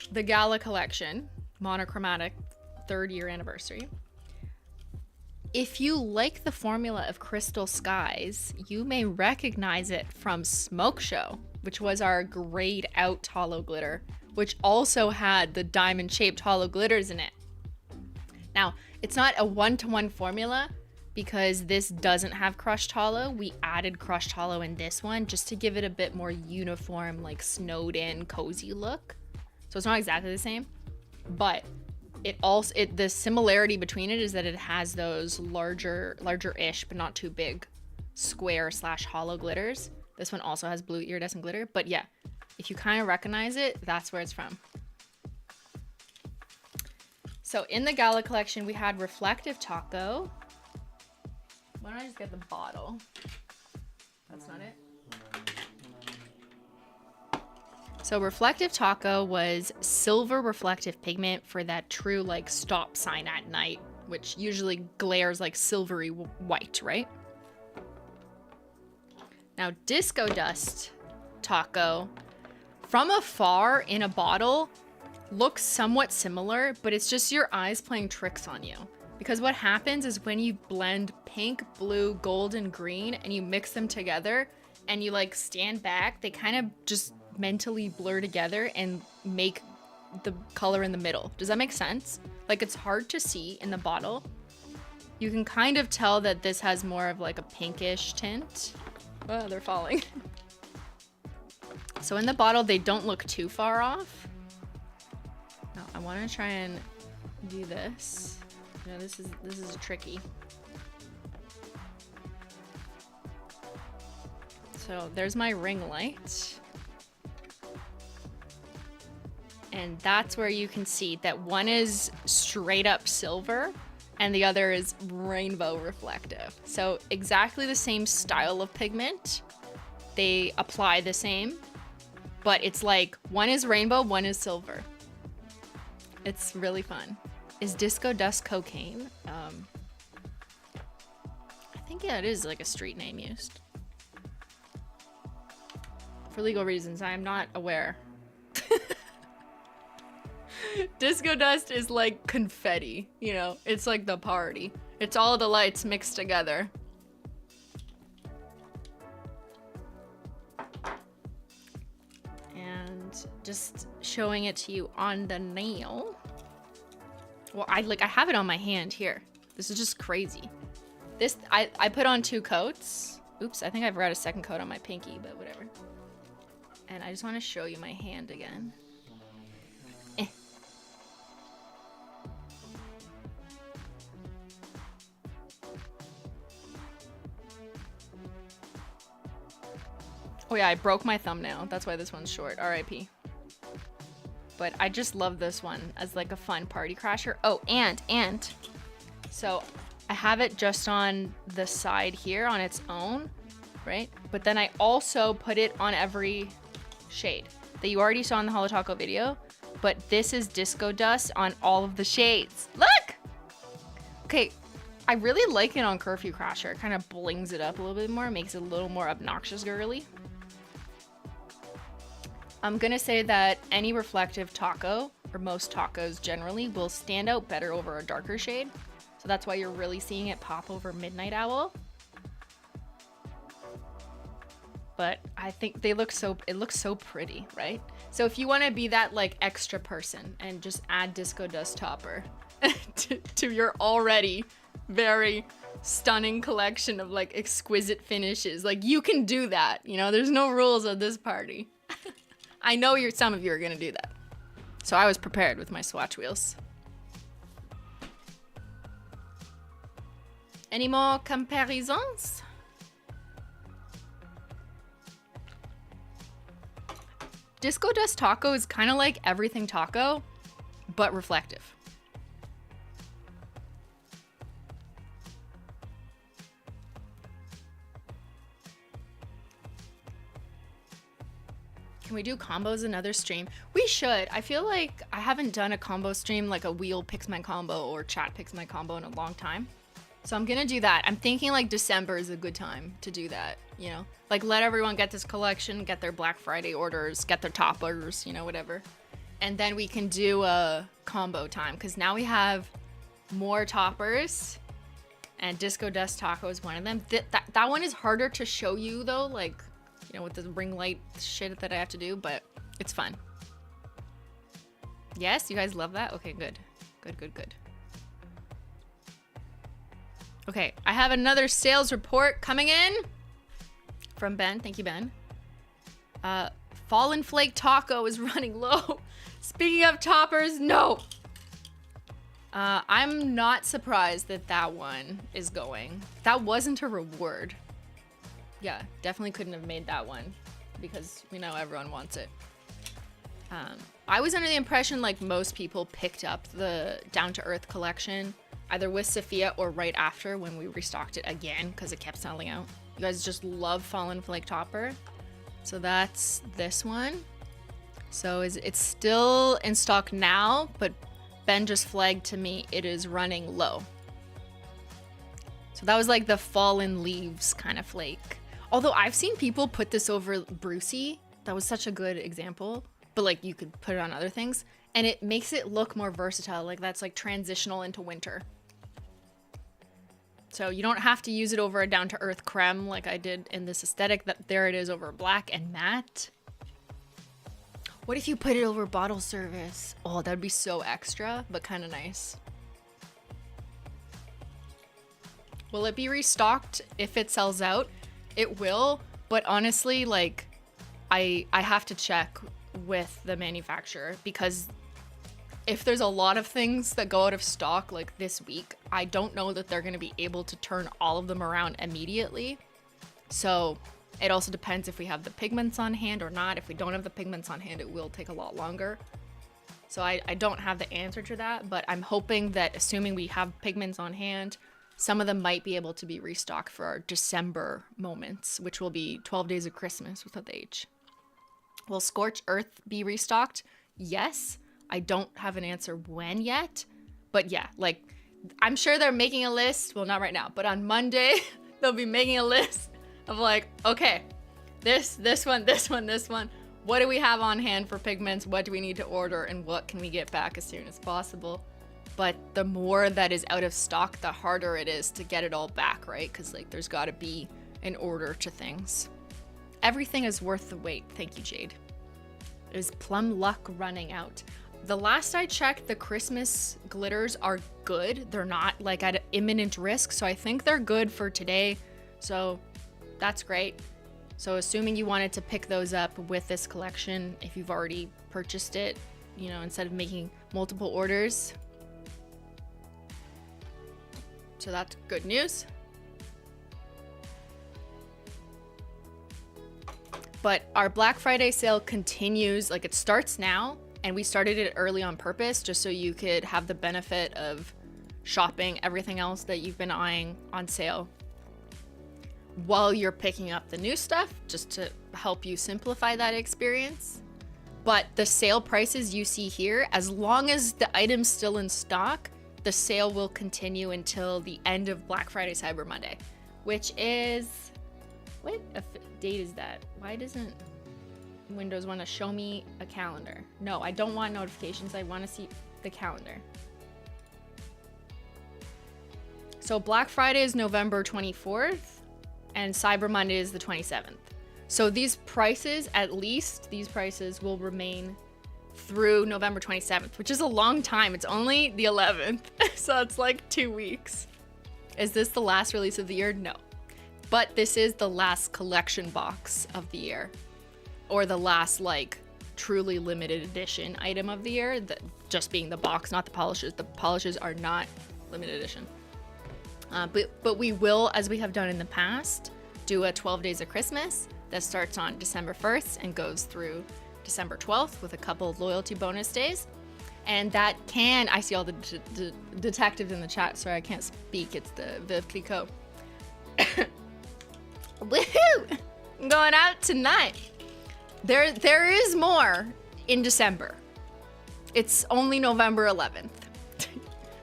The Gala collection, monochromatic 3rd year anniversary. If you like the formula of Crystal Skies, you may recognize it from Smoke Show, which was our grayed out holo glitter, which also had the diamond shaped holo glitters in it. Now, it's not a one-to-one formula because this doesn't have crushed holo. We added crushed holo in this one just to give it a bit more uniform, like snowed in, cozy look. So it's not exactly the same, but the similarity between it is that it has those larger-ish, but not too big, square / hollow glitters. This one also has blue iridescent glitter, but yeah, if you kind of recognize it, that's where it's from. So in the Gala collection, we had Reflective Taco. Why don't I just get the bottle? That's not it. So reflective taco was silver reflective pigment for that true like stop sign at night, which usually glares like silvery white, right? Now disco dust taco from afar in a bottle looks somewhat similar, but it's just your eyes playing tricks on you. Because what happens is when you blend pink, blue, gold, and green and you mix them together and you like stand back, they kind of just mentally blur together and make the color in the middle. Does that make sense? Like it's hard to see in the bottle. You can kind of tell that this has more of like a pinkish tint. Oh, they're falling. So in the bottle, they don't look too far off. Now, I want to try and do this. You know, this is tricky. So there's my ring light. And that's where you can see that one is straight up silver and the other is rainbow reflective. So exactly the same style of pigment. They apply the same, but it's like one is rainbow, one is silver. It's really fun. Is disco dust cocaine? I think, yeah, it is like a street name used. For legal reasons, I am not aware. Disco dust is like confetti, you know? It's like the party. It's all the lights mixed together. And just showing it to you on the nail. Well, I have it on my hand here. This is just crazy. This, I put on 2 coats. Oops, I think I've got a second coat on my pinky, but whatever. And I just want to show you my hand again. Oh yeah, I broke my thumbnail. That's why this one's short. R.I.P. But I just love this one as like a fun party crasher. Oh, and so I have it just on the side here on its own, right? But then I also put it on every shade that you already saw in the Holo Taco video. But this is disco dust on all of the shades. Look! Okay, I really like it on Curfew Crasher. It kind of blings it up a little bit more, makes it a little more obnoxious girly. I'm gonna say that any reflective taco, or most tacos generally, will stand out better over a darker shade. So that's why you're really seeing it pop over Midnight Owl. But I think they look so, it looks so pretty, right? So if you wanna be that like extra person and just add disco dust topper to your already very stunning collection of like exquisite finishes, like you can do that, you know, there's no rules at this party. I know some of you are gonna do that. So I was prepared with my Swatch wheels. Any more comparisons? Disco dust taco is kind of like everything taco, but reflective. Can we do combos another stream? We should. I feel like I haven't done a combo stream, like a wheel picks my combo or chat picks my combo in a long time. So I'm gonna do that. I'm thinking like December is a good time to do that, you know? Like let everyone get this collection, get their Black Friday orders, get their toppers, you know, whatever. And then we can do a combo time, because now we have more toppers and Disco Dust Taco is one of them. That one is harder to show you though, like, you know, with the ring light shit that I have to do, but it's fun. Yes, you guys love that? Okay, good. Good. Okay, I have another sales report coming in from Ben. Thank you, Ben. Fallen Flake Taco is running low. Speaking of toppers, no. I'm not surprised that one is going. That wasn't a reward. Yeah, definitely couldn't have made that one because we know everyone wants it. I was under the impression like most people picked up the Down to Earth collection either with Sophia or right after when we restocked it again because it kept selling out. You guys just love Fallen Flake Topper. So that's this one. So it's still in stock now, but Ben just flagged to me it is running low. So that was like the fallen leaves kind of flake. Although I've seen people put this over Brucey. That was such a good example. But like you could put it on other things. And it makes it look more versatile. Like that's like transitional into winter. So you don't have to use it over a down to earth creme like I did in this aesthetic. That there it is over black and matte. What if you put it over bottle service? Oh, that'd be so extra, but kind of nice. Will it be restocked if it sells out? It will, but honestly, like, I have to check with the manufacturer because if there's a lot of things that go out of stock like this week, I don't know that they're going to be able to turn all of them around immediately. So it also depends if we have the pigments on hand or not. If we don't have the pigments on hand, it will take a lot longer. So I don't have the answer to that, but I'm hoping that assuming we have pigments on hand, some of them might be able to be restocked for our December moments, which will be 12 Days of Christmas with the H. Will Scorch Earth be restocked? Yes. I don't have an answer when yet, but yeah, like I'm sure they're making a list. Well, not right now, but on Monday, they'll be making a list of like, okay, this one. What do we have on hand for pigments? What do we need to order? And what can we get back as soon as possible? But the more that is out of stock, the harder it is to get it all back, right? Because like there's got to be an order to things. Everything is worth the wait. Thank you, Jade. Is Plum Luck running out? The last I checked, the Christmas glitters are good. They're not like at imminent risk, so I think they're good for today. So that's great. So assuming you wanted to pick those up with this collection, if you've already purchased it, you know, instead of making multiple orders. So that's good news. But our Black Friday sale continues, like it starts now, and we started it early on purpose just so you could have the benefit of shopping everything else that you've been eyeing on sale while you're picking up the new stuff, just to help you simplify that experience. But the sale prices you see here, as long as the item's still in stock, the sale will continue until the end of Black Friday, Cyber Monday, which is, what date is that? Why doesn't Windows want to show me a calendar? No, I don't want notifications. I want to see the calendar. So Black Friday is November 24th and Cyber Monday is the 27th. So these prices, at least these prices will remain through November 27th, which is a long time. It's only the 11th. So it's like 2 weeks. Is this the last release of the year? No. But this is the last collection box of the year, or the last like truly limited edition item of the year, just being the box, not the polishes. The polishes are not limited edition. But we will, as we have done in the past, do a 12 Days of Christmas that starts on December 1st and goes through December 12th with a couple of loyalty bonus days. And that can, I see all the detectives in the chat, sorry I can't speak, it's the Viv Clicquot. Woohoo! I'm going out tonight. There is more in December. It's only November 11th.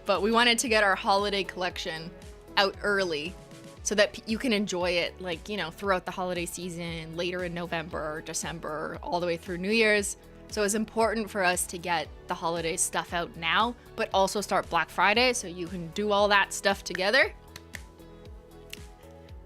But we wanted to get our holiday collection out early so that you can enjoy it, like, you know, throughout the holiday season, later in November, December, all the way through New Year's. So it's important for us to get the holiday stuff out now, but also start Black Friday so you can do all that stuff together.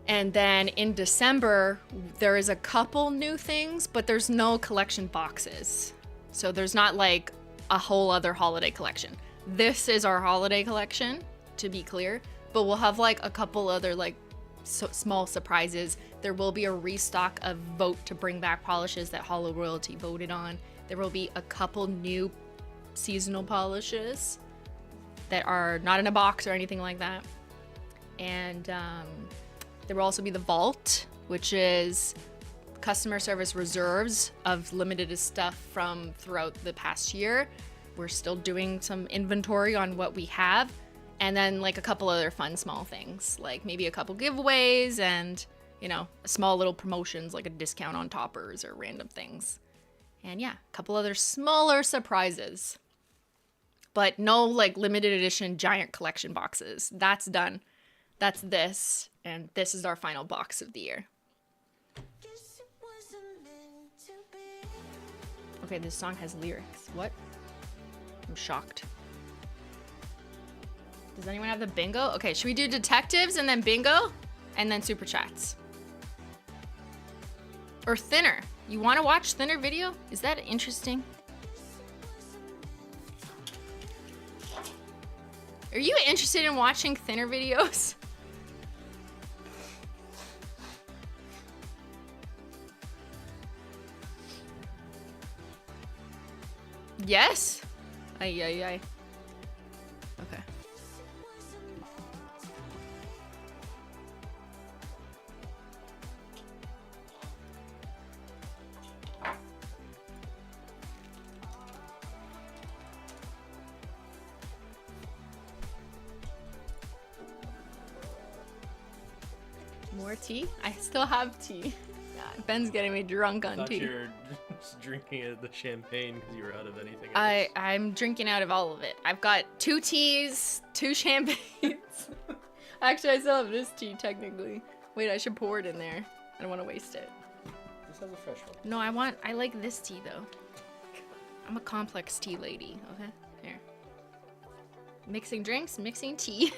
And then in December, there is a couple new things, but there's no collection boxes. So there's not like a whole other holiday collection. This is our holiday collection, to be clear, but we'll have like a couple other like small surprises. There will be a restock of Vote to Bring Back polishes that Holo Royalty voted on. There will be a couple new seasonal polishes that are not in a box or anything like that. And there will also be the Vault, which is customer service reserves of limited stuff from throughout the past year. We're still doing some inventory on what we have. And then like a couple other fun small things, like maybe a couple giveaways and, you know, small little promotions like a discount on toppers or random things. And yeah, a couple other smaller surprises. But no like limited edition giant collection boxes. That's done. That's this. And this is our final box of the year. Okay, this song has lyrics. What? I'm shocked. Does anyone have the bingo? Okay, should we do detectives and then bingo? And then super chats. Or Thinner. You want to watch Thinner video? Is that interesting? Are you interested in watching Thinner videos? Yes? Ay, ay, ay. Okay. More tea? I still have tea. Yeah, Ben's getting me drunk on I thought tea. you were just drinking the champagne because you were out of anything else. I'm drinking out of all of it. I've got 2 teas, 2 champagnes. Actually, I still have this tea technically. Wait, I should pour it in there. I don't want to waste it. This has a fresh one. No, I like this tea though. I'm a complex tea lady, okay? Here. Mixing drinks, mixing tea.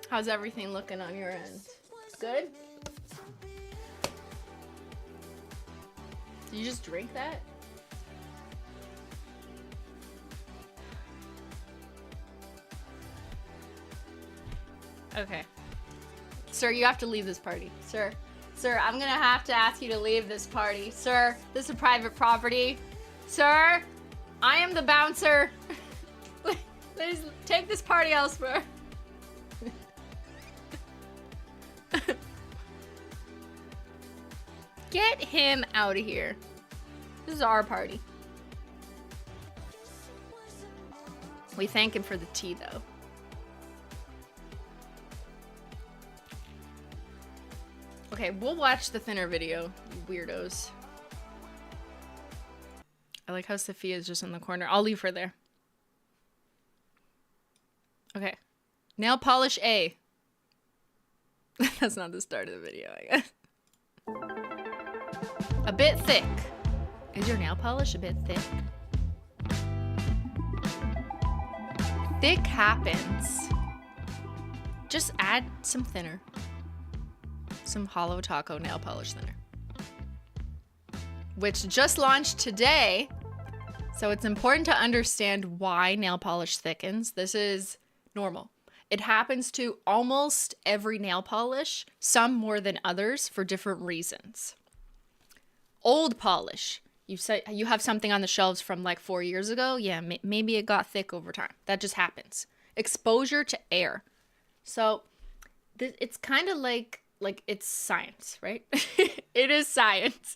How's everything looking on your end? Good? Did you just drink that? Okay. Sir, you have to leave this party. Sir, I'm gonna have to ask you to leave this party. Sir, this is private property. Sir, I am the bouncer. Please take this party elsewhere. Get him out of here. This is our party. We thank him for the tea, though. Okay, we'll watch the Thinner video, you weirdos. I like how Sophia's just in the corner. I'll leave her there. Okay. Nail polish A. That's not the start of the video, I guess. A bit thick. Is your nail polish a bit thick? Thick happens. Just add some thinner. Some Holo Taco nail polish thinner. Which just launched today. So it's important to understand why nail polish thickens. This is normal. It happens to almost every nail polish, some more than others for different reasons. Old polish. You say you have something on the shelves from like 4 years ago. Yeah, maybe it got thick over time. That just happens. Exposure to air. So it's kind of like it's science, right? It is science.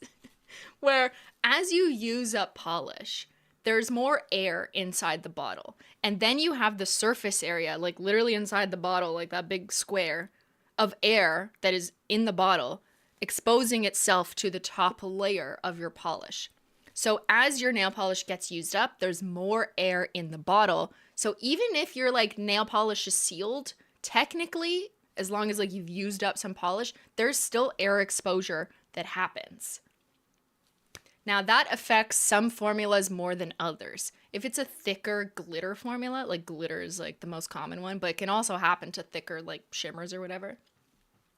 Where as you use up polish, there's more air inside the bottle. And then you have the surface area, like literally inside the bottle, like that big square of air that is in the bottle, exposing itself to the top layer of your polish. So as your nail polish gets used up, there's more air in the bottle. So even if your like nail polish is sealed, technically, as long as like you've used up some polish, there's still air exposure that happens. Now that affects some formulas more than others. If it's a thicker glitter formula, like glitter is like the most common one, but it can also happen to thicker like shimmers or whatever.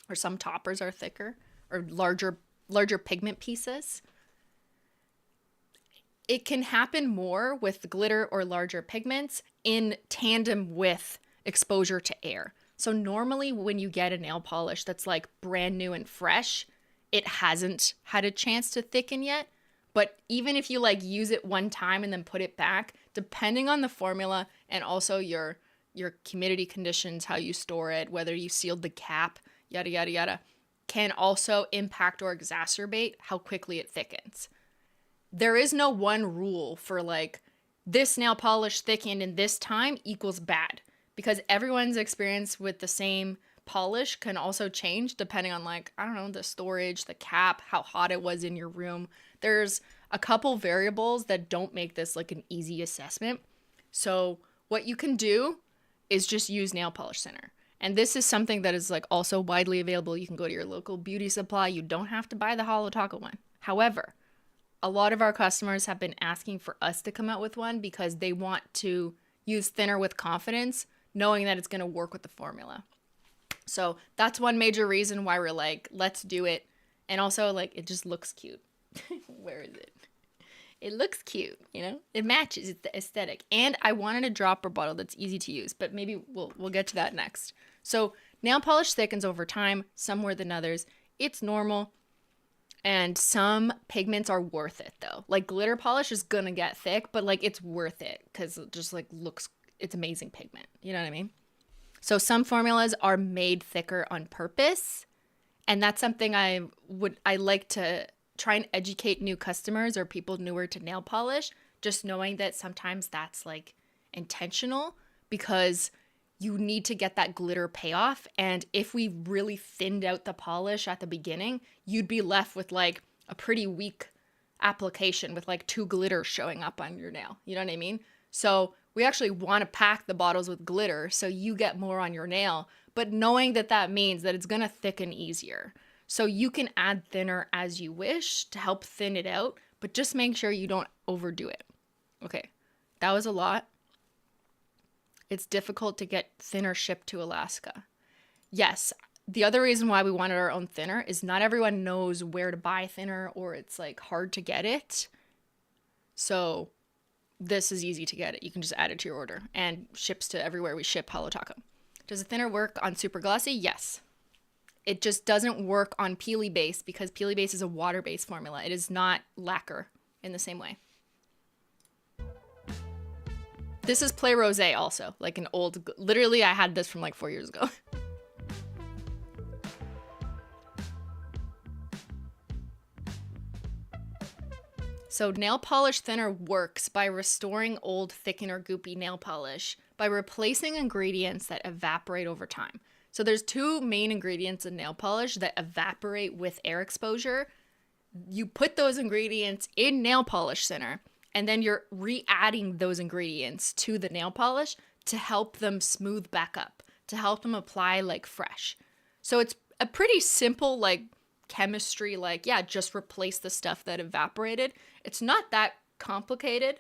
Or some toppers are thicker or larger pigment pieces. It can happen more with glitter or larger pigments in tandem with exposure to air. So normally when you get a nail polish that's like brand new and fresh, it hasn't had a chance to thicken yet. But even if you like use it one time and then put it back, depending on the formula and also your humidity conditions, how you store it, whether you sealed the cap, yada, yada, yada, can also impact or exacerbate how quickly it thickens. There is no one rule for like this nail polish thickened in this time equals bad, because everyone's experience with the same polish can also change depending on like, I don't know, the storage, the cap, how hot it was in your room. There's a couple variables that don't make this like an easy assessment. So what you can do is just use nail polish thinner. And this is something that is like also widely available. You can go to your local beauty supply. You don't have to buy the Holo Taco one. However, a lot of our customers have been asking for us to come out with one because they want to use thinner with confidence, knowing that it's going to work with the formula. So that's one major reason why we're like, let's do it. And also like, it just looks cute. Where is it? It looks cute, you know? It matches, it's the aesthetic. And I wanted a dropper bottle that's easy to use, but maybe we'll get to that next. So nail polish thickens over time, some more than others. It's normal. And some pigments are worth it though. Like glitter polish is gonna get thick, but like it's worth it because it just like looks, it's amazing pigment. You know what I mean? So some formulas are made thicker on purpose. And that's something I like to try and educate new customers or people newer to nail polish, just knowing that sometimes that's like intentional because you need to get that glitter payoff. And if we really thinned out the polish at the beginning, you'd be left with like a pretty weak application with like 2 glitters showing up on your nail. You know what I mean? So we actually want to pack the bottles with glitter so you get more on your nail, but knowing that that means that it's going to thicken easier. So you can add thinner as you wish to help thin it out, but just make sure you don't overdo it. Okay, that was a lot. It's difficult to get thinner shipped to Alaska. Yes, the other reason why we wanted our own thinner is not everyone knows where to buy thinner or it's like hard to get it. So this is easy to get it. You can just add it to your order and ships to everywhere we ship Holo Taco. Does the thinner work on super glossy? Yes. It just doesn't work on peely base because peely base is a water-based formula. It is not lacquer in the same way. This is Play Rosé also, like an old, literally I had this from like 4 years ago. So nail polish thinner works by restoring old thickened or goopy nail polish by replacing ingredients that evaporate over time. So there's 2 main ingredients in nail polish that evaporate with air exposure. You put those ingredients in nail polish thinner, and then you're re-adding those ingredients to the nail polish to help them smooth back up, to help them apply like fresh. So it's a pretty simple like chemistry, like, yeah, just replace the stuff that evaporated. It's not that complicated,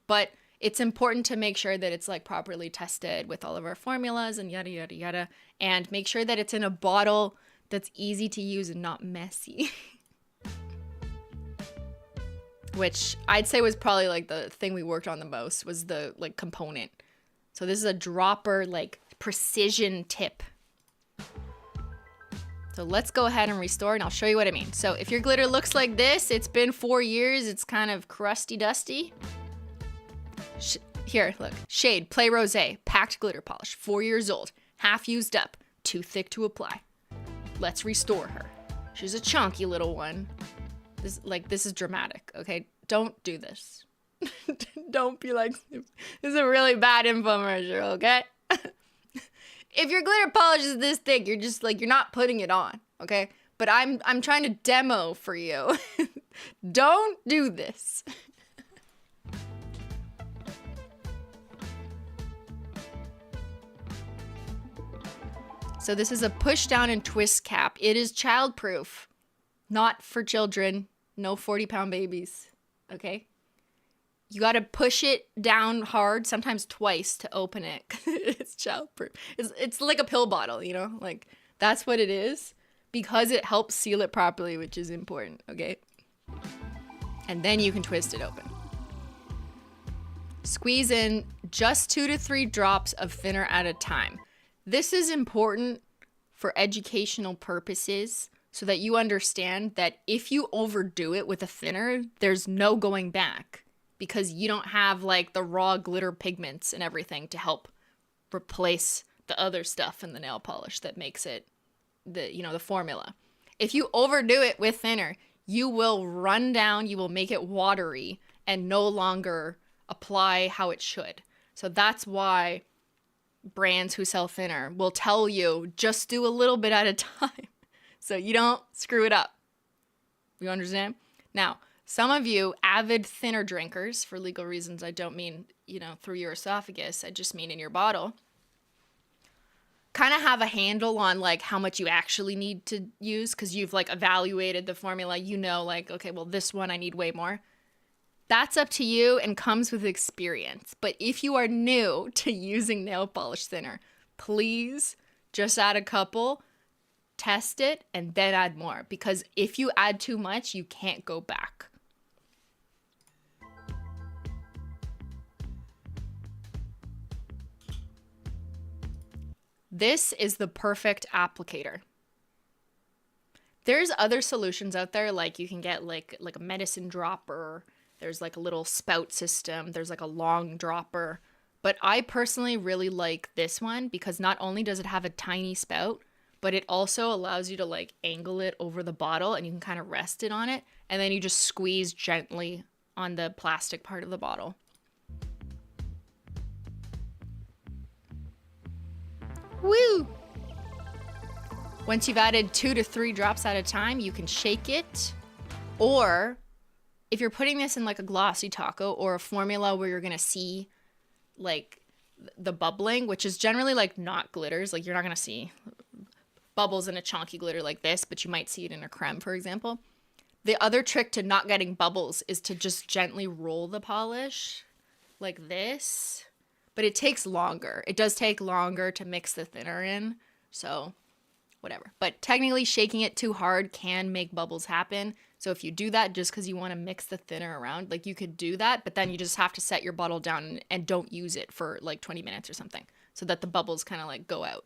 but it's important to make sure that it's like properly tested with all of our formulas and yada, yada, yada. And make sure that it's in a bottle that's easy to use and not messy. Which I'd say was probably like the thing we worked on the most was the like component. So this is a dropper like precision tip. So let's go ahead and restore and I'll show you what I mean. So if your glitter looks like this, it's been 4 years, it's kind of crusty dusty. Here, look, shade, Play Rosé, packed glitter polish, 4 years old, half used up, too thick to apply. Let's restore her. She's a chunky little one. This is dramatic, okay? Don't do this. Don't be like, this is a really bad infomercial, okay? If your glitter polish is this thick, you're just like, you're not putting it on, okay? But I'm trying to demo for you. Don't do this. So this is a push down and twist cap. It is childproof, not for children, no 40-pound babies, okay? You got to push it down hard, sometimes twice to open it. It's childproof. It's like a pill bottle, you know? Like, that's what it is because it helps seal it properly, which is important, okay? And then you can twist it open. Squeeze in just 2 to 3 drops of thinner at a time. This is important for educational purposes so that you understand that if you overdo it with a thinner, there's no going back. Because you don't have like the raw glitter pigments and everything to help replace the other stuff in the nail polish that makes it the formula. If you overdo it with thinner, you will run down, you will make it watery and no longer apply how it should. So that's why brands who sell thinner will tell you just do a little bit at a time so you don't screw it up. You understand? Now, some of you avid thinner drinkers, for legal reasons, I don't mean, through your esophagus, I just mean in your bottle, kind of have a handle on like how much you actually need to use because you've like evaluated the formula, like, okay, well, this one I need way more. That's up to you and comes with experience. But if you are new to using nail polish thinner, please just add a couple, test it, and then add more. Because if you add too much, you can't go back. This is the perfect applicator. There's other solutions out there, like you can get like a medicine dropper. There's like a little spout system. There's like a long dropper. But I personally really like this one because not only does it have a tiny spout, but it also allows you to like angle it over the bottle and you can kind of rest it on it. And then you just squeeze gently on the plastic part of the bottle. Woo! Once you've added 2 to 3 drops at a time, you can shake it. Or if you're putting this in like a glossy taco or a formula where you're going to see like the bubbling, which is generally like not glitters, like you're not going to see bubbles in a chunky glitter like this, but you might see it in a creme, for example. The other trick to not getting bubbles is to just gently roll the polish like this. But it takes longer. It does take longer to mix the thinner in. So, whatever. But technically, shaking it too hard can make bubbles happen. So if you do that just because you want to mix the thinner around, like you could do that. But then you just have to set your bottle down and don't use it for like 20 minutes or something. So that the bubbles kind of like go out.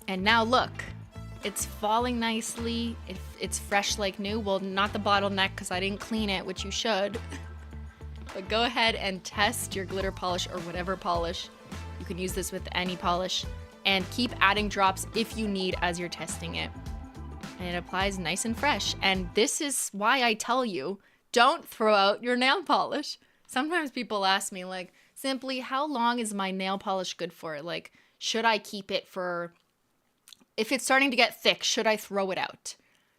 And now look. It's falling nicely. It's fresh like new. Well, not the bottleneck because I didn't clean it, which you should. But go ahead and test your glitter polish or whatever polish. You can use this with any polish. And keep adding drops if you need as you're testing it. And it applies nice and fresh. And this is why I tell you, don't throw out your nail polish. Sometimes people ask me like, Simply, how long is my nail polish good for? Like, should I keep it for... If it's starting to get thick, should I throw it out?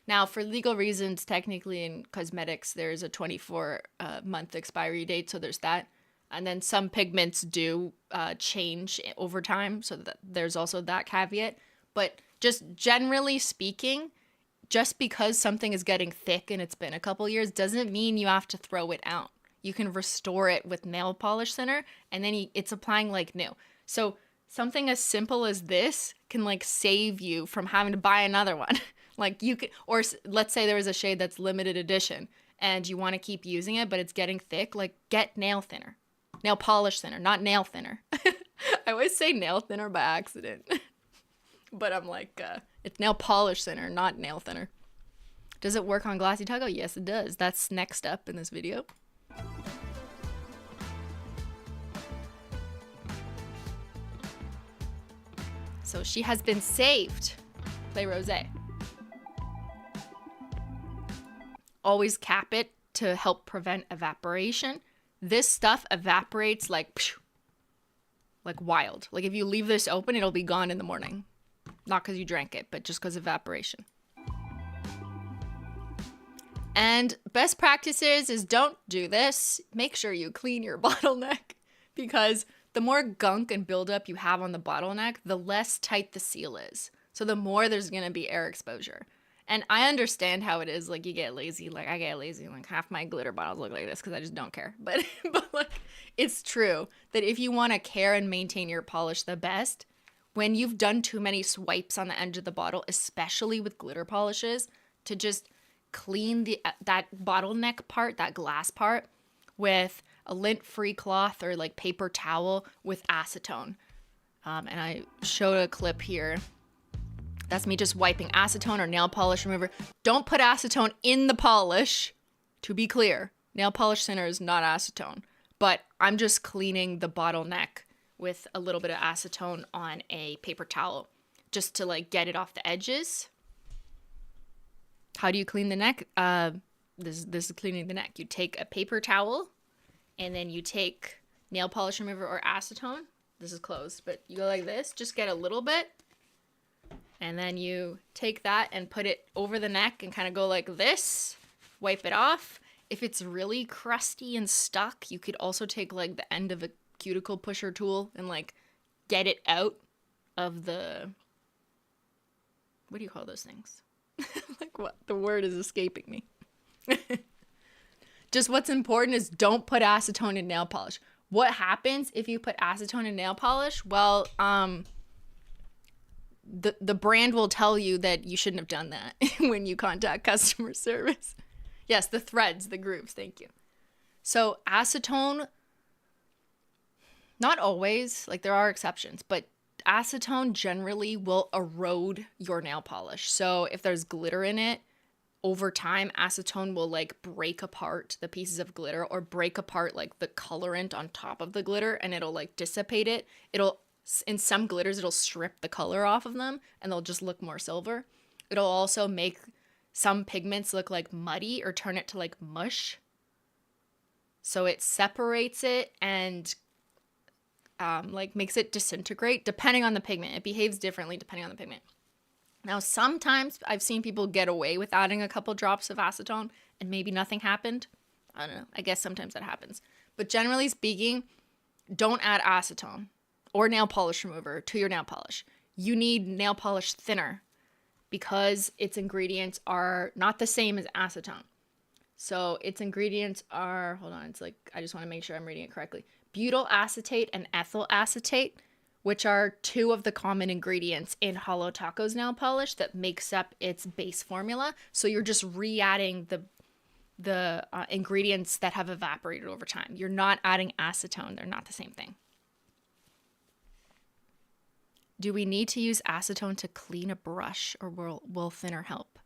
Now, for legal reasons, technically in cosmetics, there's a 24-month expiry date, so there's that. And then some pigments do change over time, so that there's also that caveat. But just generally speaking, just because something is getting thick and it's been a couple years doesn't mean you have to throw it out. You can restore it with nail polish thinner, and then it's applying like new. So something as simple as this can like save you from having to buy another one. Like you could, or let's say there is a shade that's limited edition and you want to keep using it, but it's getting thick, like get nail thinner. Nail polish thinner, not nail thinner. I always say nail thinner by accident. But I'm like, it's nail polish thinner, not nail thinner. Does it work on Glossy Taco? Yes, it does. That's next up in this video. So she has been saved. Play rosé. Always cap it to help prevent evaporation. This stuff evaporates like wild. Like if you leave this open, it'll be gone in the morning. Not because you drank it, but just because of evaporation. And best practices is don't do this. Make sure you clean your bottleneck, because the more gunk and buildup you have on the bottleneck, the less tight the seal is. So the more there's going to be air exposure. And I understand how it is. Like you get lazy. Like I get lazy. Like half my glitter bottles look like this because I just don't care. But like it's true that if you want to care and maintain your polish the best, when you've done too many swipes on the edge of the bottle, especially with glitter polishes, to just clean that bottleneck part, that glass part, with a lint-free cloth or like paper towel with acetone. And I showed a clip here. That's me just wiping acetone or nail polish remover. Don't put acetone in the polish, to be clear. Nail polish thinner is not acetone. But I'm just cleaning the bottleneck with a little bit of acetone on a paper towel just to like get it off the edges. How do you clean the neck? This is cleaning the neck. You take a paper towel and then you take nail polish remover or acetone. This is closed, but you go like this, just get a little bit, and then you take that and put it over the neck and kind of go like this, wipe it off. If it's really crusty and stuck, you could also take like the end of a cuticle pusher tool and like get it out of the, what do you call those things? Like what? The word is escaping me. Just what's important is don't put acetone in nail polish. What happens if you put acetone in nail polish? Well, the brand will tell you that you shouldn't have done that when you contact customer service. Yes, the threads, the grooves, thank you. So acetone, not always, like there are exceptions, but acetone generally will erode your nail polish. So if there's glitter in it, over time, acetone will like break apart the pieces of glitter or break apart like the colorant on top of the glitter, and it'll like dissipate it. In some glitters, it'll strip the color off of them and they'll just look more silver. It'll also make some pigments look like muddy or turn it to like mush. So it separates it and like makes it disintegrate depending on the pigment. It behaves differently depending on the pigment. Now, sometimes I've seen people get away with adding a couple drops of acetone and maybe nothing happened. I don't know. I guess sometimes that happens. But generally speaking, don't add acetone or nail polish remover to your nail polish. You need nail polish thinner because its ingredients are not the same as acetone. So its ingredients are, hold on, it's like, I just want to make sure I'm reading it correctly. Butyl acetate and ethyl acetate, which are two of the common ingredients in Holo Taco's nail polish that makes up its base formula. So you're just re-adding the ingredients that have evaporated over time. You're not adding acetone. They're not the same thing. Do we need to use acetone to clean a brush, or will thinner help?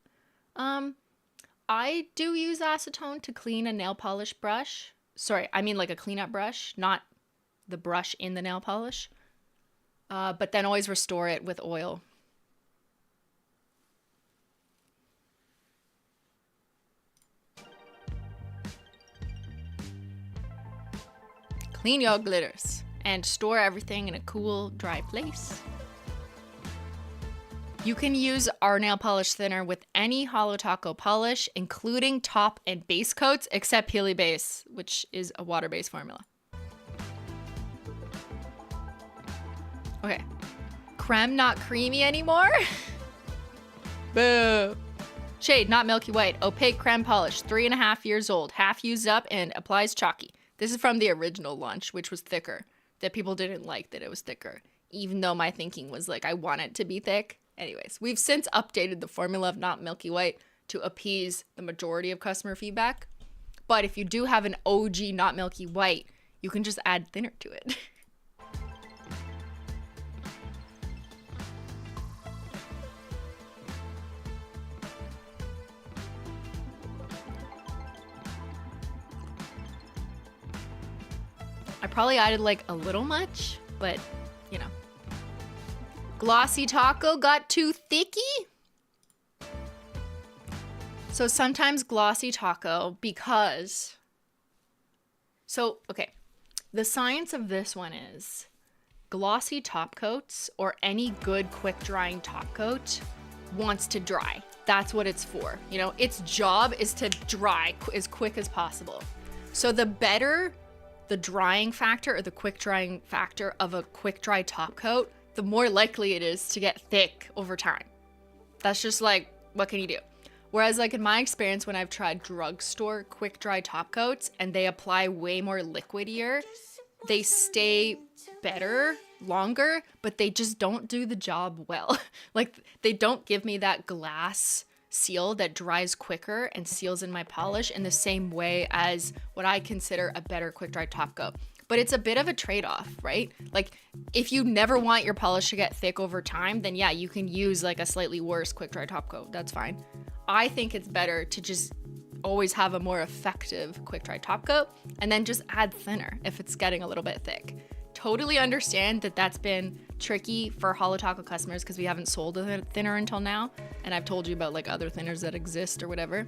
I do use acetone to clean a nail polish brush. Sorry, I mean like a cleanup brush, not the brush in the nail polish. But then always restore it with oil. Clean your glitters and store everything in a cool, dry place. You can use our nail polish thinner with any Holo Taco polish, including top and base coats, except Peely Base, which is a water-based formula. Okay. Creme not creamy anymore? Boo. Shade not milky white. Opaque creme polish. 3.5 years old. Half used up and applies chalky. This is from the original launch, which was thicker. That people didn't like that it was thicker. Even though my thinking was like, I want it to be thick. Anyways, we've since updated the formula of not milky white to appease the majority of customer feedback. But if you do have an OG not milky white, you can just add thinner to it. I probably added like a little much, but you know. Glossy Taco got too thicky. So sometimes Glossy Taco because, okay, the science of this one is glossy top coats or any good quick drying top coat wants to dry. That's what it's for. You know, its job is to dry as quick as possible. So the better the drying factor or the quick drying factor of a quick dry top coat, the more likely it is to get thick over time. That's just like, what can you do? Whereas like in my experience, when I've tried drugstore quick dry top coats and they apply way more liquidier, they stay better, longer, but they just don't do the job well. Like they don't give me that glass seal that dries quicker and seals in my polish in the same way as what I consider a better quick dry top coat. But it's a bit of a trade-off, right? Like if you never want your polish to get thick over time, then yeah, you can use like a slightly worse quick dry top coat. That's fine. I think it's better to just always have a more effective quick dry top coat and then just add thinner if it's getting a little bit thick. Totally understand that that's been tricky for Holo Taco customers because we haven't sold a thinner until now. And I've told you about like other thinners that exist or whatever.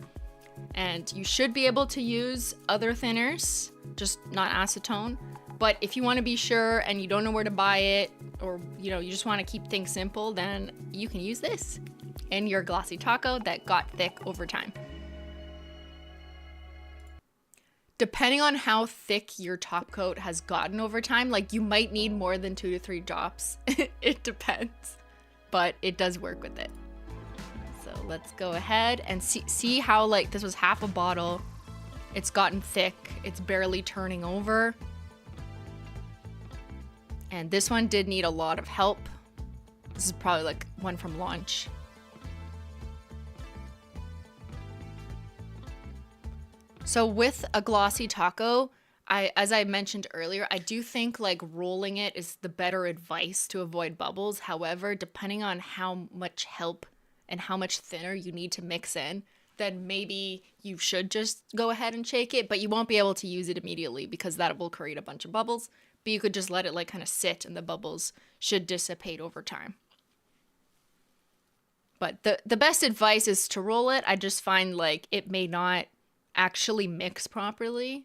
And you should be able to use other thinners, just not acetone. But if you want to be sure and you don't know where to buy it, or you know, you just want to keep things simple, then you can use this in your glossy taco that got thick over time. Depending on how thick your top coat has gotten over time, like you might need more than 2 to 3 drops. It depends, but it does work with it. So let's go ahead and see how, like, this was half a bottle. It's gotten thick. It's barely turning over. And this one did need a lot of help. This is probably like one from launch. So with a glossy taco, as I mentioned earlier, I do think like rolling it is the better advice to avoid bubbles. However, depending on how much help and how much thinner you need to mix in, then maybe you should just go ahead and shake it, but you won't be able to use it immediately because that will create a bunch of bubbles. But you could just let it like kind of sit and the bubbles should dissipate over time. But the best advice is to roll it. I just find like it may not actually mix properly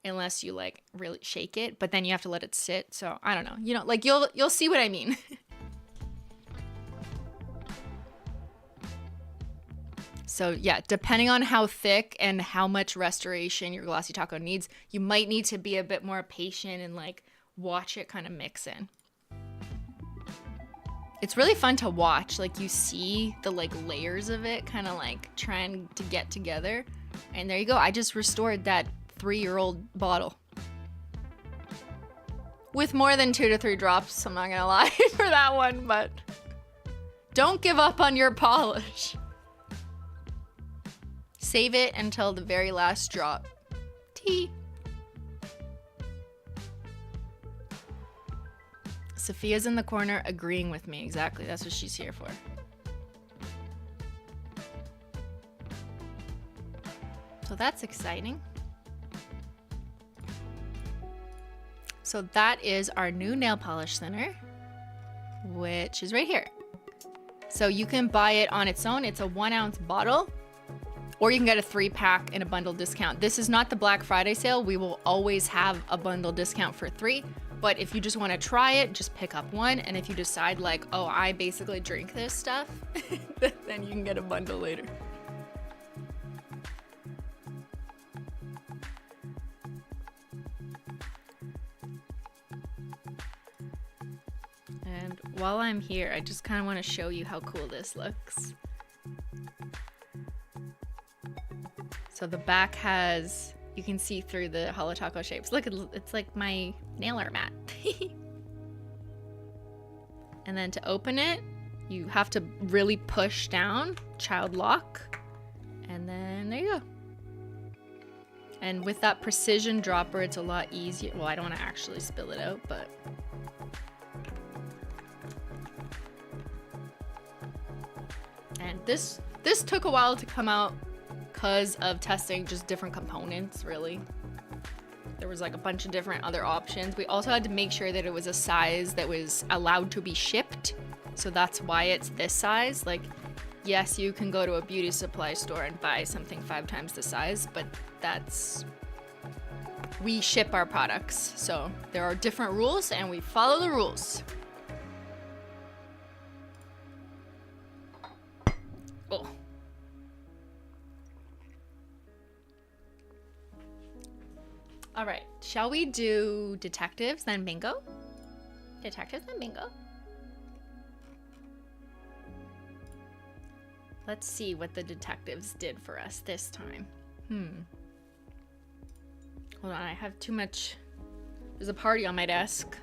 unless you like really shake it, but then you have to let it sit. So I don't know, you know, like you'll see what I mean. So yeah, depending on how thick and how much restoration your glossy taco needs, you might need to be a bit more patient and like watch it kind of mix in. It's really fun to watch, like you see the like layers of it kind of like trying to get together. And there you go, I just restored that 3-year-old bottle. With more than 2 to 3 drops, I'm not gonna lie for that one, but don't give up on your polish. Save it until the very last drop. Tea. Sophia's in the corner agreeing with me. Exactly, that's what she's here for. So that's exciting. So that is our new nail polish thinner, which is right here. So you can buy it on its own. It's a 1-ounce bottle, or you can get a 3-pack in a bundle discount. This is not the Black Friday sale. We will always have a bundle discount for 3. But if you just want to try it, just pick up one. And if you decide like, oh, I basically drink this stuff, then you can get a bundle later. And while I'm here, I just kind of want to show you how cool this looks. So the back has, you can see through the Holo Taco shapes. Look, it's like my nailer mat. And then to open it, you have to really push down, child lock, and then there you go. And with that precision dropper, it's a lot easier. Well, I don't want to actually spill it out, but and this took a while to come out because of testing just different components, really. There was like a bunch of different other options. We also had to make sure that it was a size that was allowed to be shipped. So that's why it's this size. Like, yes, you can go to a beauty supply store and buy something 5 times the size, but we ship our products. So there are different rules and we follow the rules. Oh. All right, shall we do detectives, then bingo? Detectives, then bingo. Let's see what the detectives did for us this time. Hold on, I have too much. There's a party on my desk.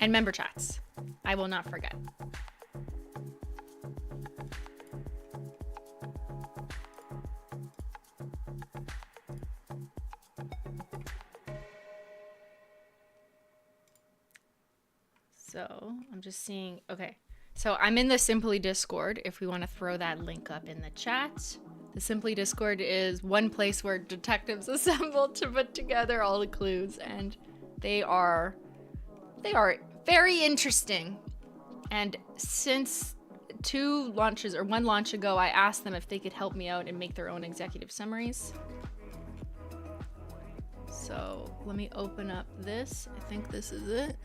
And member chats. I will not forget. So I'm just seeing, okay. So I'm in the Simply Discord if we want to throw that link up in the chat. The Simply Discord is one place where detectives assemble to put together all the clues, and they are very interesting. And since one launch ago, I asked them if they could help me out and make their own executive summaries. So let me open up this. I think this is it.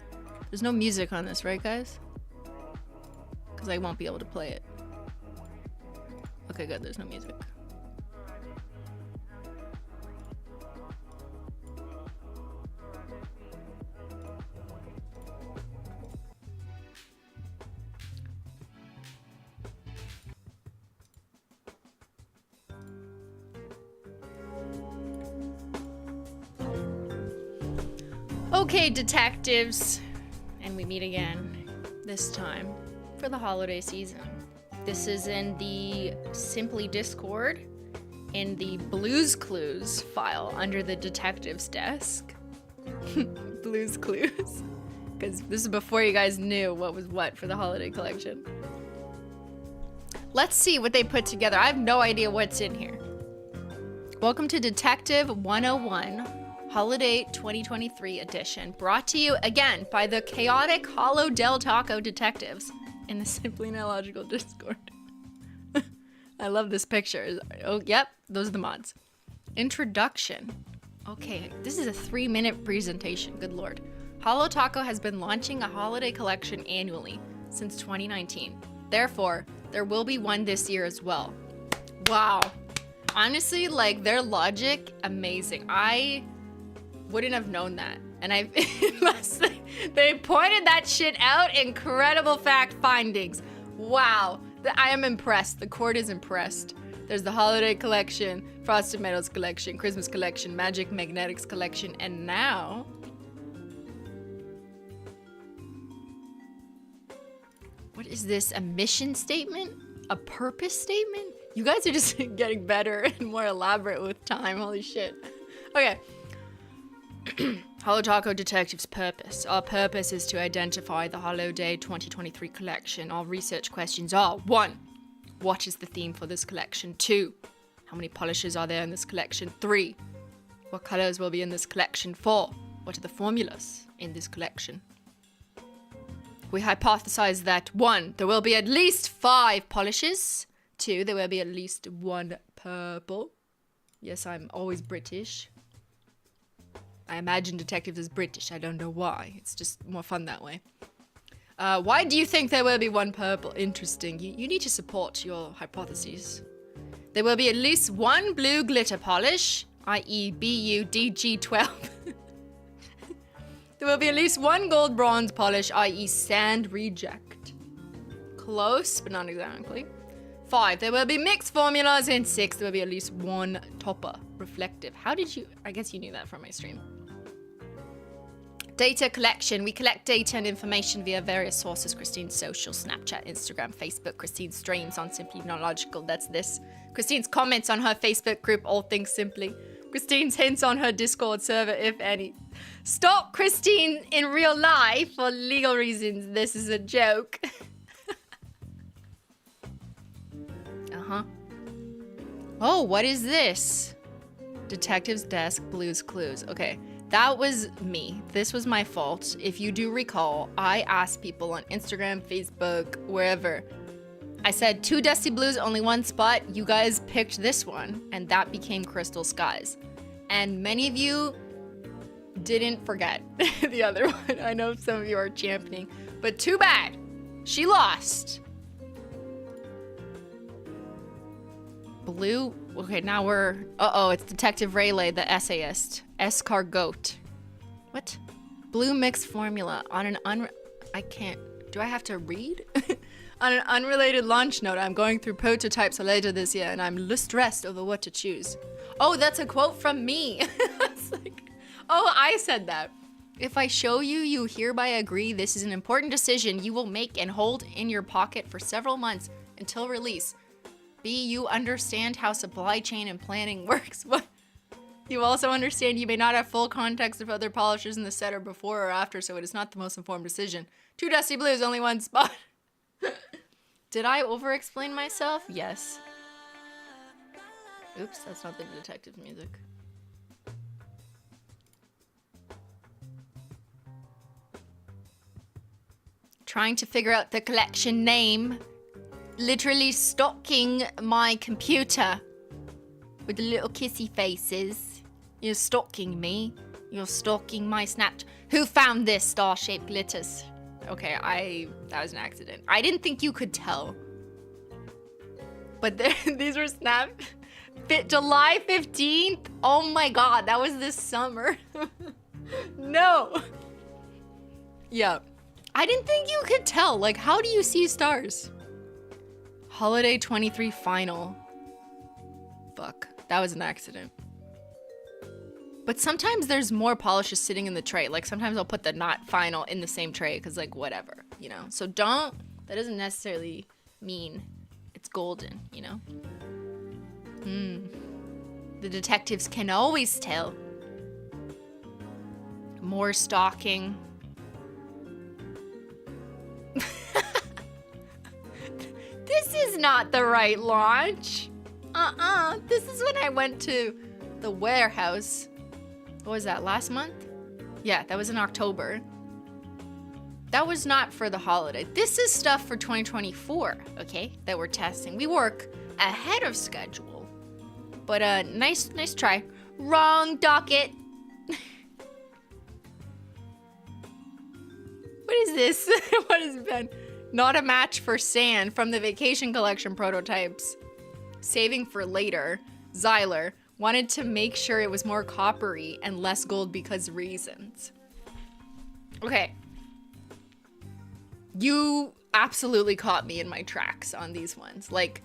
There's no music on this, right, guys? Because I won't be able to play it. Okay, good. There's no music. Okay, detectives, and we meet again, this time for the holiday season. This is in the Simply Discord, in the Blues Clues file under the detective's desk. Blues Clues, because this is before you guys knew what was what for the holiday collection. Let's see what they put together. I have no idea what's in here. Welcome to Detective 101. Holiday 2023 edition, brought to you again by the chaotic Holo Taco detectives in the Simplynailogical Discord. I love this picture. Oh, yep, those are the mods. Introduction. Okay, this is a 3-minute presentation, good lord. Holo Taco has been launching a holiday collection annually since 2019. Therefore, there will be one this year as well. Wow. Honestly, like, their logic, amazing. I wouldn't have known that, and unless they pointed that shit out. Incredible fact findings. Wow, I am impressed. The court is impressed. There's the holiday collection, Frosted Metals collection, Christmas collection, Magic Magnetics collection, and now what is this? A mission statement? A purpose statement? You guys are just getting better and more elaborate with time. Holy shit. Okay. Holo Taco Detective's purpose. Our purpose is to identify the Holiday 2023 collection. Our research questions are: 1. What is the theme for this collection? 2. How many polishes are there in this collection? 3. What colors will be in this collection? 4. What are the formulas in this collection? We hypothesize that 1. There will be at least 5 polishes. 2. There will be at least 1 purple. Yes, I'm always British. I imagine detectives as British. I don't know why. It's just more fun that way. Why do you think there will be 1 purple? Interesting. You need to support your hypotheses. There will be at least 1 blue glitter polish, i.e. BUDG12. There will be at least 1 gold bronze polish, i.e. sand reject. Close, but not exactly. 5. There will be mixed formulas, and 6. There will be at least 1 topper reflective. How did you... I guess you knew that from my stream. Data collection. We collect data and information via various sources. Christine's social, Snapchat, Instagram, Facebook. Christine's streams on Simplynailogical. That's this. Christine's comments on her Facebook group, All Things Simply. Christine's hints on her Discord server, if any. Stop Christine in real life for legal reasons. This is a joke. Uh-huh. Oh, what is this? Detective's desk, Blues Clues. Okay, that was me. This was my fault. If you do recall, I asked people on Instagram, Facebook, wherever. I said 2 Dusty Blues, only 1 spot. You guys picked this one, and that became Crystal Skies. And many of you didn't forget the other one. I know some of you are championing, but too bad. She lost. Blue. Okay, now we're... Uh-oh, it's Detective Rayleigh, the essayist. Escargot. What? Blue mixed formula on an I can't... Do I have to read? On an unrelated launch note, I'm going through prototypes later this year, and I'm stressed over what to choose. Oh, that's a quote from me. It's like... Oh, I said that. If I show you, you hereby agree this is an important decision you will make and hold in your pocket for several months until release. B, you understand how supply chain and planning works. What? You also understand you may not have full context of other polishers in the set or before or after, so it is not the most informed decision. 2 Dusty Blues, only 1 spot. Did I over-explain myself? Yes. Oops, that's not the detective music. Trying to figure out the collection name. Literally stalking my computer with the little kissy faces. You're stalking me. You're stalking my Snapchat. Who found this star-shaped glitters? Okay, that was an accident. I didn't think you could tell. But these were snapped. July 15th? Oh my god, that was this summer. No. Yeah. I didn't think you could tell. Like, how do you see stars? Holiday 23 final. Fuck, that was an accident. But sometimes there's more polish just sitting in the tray. Like, sometimes I'll put the not final in the same tray because, like, whatever, you know? So that doesn't necessarily mean it's golden, you know? The detectives can always tell. More stalking. This is not the right launch. This is when I went to the warehouse. What was that, last month? Yeah, that was in October. That was not for the holiday. This is stuff for 2024, okay, that we're testing. We work ahead of schedule. But nice try. Wrong docket. What is this? What has it been? Not a match for sand from the vacation collection prototypes. Saving for later. Zyler wanted to make sure it was more coppery and less gold because reasons. Okay. You absolutely caught me in my tracks on these ones. Like,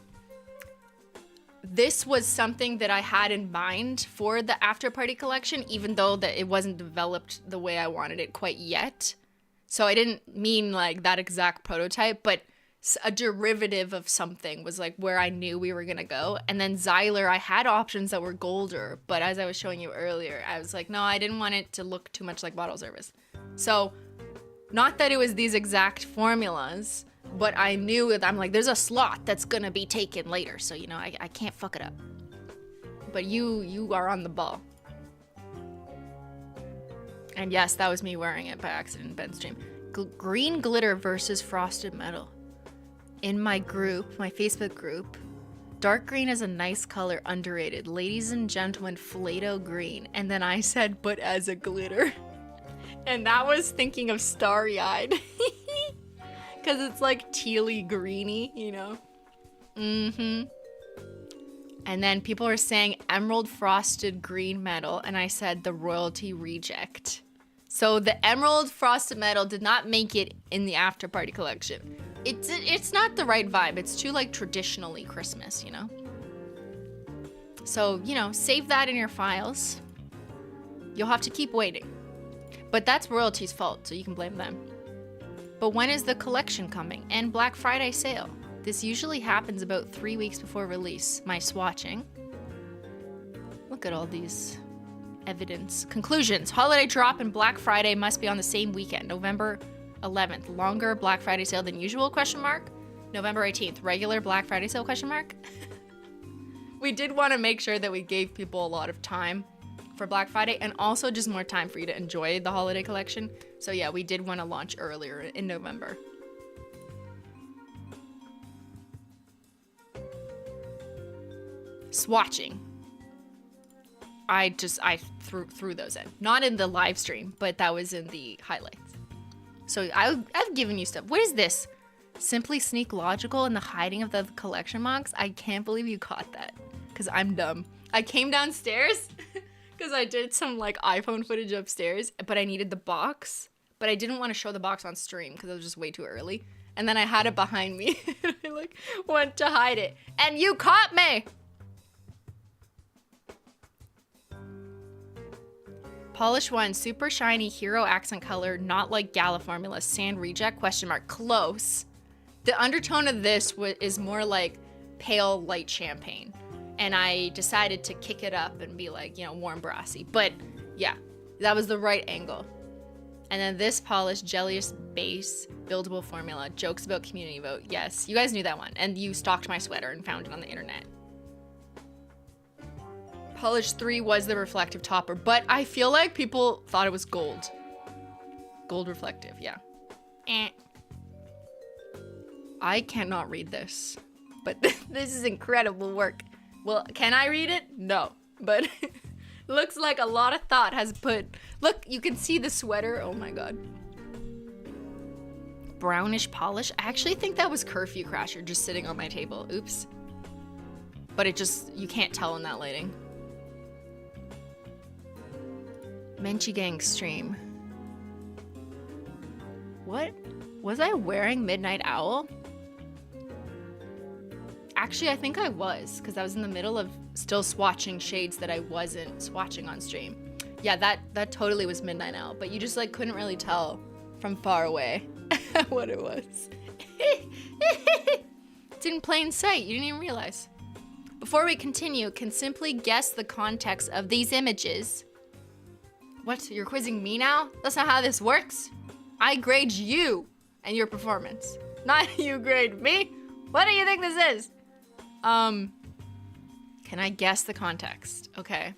this was something that I had in mind for the after party collection, even though that it wasn't developed the way I wanted it quite yet. So I didn't mean like that exact prototype, but a derivative of something was like where I knew we were gonna go. And then Zyler, I had options that were golder, but as I was showing you earlier, I was like, no, I didn't want it to look too much like bottle service. So not that it was these exact formulas, but I knew that I'm like, there's a slot that's gonna be taken later, so you know, I can't fuck it up. But you are on the ball. And yes, that was me wearing it by accident in Ben's stream. Green glitter versus frosted metal. In my group, my Facebook group, dark green is a nice color, underrated. Ladies and gentlemen, Flato green. And then I said, but as a glitter. And that was thinking of starry-eyed. Because it's like tealy greeny, you know? And then people are saying emerald frosted green metal. And I said the royalty reject. So the emerald frosted metal did not make it in the after party collection. It's not the right vibe. It's too like traditionally Christmas, you know? So, you know, save that in your files. You'll have to keep waiting. But that's royalty's fault, so you can blame them. But when is the collection coming? And Black Friday sale. This usually happens about 3 weeks before release. My swatching. Look at all these evidence. Conclusions. Holiday drop and Black Friday must be on the same weekend. November 11th. Longer Black Friday sale than usual, question mark. November 18th. Regular Black Friday sale, question mark. We did want to make sure that we gave people a lot of time for Black Friday and also just more time for you to enjoy the holiday collection. So yeah, we did want to launch earlier in November. Swatching. I threw those in. Not in the live stream, but that was in the highlights. So I've given you stuff. What is this? Simply Sneak Logical and the hiding of the collection box? I can't believe you caught that. Because I'm dumb. I came downstairs because I did some like iPhone footage upstairs, but I needed the box. But I didn't want to show the box on stream because it was just way too early. And then I had it behind me. I like went to hide it. And you caught me! Polish one, super shiny hero accent color, not like Gala formula, sand reject, question mark, close. The undertone of this is more like pale light champagne. And I decided to kick it up and be like, you know, warm brassy. But yeah, that was the right angle. And then this polish, jelliest base, buildable formula, jokes about community vote. Yes, you guys knew that one. And you stalked my sweater and found it on the internet. Polish 3 was the reflective topper, but I feel like people thought it was gold. Gold reflective, yeah. I cannot read this, but this is incredible work. Well, can I read it? No, but looks like a lot of thought has put... Look, you can see the sweater. Oh my god. Brownish polish. I actually think that was Curfew Crasher just sitting on my table. Oops. But it just... You can't tell in that lighting. Menchie Gang stream. What? Was I wearing Midnight Owl? Actually, I think I was, because I was in the middle of still swatching shades that I wasn't swatching on stream. Yeah, that totally was Midnight Owl, but you just like couldn't really tell from far away what it was. It's in plain sight, you didn't even realize. Before we continue, can simply guess the context of these images. What, you're quizzing me now? That's not how this works. I grade you and your performance, not you grade me. What do you think this is? Can I guess the context? Okay.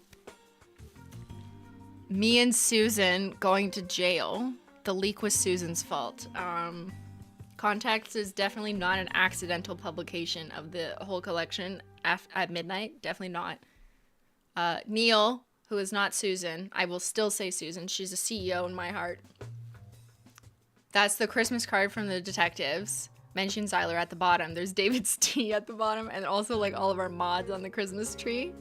Me and Susan going to jail. The leak was Susan's fault. Context is definitely not an accidental publication of the whole collection at midnight. Definitely not. Neil, who is not Susan. I will still say Susan. She's a CEO in my heart. That's the Christmas card from the detectives. Mention Zyler at the bottom. There's David's tea at the bottom, and also like all of our mods on the Christmas tree.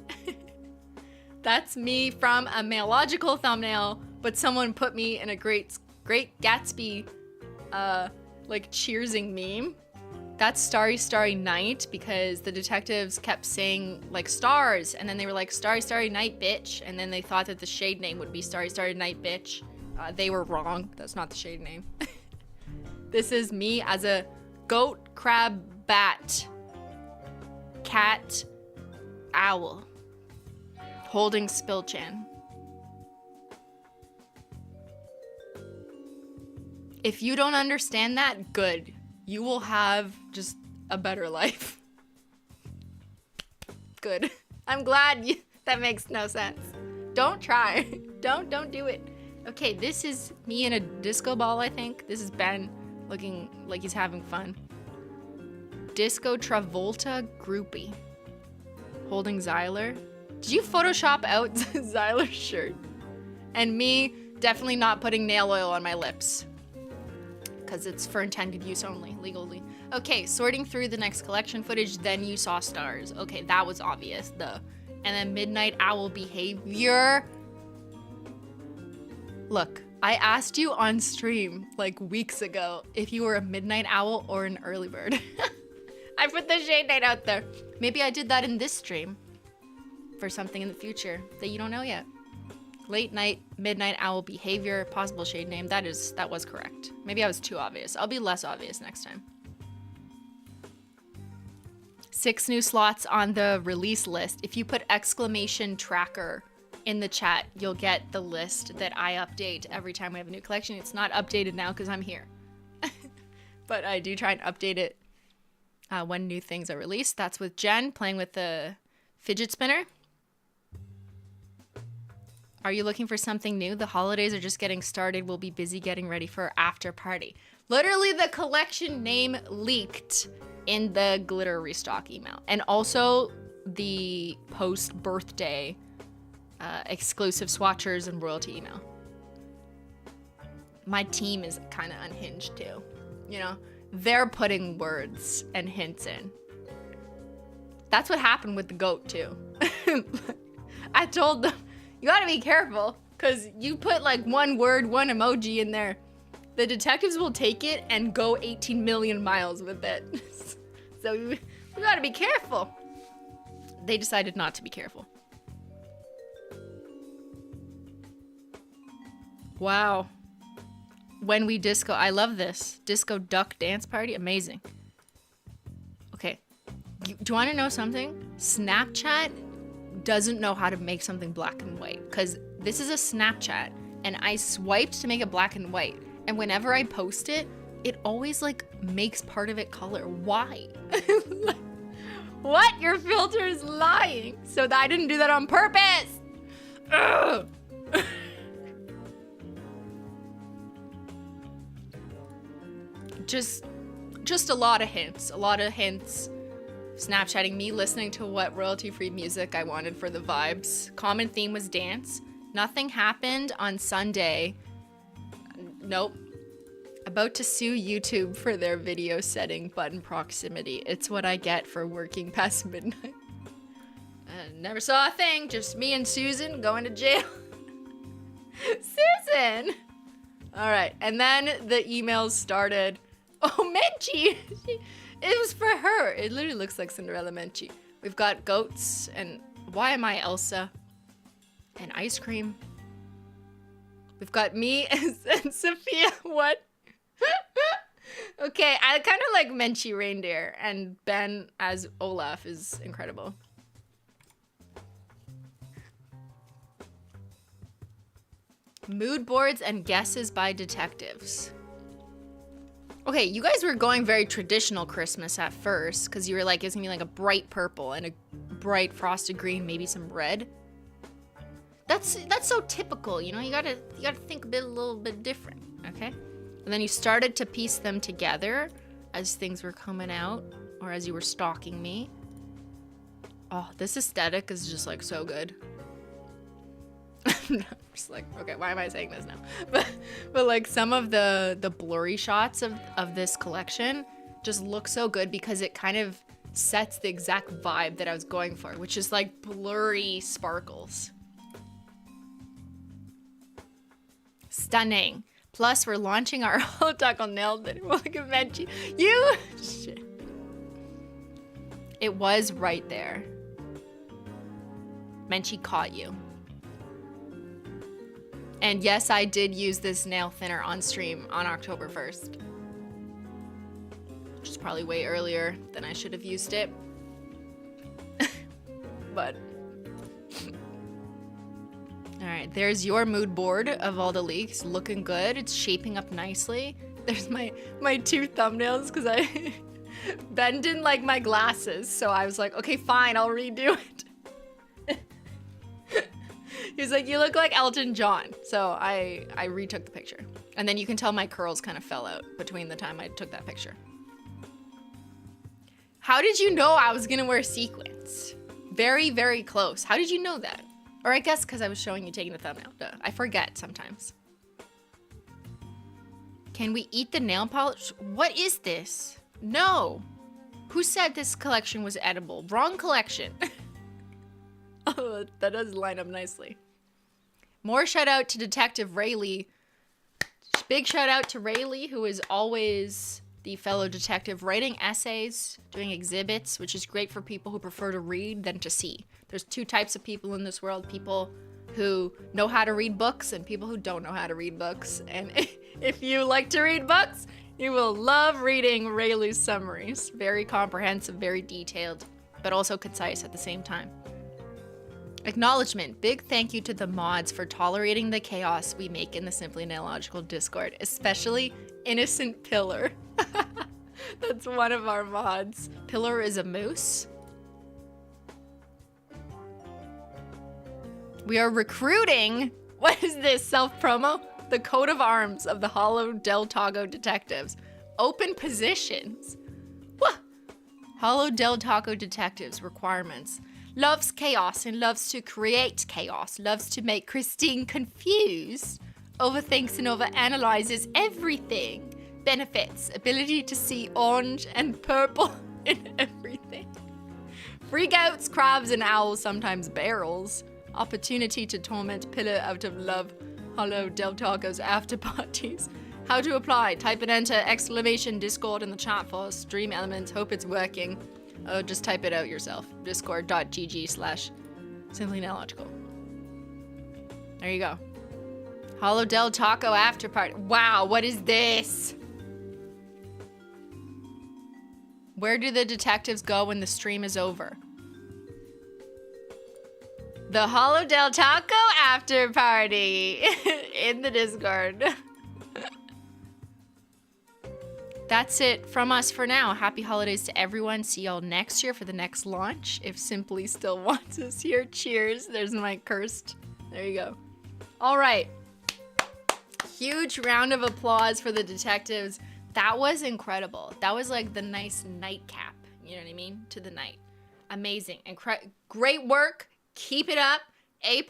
That's me from a mailogical thumbnail, but someone put me in a Great Gatsby like cheersing meme. That's Starry Starry Night, because the detectives kept saying like stars, and then they were like Starry Starry Night bitch, and then they thought that the shade name would be Starry Starry Night bitch. They were wrong. That's not the shade name. This is me as a goat, crab, bat, cat, owl, holding Spillchan. If you don't understand that, good. You will have just a better life. Good. I'm glad that makes no sense. Don't try. Don't do it. Okay, this is me in a disco ball, I think. This is Ben looking like he's having fun. Disco Travolta groupie. Holding Zyler. Did you Photoshop out Zyler's shirt? And me definitely not putting nail oil on my lips, because it's for intended use only, legally. Okay, sorting through the next collection footage, then you saw stars. Okay, that was obvious, duh. And then Midnight Owl behavior. Look, I asked you on stream like weeks ago if you were a midnight owl or an early bird. I put the shade night out there. Maybe I did that in this stream for something in the future that you don't know yet. Late night, midnight owl behavior, possible shade name. That was correct. Maybe I was too obvious. I'll be less obvious next time. 6 new slots on the release list. If you put exclamation tracker in the chat, you'll get the list that I update every time we have a new collection. It's not updated now because I'm here. But I do try and update it when new things are released. That's with Jen playing with the fidget spinner. Are you looking for something new? The holidays are just getting started. We'll be busy getting ready for our after party. Literally the collection name leaked in the glitter restock email. And also the post-birthday exclusive swatchers and royalty email. My team is kind of unhinged too. You know, they're putting words and hints in. That's what happened with the goat too. I told them, you gotta be careful, because you put like one word, one emoji in there. The detectives will take it and go 18 million miles with it. So you gotta be careful. They decided not to be careful. Wow. When we disco, I love this. Disco duck dance party, amazing. Okay, do you want to know something? Snapchat doesn't know how to make something black and white, because this is a Snapchat and I swiped to make it black and white, and whenever I post it, it always like makes part of it color. Why? What? Your filter is lying. So I didn't do that on purpose. Ugh. Just a lot of hints. Snapchatting me listening to what royalty-free music I wanted for the vibes. Common theme was dance. Nothing happened on Sunday. Nope. About to sue YouTube for their video setting button proximity. It's what I get for working past midnight. Never saw a thing. Just me and Susan going to jail. Susan! Alright, and then the emails started. Oh, Menchie! It was for her. It literally looks like Cinderella Menchie. We've got goats and why am I Elsa? And ice cream. We've got me and Sophia. What? Okay, I kind of like Menchie reindeer, and Ben as Olaf is incredible. Mood boards and guesses by detectives. Okay, you guys were going very traditional Christmas at first, because you were like, it's gonna be like a bright purple and a bright frosted green, maybe some red. That's so typical, you know. You gotta think a little bit different, okay? And then you started to piece them together as things were coming out, or as you were stalking me. Oh, this aesthetic is just like so good. I'm just like, okay, why am I saying this now? But like some of the blurry shots of this collection just look so good because it kind of sets the exact vibe that I was going for, which is like blurry sparkles. Stunning. Plus, we're launching our Holo Taco nail that look at Menchie. You shit. It was right there. Menchie caught you. And yes, I did use this nail thinner on stream on October 1st. Which is probably way earlier than I should have used it. But alright, there's your mood board of all the leaks. Looking good. It's shaping up nicely. There's my two thumbnails because Ben didn't like my glasses, so I was like, okay, fine, I'll redo it. He was like, you look like Elton John. So I retook the picture. And then you can tell my curls kind of fell out between the time I took that picture. How did you know I was gonna wear sequins? Very, very close. How did you know that? Or I guess because I was showing you taking the thumbnail. Duh. I forget sometimes. Can we eat the nail polish? What is this? No. Who said this collection was edible? Wrong collection. Oh, that does line up nicely. More shout out to Detective Rayleigh. Big shout out to Rayleigh, who is always the fellow detective writing essays, doing exhibits, which is great for people who prefer to read than to see. There's two types of people in this world, people who know how to read books and people who don't know how to read books. And if you like to read books, you will love reading Rayleigh's summaries. Very comprehensive, very detailed, but also concise at the same time. Acknowledgement. Big thank you to the mods for tolerating the chaos we make in the Simplynailogical Discord, especially Innocent Pillar. That's one of our mods. Pillar is a moose. We are recruiting. What is this? Self-promo? The coat of arms of the Holo Taco Detectives. Open positions. What? Holo Taco Detectives requirements. Loves chaos and loves to create chaos. Loves to make Christine confused. Overthinks and overanalyzes everything. Benefits. Ability to see orange and purple in everything. Freakouts, crabs, and owls, sometimes barrels. Opportunity to torment Pillar out of love. Holo Taco's after parties. How to apply. Type and enter exclamation Discord in the chat for stream elements. Hope it's working. Oh, just type it out yourself. Discord.gg/Simplynailogical. There you go. Holo Taco after party. Wow, what is this? Where do the detectives go when the stream is over? The Holo Taco after party in the Discord. that's it from us for now. Happy holidays to everyone. See y'all next year for the next launch. If Simply still wants us here, cheers. There's my cursed. There you go. All right. Huge round of applause for the detectives. That was incredible. That was like the nice nightcap, you know what I mean, to the night. Amazing. Great work. Keep it up. A+.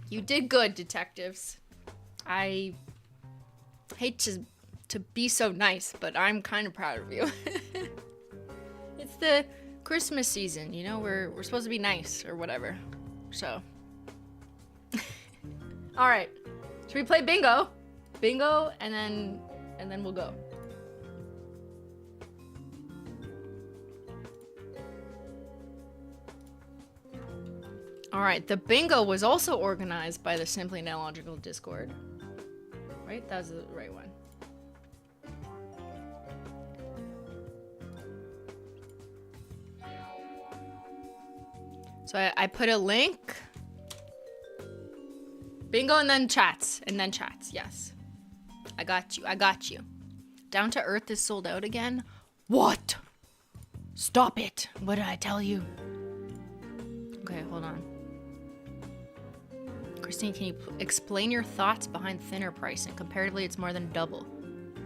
You did good, detectives. I hate to be so nice, but I'm kind of proud of you. It's the Christmas season, you know, we're supposed to be nice or whatever. So. All right. Should we play bingo? Bingo, and then we'll go. All right, the bingo was also organized by the Simplynailogical Discord. Right? That was the right one. So I put a link. Bingo and then chats. Yes. I got you. Down to Earth is sold out again. What? Stop it. What did I tell you? Okay, hold on. Christine, can you explain your thoughts behind thinner pricing? Comparatively, it's more than double.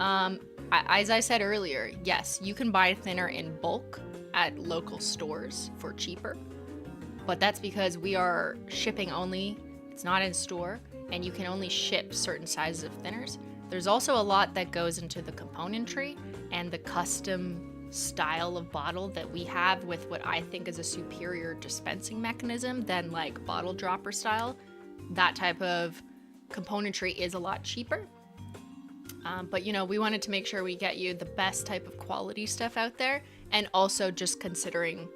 As I said earlier, yes, you can buy thinner in bulk at local stores for cheaper. But that's because we are shipping only. It's not in store, and you can only ship certain sizes of thinners. There's also a lot that goes into the componentry and the custom style of bottle that we have with what I think is a superior dispensing mechanism than like bottle dropper style. That type of componentry is a lot cheaper. But you know, we wanted to make sure we get you the best type of quality stuff out there, and also just considering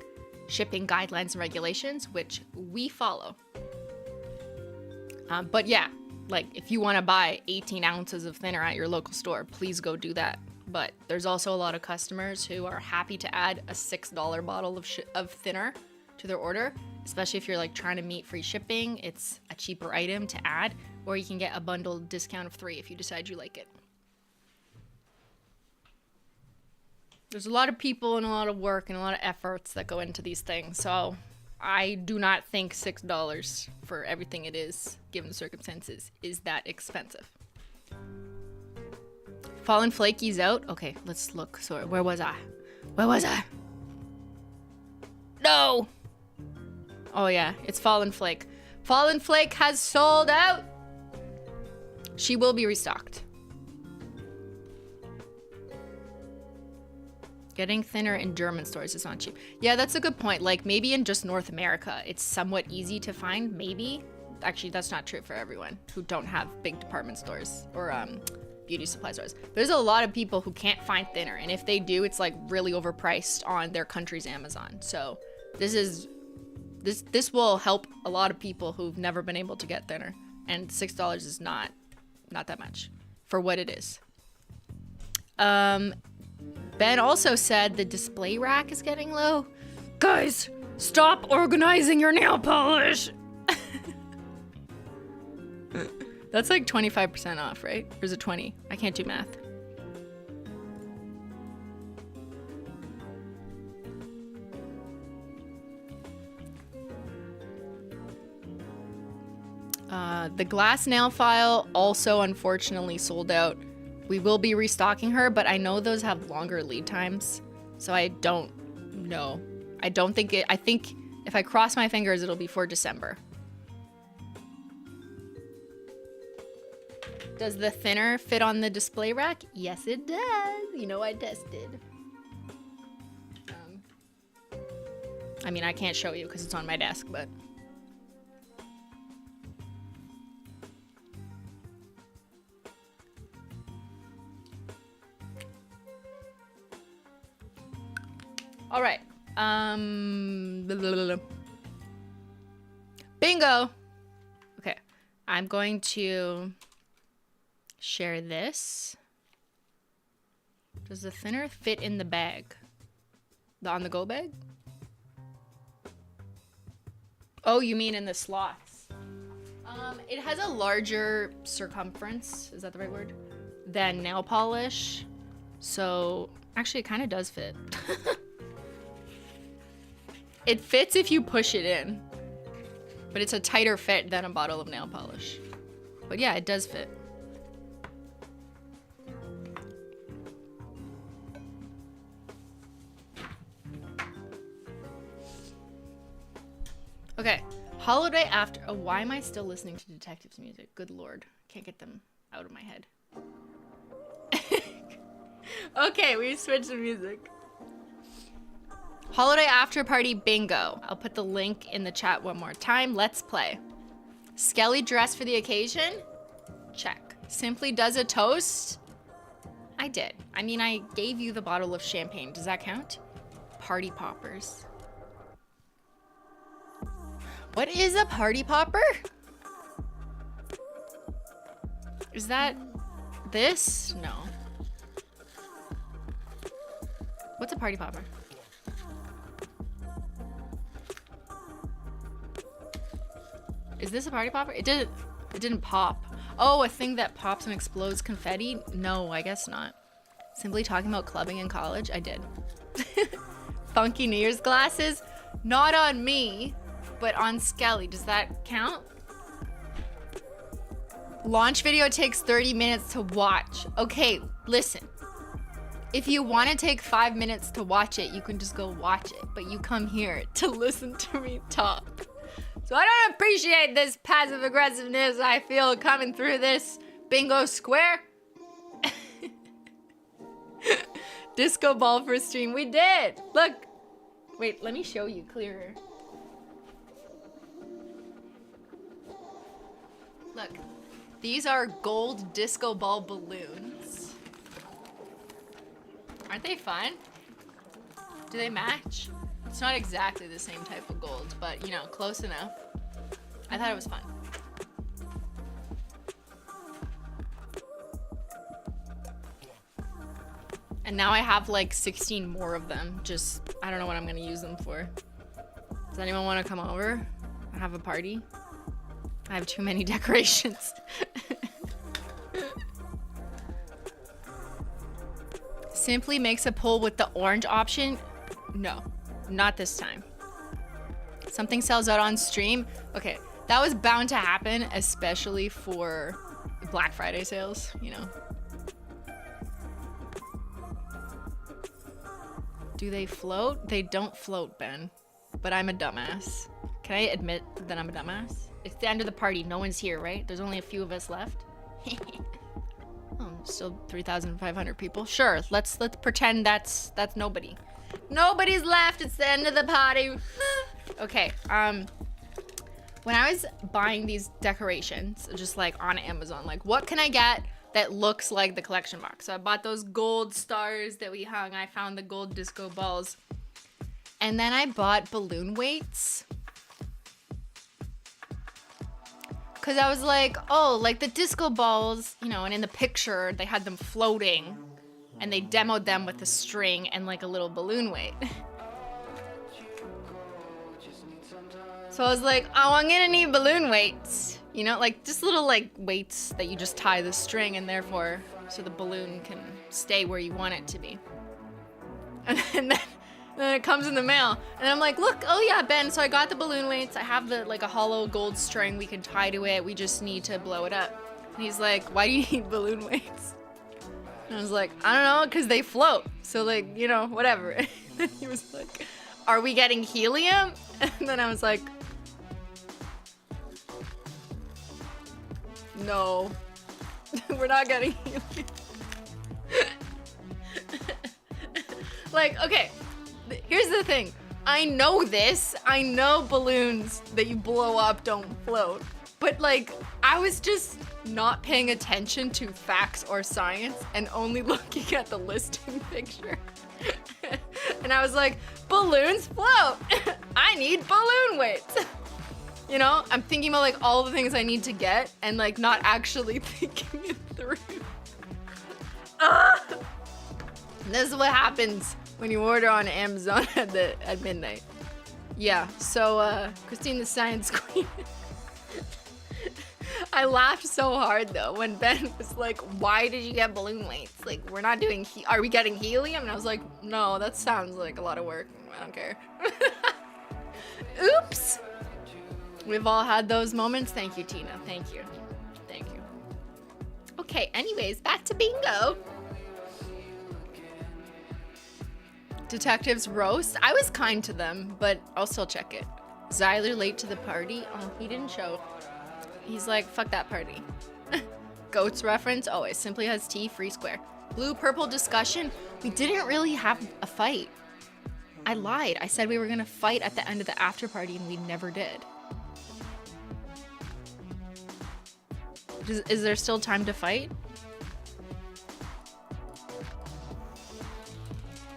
shipping guidelines and regulations, which we follow. But yeah, like if you want to buy 18 ounces of thinner at your local store, please go do that. But there's also a lot of customers who are happy to add a $6 bottle of thinner to their order, especially if you're like trying to meet free shipping. It's a cheaper item to add, or you can get a bundled discount of 3 if you decide you like it. There's a lot of people and a lot of work and a lot of efforts that go into these things, so I do not think $6 for everything it is, given the circumstances, is that expensive. Fallen Flaky's out? Okay, let's look. Sorry, where was I? No! Oh yeah, it's Fallen Flake. Fallen Flake has sold out! She will be restocked. Getting thinner in German stores is not cheap. Yeah, that's a good point. Like, maybe in just North America, it's somewhat easy to find, maybe. Actually, that's not true for everyone who don't have big department stores or beauty supply stores. There's a lot of people who can't find thinner, and if they do, it's like really overpriced on their country's Amazon. So this will help a lot of people who've never been able to get thinner, and $6 is not that much for what it is. Ben also said the display rack is getting low. Guys, stop organizing your nail polish. That's like 25% off, right? Or is it 20? I can't do math. The glass nail file also unfortunately sold out. We will be restocking her, but I know those have longer lead times, so I don't know. I think if I cross my fingers, it'll be for December. Does the thinner fit on the display rack? Yes, it does. You know, I tested. I mean, I can't show you because it's on my desk, but... All right. Bingo. Okay. I'm going to share this. Does the thinner fit in the bag? The on-the-go bag? Oh, you mean in the slots? It has a larger circumference, is that the right word? Than nail polish. So actually it kind of does fit. It fits if you push it in, but it's a tighter fit than a bottle of nail polish. But yeah, it does fit. Okay, holiday after. Oh, why am I still listening to detectives music? Good lord, can't get them out of my head. Okay, we switched the music. Holiday after party bingo. I'll put the link in the chat one more time. Let's play. Skelly dressed for the occasion? Check. Simply does a toast? I did. I mean, I gave you the bottle of champagne. Does that count? Party poppers. What is a party popper? Is that this? No. What's a party popper? Is this a party popper? It didn't pop. Oh, a thing that pops and explodes confetti? No, I guess not. Simply talking about clubbing in college? I did. Funky New Year's glasses? Not on me, but on Skelly. Does that count? Launch video takes 30 minutes to watch. Okay, listen. If you want to take 5 minutes to watch it, you can just go watch it. But you come here to listen to me talk. So I don't appreciate this passive aggressiveness I feel coming through this bingo square. Disco ball for stream. We did. Look. Wait, let me show you clearer. Look. These are gold disco ball balloons. Aren't they fun? Do they match? It's not exactly the same type of gold, but you know, close enough. I thought it was fun. And now I have like 16 more of them. Just, I don't know what I'm gonna use them for. Does anyone want to come over? Have a party? I have too many decorations. Simply makes a pull with the orange option? No, not this time. Something sells out on stream? Okay, that was bound to happen, especially for Black Friday sales, you know. Do they float? They don't float, Ben. But I'm a dumbass. Can I admit that I'm a dumbass? It's the end of the party. No one's here, right? There's only a few of us left. Oh, still 3,500 people. Sure, let's pretend that's nobody. Nobody's left. It's the end of the party. Okay. When I was buying these decorations, just like on Amazon, like what can I get that looks like the collection box? So I bought those gold stars that we hung. I found the gold disco balls. And then I bought balloon weights. Cause I was like, oh, like the disco balls, you know, and in the picture they had them floating and they demoed them with a string and like a little balloon weight. So I was like, oh, I'm gonna need balloon weights. You know, like just little like weights that you just tie the string and therefore so the balloon can stay where you want it to be. And then it comes in the mail. And I'm like, look, oh yeah, Ben, so I got the balloon weights. I have the like a hollow gold string we can tie to it. We just need to blow it up. And he's like, why do you need balloon weights? And I was like, I don't know, because they float. So like, you know, whatever. And then he was like, are we getting helium? And then I was like, no, we're not getting helium. Like, okay. Here's the thing. I know this. I know balloons that you blow up don't float. But like, I was just not paying attention to facts or science and only looking at the listing picture. And I was like, balloons float. I need balloon weights. You know, I'm thinking about like all the things I need to get and like not actually thinking it through. This is what happens when you order on Amazon at midnight. Yeah, so Christine the Science Queen. I laughed so hard though when Ben was like, why did you get balloon weights? Like, we're not doing, are we getting helium? And I was like, no, that sounds like a lot of work. I don't care. Oops. We've all had those moments. Thank you, Tina. Thank you. Thank you. Okay, anyways, back to bingo. Detectives roast. I was kind to them, but I'll still check it. Zyler late to the party. Oh, he didn't show. He's like, fuck that party. Goats reference, always. Simply has tea, free square. Blue purple discussion. We didn't really have a fight. I lied. I said we were gonna fight at the end of the after party and we never did. Is there still time to fight?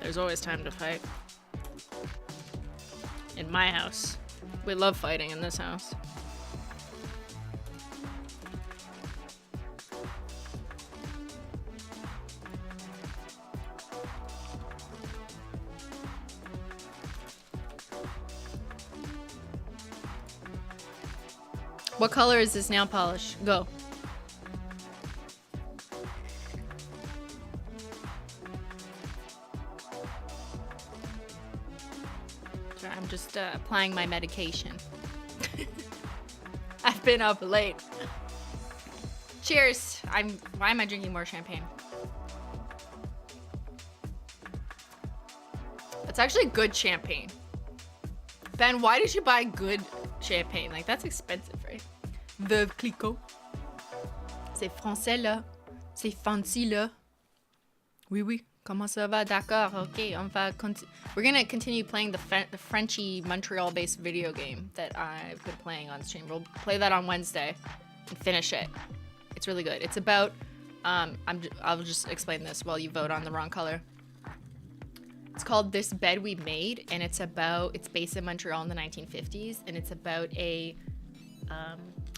There's always time to fight. In my house. We love fighting in this house. What color is this nail polish? Go. Sorry, I'm just applying my medication. I've been up late. Cheers. Why am I drinking more champagne? It's actually good champagne. Ben, why did you buy good champagne? Like, that's expensive, right? Veuve Clicquot. C'est français, là. C'est fancy, là. Oui, oui. Comment ça va? D'accord. Okay, we're gonna continue playing the Frenchy Montreal-based video game that I've been playing on stream. We'll play that on Wednesday and finish it. It's really good. It's about, I'll just explain this while you vote on the wrong color. It's called This Bed We Made, and it's based in Montreal in the 1950s, and it's about a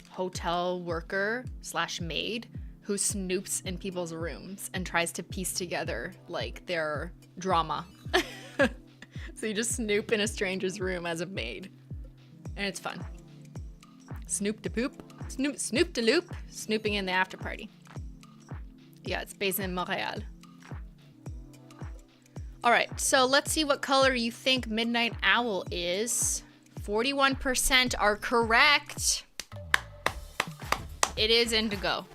hotel worker / maid who snoops in people's rooms and tries to piece together, like, their drama. So you just snoop in a stranger's room as a maid, and it's fun. Snoop de poop, snoop de loop, snooping in the after party. Yeah, it's based in Montreal. All right, so let's see what color you think Midnight Owl is. 41% are correct. It is indigo.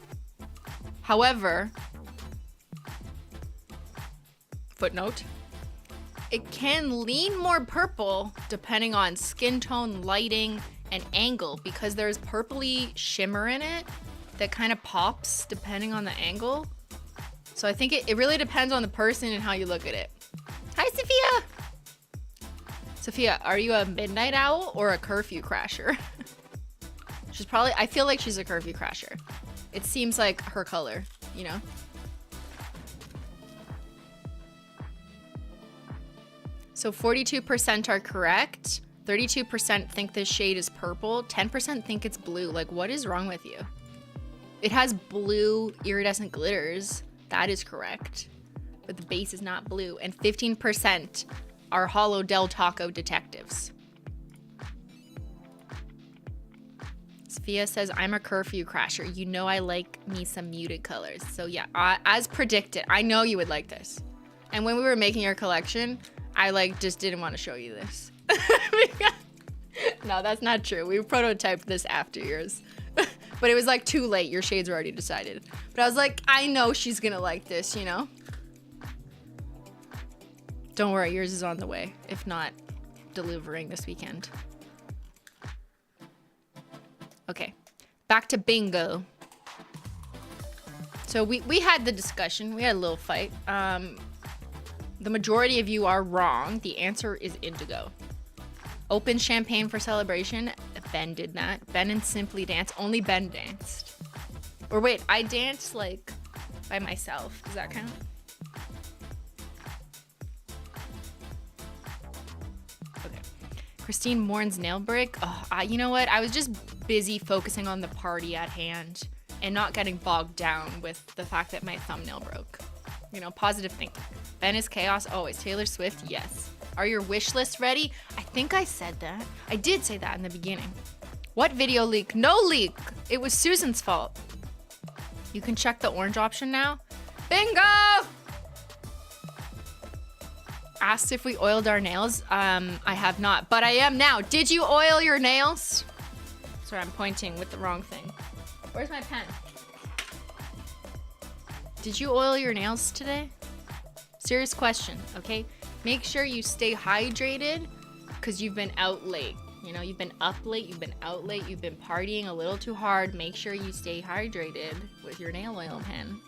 However, footnote, it can lean more purple depending on skin tone, lighting, and angle because there's purpley shimmer in it that kind of pops depending on the angle. So I think it really depends on the person and how you look at it. Hi, Sophia! Sophia, are you a midnight owl or a curfew crasher? I feel like she's a curfew crasher. It seems like her color, you know? So 42% are correct. 32% think this shade is purple. 10% think it's blue. Like, what is wrong with you? It has blue iridescent glitters. That is correct. But the base is not blue. And 15% are Holo Del Taco detectives. Sophia says, I'm a curfew crasher. You know I like me some muted colors. So yeah, as predicted, I know you would like this. And when we were making your collection, I just didn't want to show you this. No, that's not true. We prototyped this after yours. But it was too late. Your shades were already decided. But I was like, I know she's gonna like this, you know? Don't worry, yours is on the way. If not, delivering this weekend. Okay, back to bingo. So we had the discussion. We had a little fight. The majority of you are wrong. The answer is indigo. Open champagne for celebration. Ben did that. Ben and Simply dance. Only Ben danced. Or wait, I danced by myself. Does that count? Okay. Christine mourns nail break. Oh, you know what? I was just busy focusing on the party at hand and not getting bogged down with the fact that my thumbnail broke. You know, positive thinking. Ben is chaos always. Taylor Swift, yes. Are your wish lists ready? I think I said that. I did say that in the beginning. What video leak? No leak. It was Susan's fault. You can check the orange option now. Bingo! Asked if we oiled our nails. I have not, but I am now. Did you oil your nails? Sorry, I'm pointing with the wrong thing. Where's my pen? Did you oil your nails today? Serious question, okay? Make sure you stay hydrated because you've been out late. You know, you've been up late, you've been out late, you've been partying a little too hard. Make sure you stay hydrated with your nail oil pen.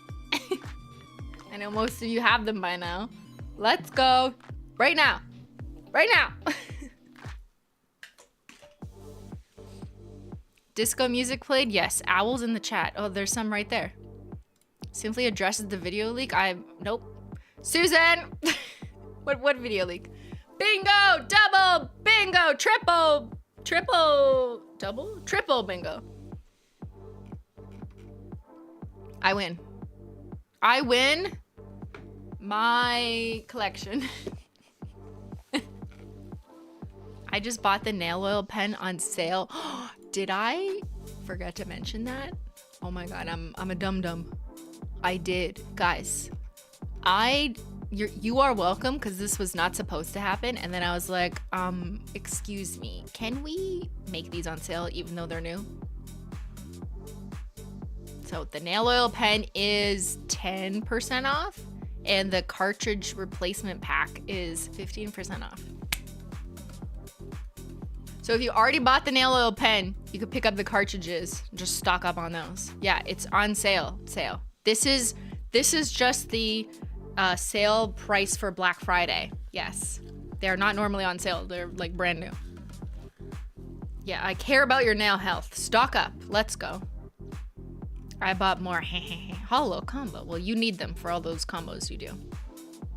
I know most of you have them by now. Let's go. Right now. Right now. Disco music played? Yes. Owls in the chat. Oh, there's some right there. Simply addresses the video leak. Nope. Susan! What video leak? Bingo! Double! Bingo! Triple! Double? Triple bingo. I win. I win my collection. I just bought the nail oil pen on sale. Did I forget to mention that? Oh my god, I'm a dum-dum. I did. Guys, you are welcome because this was not supposed to happen. And then I was like, excuse me, can we make these on sale even though they're new? So the nail oil pen is 10% off and the cartridge replacement pack is 15% off. So if you already bought the nail oil pen, you could pick up the cartridges, just stock up on those. Yeah, it's on sale. This is just the sale price for Black Friday. Yes, they're not normally on sale. They're like brand new. Yeah, I care about your nail health. Stock up. Let's go. I bought more holo combo. Well, you need them for all those combos you do.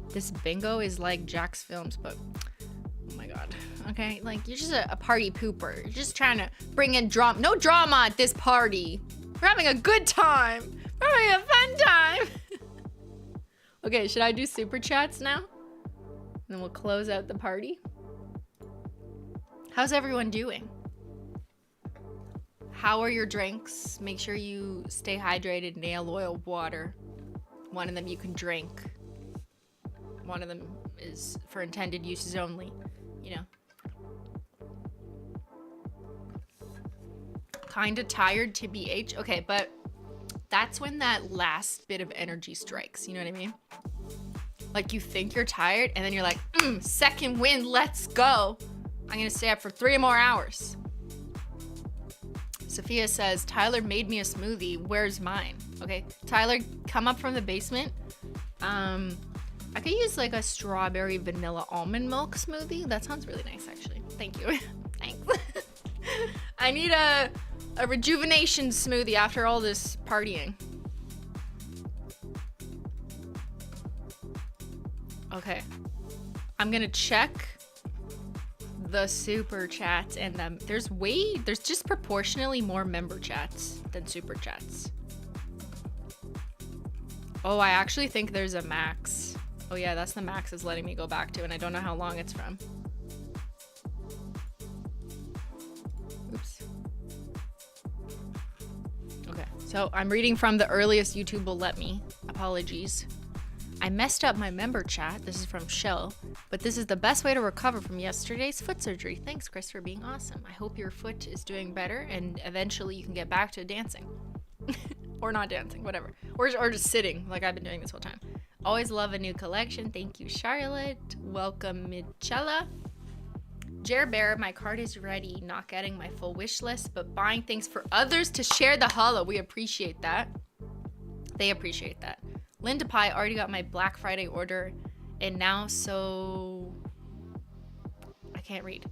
This bingo is like Jack's Films, but oh my god. Okay, like you're just a party pooper. You're just trying to bring in drama. No drama at this party. We're having a good time. We're having a fun time. Okay, should I do super chats now? And then we'll close out the party. How's everyone doing? How are your drinks? Make sure you stay hydrated. Nail oil, water. One of them you can drink. One of them is for intended uses only, you know. Kinda tired to BH. Okay, but that's when that last bit of energy strikes, you know what I mean? Like you think you're tired and then you're like, second wind, let's go. I'm gonna stay up for 3 more hours. Sophia says, Tyler made me a smoothie. Where's mine? Okay, Tyler, come up from the basement. I could use like a strawberry vanilla almond milk smoothie. That sounds really nice, actually. Thank you. Thanks. I need a rejuvenation smoothie after all this partying. Okay. I'm gonna check the super chats and there's just proportionally more member chats than super chats. Oh, I actually think there's a max. Oh yeah, that's the max is letting me go back to, and I don't know how long it's from. Oops. Okay, so I'm reading from the earliest YouTube will let me. Apologies. I messed up my member chat. This is from Shell, but this is the best way to recover from yesterday's foot surgery. Thanks, Chris, for being awesome. I hope your foot is doing better and eventually you can get back to dancing. Or not dancing, whatever. Or just sitting like I've been doing this whole time. Always love a new collection. Thank you, Charlotte. Welcome, Michella. Jer Bear, my card is ready. Not getting my full wish list, but buying things for others to share the holo. We appreciate that. They appreciate that. Linda Pie already got my Black Friday order, and now I can't read.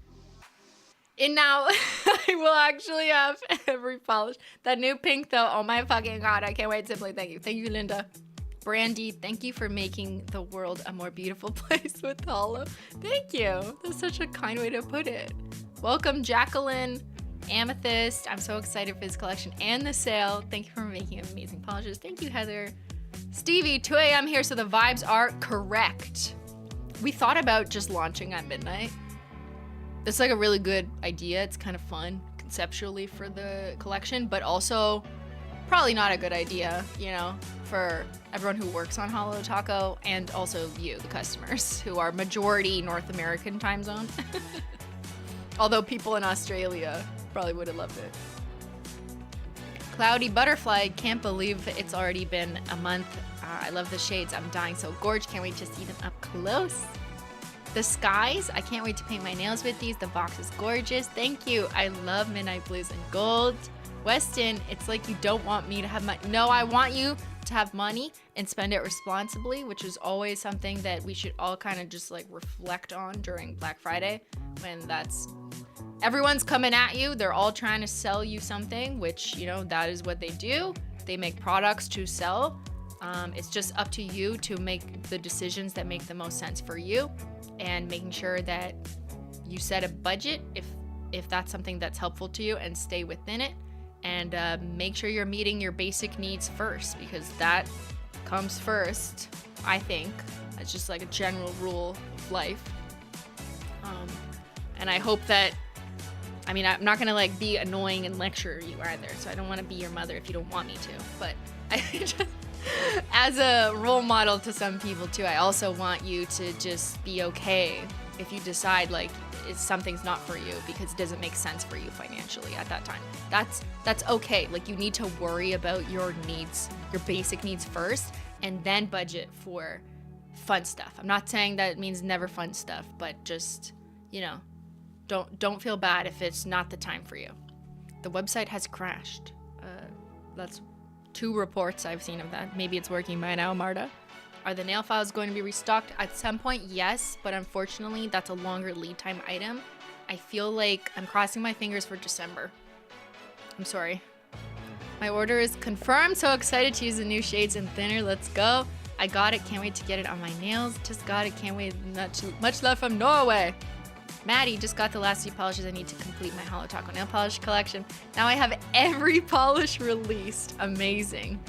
And now I will actually have every polish. That new pink though, oh my fucking god, I can't wait. Simply thank you. Thank you, Linda. Brandy, thank you for making the world a more beautiful place with holo. Thank you. That's such a kind way to put it. Welcome, Jacqueline. Amethyst, I'm so excited for this collection and the sale. Thank you for making amazing polishes. Thank you, Heather. Stevie, 2 a.m. here, so the vibes are correct. We thought about just launching at midnight. It's like a really good idea. It's kind of fun. conceptually for the collection, but also probably not a good idea, you know, for everyone who works on Holo Taco and also you, the customers, who are majority North American time zone. Although people in Australia probably would have loved it. Cloudy Butterfly, can't believe it's already been a month. I love the shades. I'm dying so gorge. Can't wait to see them up close. The Skies, I can't wait to paint my nails with these. The box is gorgeous. Thank you. I love Midnight Blues and Gold. Weston, it's like you don't want me to have money. No, I want you to have money and spend it responsibly, which is always something that we should all kind of just like reflect on during Black Friday, when everyone's coming at you. They're all trying to sell you something, which, you know, that is what they do. They make products to sell. It's just up to you to make the decisions that make the most sense for you, and making sure that you set a budget if that's something that's helpful to you, and stay within it, and make sure you're meeting your basic needs first, because that comes first, I think. That's just like a general rule of life. And I hope that, I mean, I'm not gonna like be annoying and lecture you either, so I don't want to be your mother if you don't want me to, but I just, as a role model to some people too, I also want you to just be okay if you decide like something's not for you because it doesn't make sense for you financially at that time. That's okay. Like, you need to worry about your needs, your basic needs first, and then budget for fun stuff. I'm not saying that it means never fun stuff, but just, you know, don't feel bad if it's not the time for you. The website has crashed. That's 2 reports I've seen of that. Maybe it's working by now, Marta. Are the nail files going to be restocked? At some point, yes, but unfortunately, that's a longer lead time item. I feel like I'm crossing my fingers for December. I'm sorry. My order is confirmed. So excited to use the new shades and thinner. Let's go. I got it. Can't wait to get it on my nails. Just got it. Can't wait. Much love from Norway. Maddie, just got the last few polishes I need to complete my Holo Taco nail polish collection. Now I have every polish released. Amazing.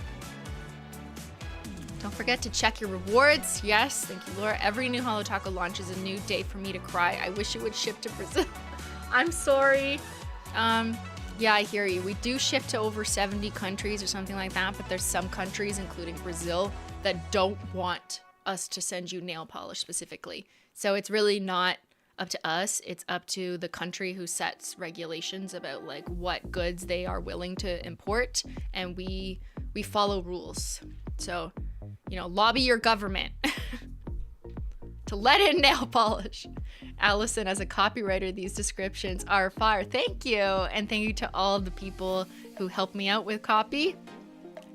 Don't forget to check your rewards. Yes, thank you, Laura. Every new Holo Taco launch is a new day for me to cry. I wish it would ship to Brazil. I'm sorry. Yeah, I hear you. We do ship to over 70 countries or something like that, but there's some countries, including Brazil, that don't want us to send you nail polish specifically. So it's really not up to us. It's up to the country who sets regulations about like what goods they are willing to import, and we follow rules. So, you know, lobby your government to let in nail polish. Allison, as a copywriter, these descriptions are fire. Thank you. And thank you to all the people who helped me out with copy.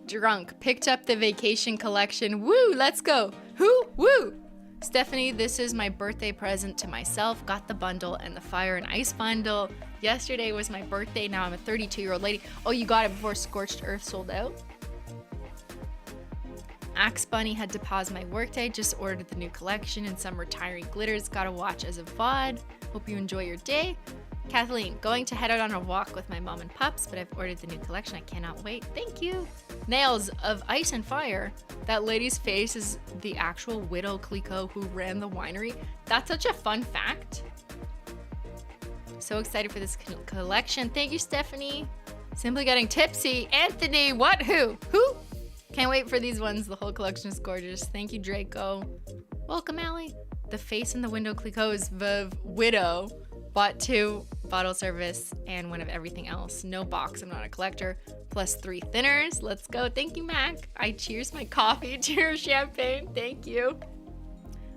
Drunk, picked up the vacation collection. Woo, let's go. Woo. Stephanie, this is my birthday present to myself. Got the bundle and the fire and ice bundle. Yesterday was my birthday. Now I'm a 32-year-old lady. Oh, you got it before Scorched Earth sold out? Axe Bunny had to pause my workday. Just ordered the new collection and some retiring glitters. Got to watch as a VOD. Hope you enjoy your day. Kathleen, going to head out on a walk with my mom and pups, but I've ordered the new collection. I cannot wait. Thank you. Nails of Ice and Fire. That lady's face is the actual Widow Clicquot who ran the winery. That's such a fun fact. So excited for this collection. Thank you, Stephanie. Simply Getting Tipsy. Anthony, what? Who? Can't wait for these ones. The whole collection is gorgeous. Thank you, Draco. Welcome, Allie. The face in the window Clicquot is Viv Widow. Bought 2, bottle service, and 1 of everything else. No box, I'm not a collector. Plus 3 thinners. Let's go. Thank you, Mac. I cheers my coffee. Cheers champagne. Thank you.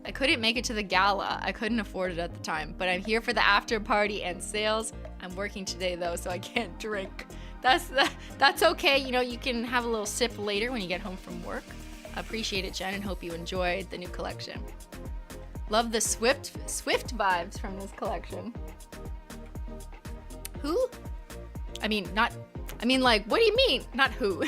I couldn't make it to the gala. I couldn't afford it at the time, but I'm here for the after party and sales. I'm working today though, so I can't drink. That's okay. You know, you can have a little sip later when you get home from work. Appreciate it, Jen, and hope you enjoyed the new collection. Love the Swift vibes from this collection. Who? I mean, like, what do you mean? Not who.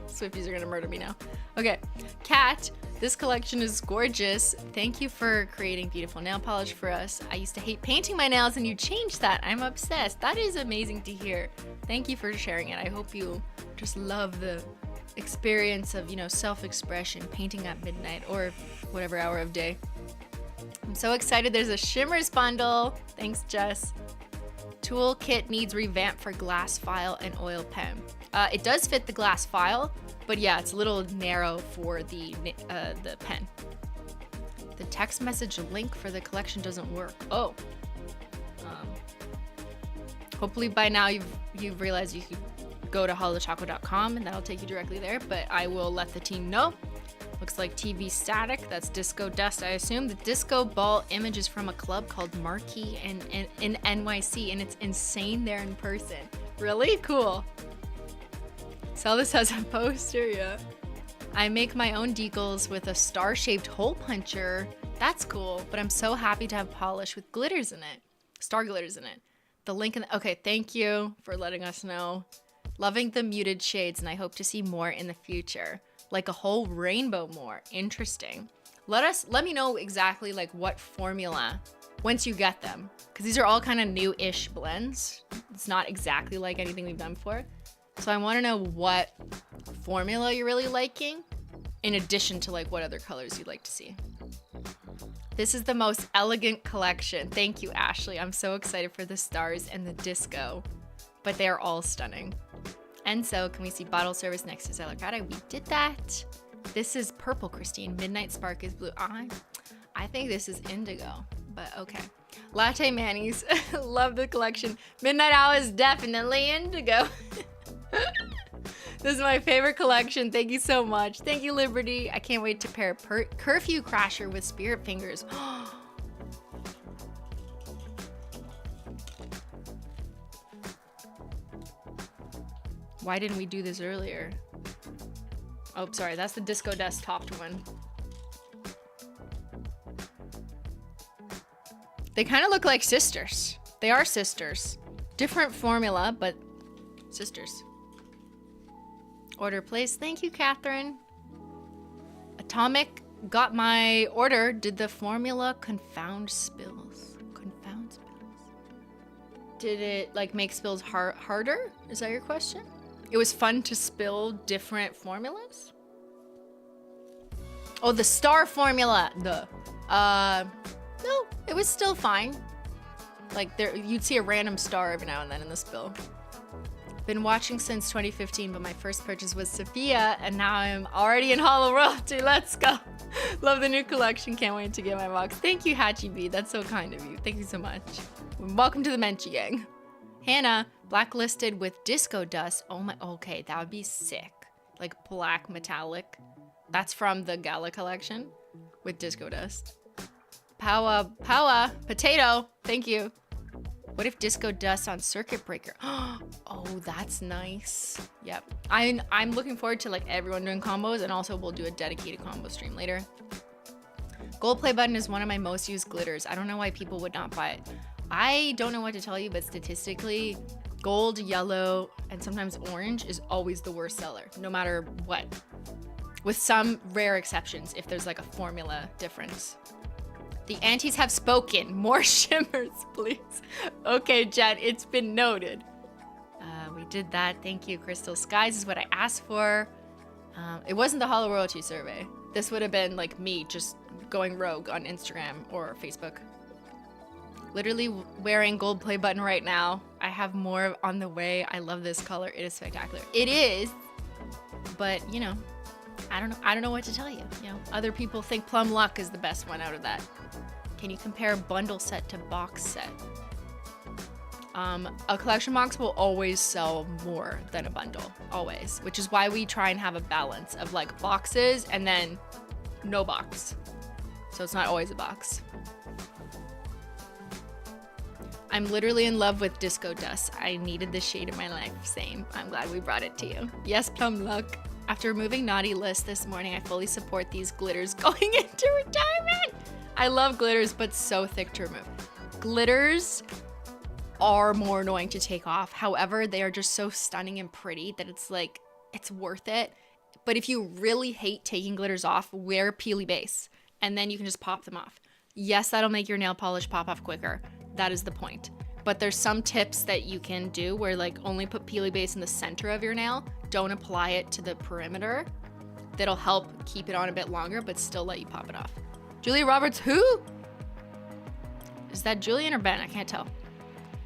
Swifties are gonna murder me now. Okay, Kat, this collection is gorgeous. Thank you for creating beautiful nail polish for us. I used to hate painting my nails and you changed that. I'm obsessed. That is amazing to hear. Thank you for sharing it. I hope you just love the experience of, you know, self-expression, painting at midnight or whatever hour of day. I'm so excited. There's a Shimmers bundle. Thanks, Jess. Toolkit needs revamp for glass file and oil pen. It does fit the glass file, but yeah, it's a little narrow for the pen. The text message link for the collection doesn't work. Oh. Hopefully by now you've realized you could go to holotaco.com and that'll take you directly there, but I will let the team know. Looks like TV static. That's disco dust, I assume. The disco ball image is from a club called Marquee in NYC, and it's insane there in person. Really? Cool. Sell this as a poster, yeah. I make my own decals with a star-shaped hole puncher. That's cool, but I'm so happy to have polish with glitters in it. Star glitters in it. The link in the, okay, thank you for letting us know. Loving the muted shades, and I hope to see more in the future. Like a whole rainbow more. Interesting. Let me know exactly like what formula once you get them, because these are all kind of new-ish blends. It's not exactly like anything we've done before. So I want to know what formula you're really liking, in addition to like what other colors you'd like to see. This is the most elegant collection. Thank you, Ashley. I'm so excited for the stars and the disco, but they are all stunning. And so, can we see bottle service next to Saturday Nov? We did that. This is purple, Christine. Midnight Spark is blue. I think this is indigo, but okay. Latte Manis. Love the collection. Midnight Owl is definitely indigo. This is my favorite collection. Thank you so much. Thank you, Liberty. I can't wait to pair Curfew Crasher with Spirit Fingers. Why didn't we do this earlier? Oh, sorry. That's the Disco Dust topped one. They kind of look like sisters. They are sisters. Different formula, but sisters. Order placed. Thank you, Catherine. Atomic got my order. Did the formula confound spills? Confound spills. Did it like make spills harder? Is that your question? It was fun to spill different formulas? Oh, the star formula. No, it was still fine. Like you'd see a random star every now and then in the spill. Been watching since 2015, but my first purchase was Sophia, and now I'm already in Holo Royalty. Let's go. Love the new collection. Can't wait to get my box. Thank you, Hachi B. That's so kind of you. Thank you so much. Welcome to the Menchie gang. Hannah, blacklisted with disco dust. Oh my, okay, that would be sick. Like black metallic. That's from the Gala collection with disco dust. Powa, potato. Thank you. What if disco dust on circuit breaker? Oh, that's nice. Yep. I'm looking forward to like everyone doing combos, and also we'll do a dedicated combo stream later. Gold play button is one of my most used glitters. I don't know why people would not buy it. I don't know what to tell you, but statistically, gold, yellow, and sometimes orange is always the worst seller, no matter what. With some rare exceptions, if there's like a formula difference. The aunties have spoken. More shimmers, please. Okay, Jen, it's been noted. We did that. Thank you, Crystal Skies is what I asked for. It wasn't the Holo Royalty survey. This would have been like me just going rogue on Instagram or Facebook. Literally wearing gold play button right now. I have more on the way. I love this color. It is spectacular. It is, but you know, I don't know what to tell you. You know, other people think Plum Luck is the best one out of that. Can you compare bundle set to box set? A collection box will always sell more than a bundle, always, which is why we try and have a balance of like boxes and then no box. So it's not always a box. I'm literally in love with disco dust. I needed this shade in my life. Same. I'm glad we brought it to you. Yes, Plum Luck. After removing Naughty List this morning, I fully support these glitters going into retirement. I love glitters, but so thick to remove. Glitters are more annoying to take off. However, they are just so stunning and pretty that it's like, it's worth it. But if you really hate taking glitters off, wear Peely Base, and then you can just pop them off. Yes, that'll make your nail polish pop off quicker. That is the point. But there's some tips that you can do where like only put Peely Base in the center of your nail. Don't apply it to the perimeter. That'll help keep it on a bit longer, but still let you pop it off. Julia Roberts, who? Is that Julian or Ben? I can't tell.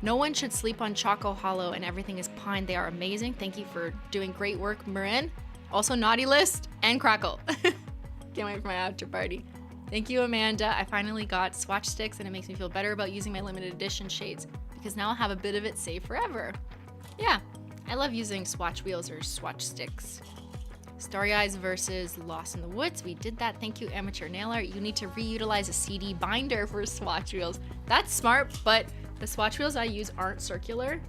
No one should sleep on Choco Holo and everything is pine. They are amazing. Thank you for doing great work, Marin. Also Naughty List and Crackle. Can't wait for my after party. Thank you, Amanda. I finally got Swatch sticks and it makes me feel better about using my limited edition shades because now I'll have a bit of it saved forever. Yeah, I love using Swatch wheels or Swatch sticks. Starry Eyes versus Lost in the Woods. We did that. Thank you, Amateur Nail Art. You need to reutilize a CD binder for Swatch wheels. That's smart, but the Swatch wheels I use aren't circular.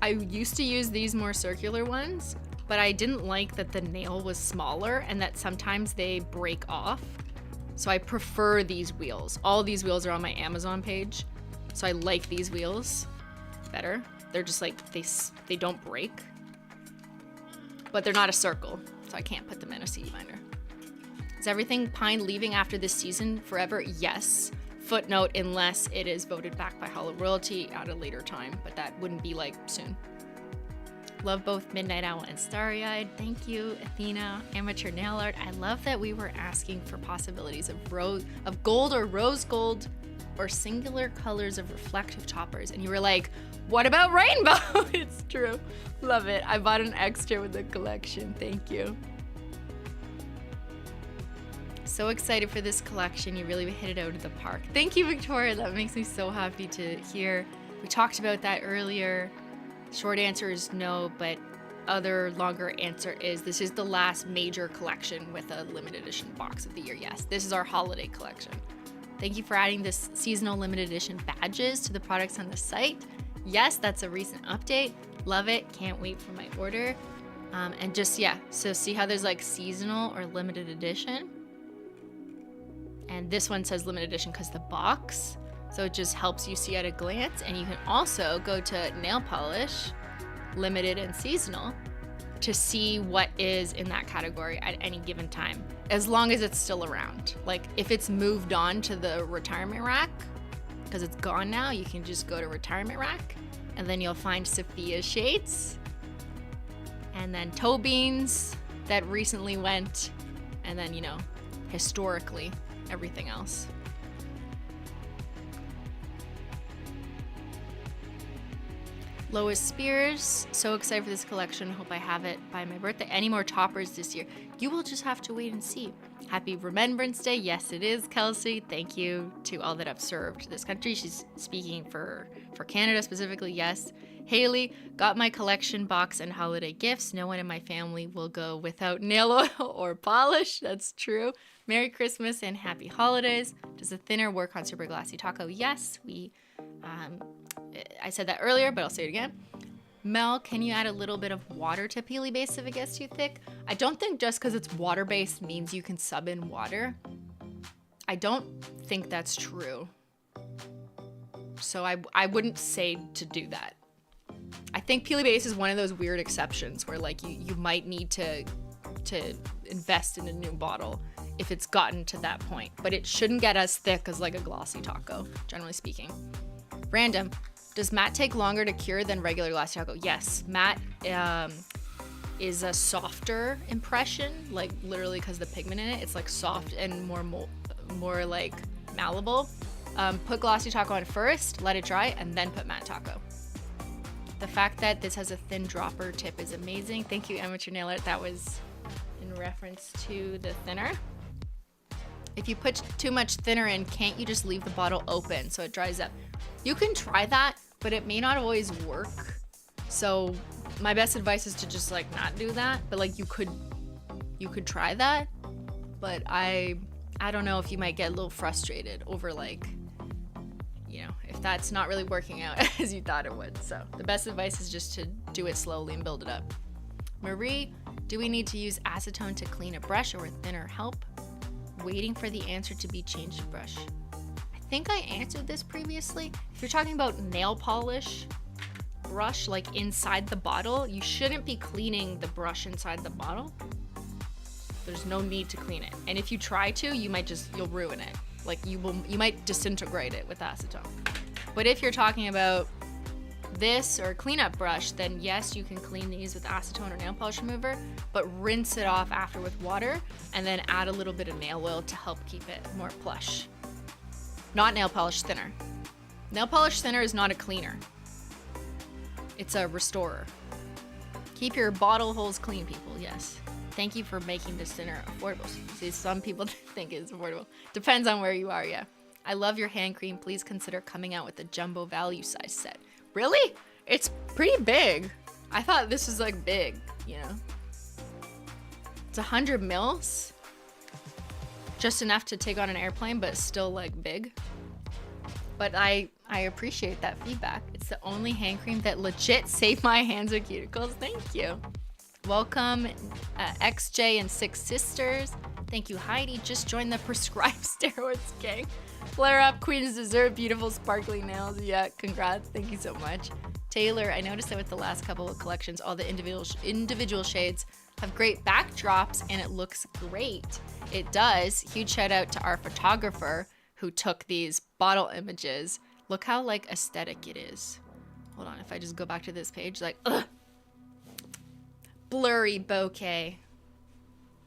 I used to use these more circular ones, but I didn't like that the nail was smaller and that sometimes they break off. So I prefer these wheels. All these wheels are on my Amazon page. So I like these wheels better. They're just like, they don't break, but they're not a circle. So I can't put them in a CD binder. Is everything pine leaving after this season forever? Yes. Footnote, unless it is voted back by Holo Royalty at a later time, but that wouldn't be like soon. Love both Midnight Owl and Starry Eyed. Thank you, Athena. Amateur Nail Art. I love that we were asking for possibilities of gold or rose gold or singular colors of reflective toppers, and you were like, what about rainbow? It's true. Love it. I bought an extra with the collection. Thank you. So excited for this collection. You really hit it out of the park. Thank you, Victoria. That makes me so happy to hear. We talked about that earlier. Short answer is no, but other longer answer is this is the last major collection with a limited edition box of the year. Yes, this is our holiday collection. Thank you for adding this seasonal limited edition badges to the products on the site. Yes, that's a recent update. Love it. Can't wait for my order. And just, yeah, so see how there's like seasonal or limited edition? And this one says limited edition because the box. So it just helps you see at a glance. And you can also go to nail polish, limited and seasonal, to see what is in that category at any given time, as long as it's still around. Like if it's moved on to the retirement rack, because it's gone now, you can just go to retirement rack and then you'll find Sophia's shades and then toe beans that recently went, and then, you know, historically, everything else. Lois Spears, so excited for this collection. Hope I have it by my birthday. Any more toppers this year? You will just have to wait and see. Happy Remembrance Day. Yes, it is, Kelsey. Thank you to all that have served this country. She's speaking for Canada specifically. Yes. Haley, got my collection box and holiday gifts. No one in my family will go without nail oil or polish. That's true. Merry Christmas and happy holidays. Does the thinner work on Super Glassy Taco? Yes, I said that earlier, but I'll say it again. Mel, can you add a little bit of water to Peely Base if it gets too thick? I don't think just because it's water-based means you can sub in water. I don't think that's true. So I wouldn't say to do that. I think Peely Base is one of those weird exceptions where like you might need to invest in a new bottle if it's gotten to that point. But it shouldn't get as thick as like a glossy taco, generally speaking. Random. Does matte take longer to cure than regular glossy taco? Yes, matte is a softer impression, like literally because the pigment in it. It's like soft and more like malleable. Put glossy taco on first, let it dry, and then put matte taco. The fact that this has a thin dropper tip is amazing. Thank you, Amateur Nail Art. That was in reference to the thinner. If you put too much thinner in, can't you just leave the bottle open so it dries up? You can try that, but it may not always work. So my best advice is to just like not do that. But like you could try that. But I don't know if you might get a little frustrated over like, you know, if that's not really working out as you thought it would. So the best advice is just to do it slowly and build it up. Marie, do we need to use acetone to clean a brush or thinner help? Waiting for the answer to be changed to brush. I think I answered this previously. If you're talking about nail polish brush, like inside the bottle, you shouldn't be cleaning the brush inside the bottle. There's no need to clean it. And if you try to, you'll ruin it. Like you might disintegrate it with acetone. But if you're talking about this or cleanup brush, then yes, you can clean these with acetone or nail polish remover, but rinse it off after with water and then add a little bit of nail oil to help keep it more plush. Not nail polish, thinner. Nail polish thinner is not a cleaner. It's a restorer. Keep your bottle holes clean, people. Yes. Thank you for making this thinner affordable. See, some people think it's affordable. Depends on where you are, yeah. I love your hand cream. Please consider coming out with the jumbo value size set. Really? It's pretty big. I thought this was like big, you know. It's 100 mils. Just enough to take on an airplane, but still like big. But I appreciate that feedback. It's the only hand cream that legit saved my hands or cuticles. Thank you. Welcome, XJ and Six Sisters. Thank you, Heidi. Just joined the prescribed steroids gang. Flare up, queens deserve beautiful sparkly nails. Yeah, congrats. Thank you so much. Taylor, I noticed that with the last couple of collections, all the individual shades have great backdrops and it looks great. It does. Huge shout out to our photographer who took these bottle images. Look how like aesthetic it is. Hold on, if I just go back to this page, like, ugh. Blurry bouquet.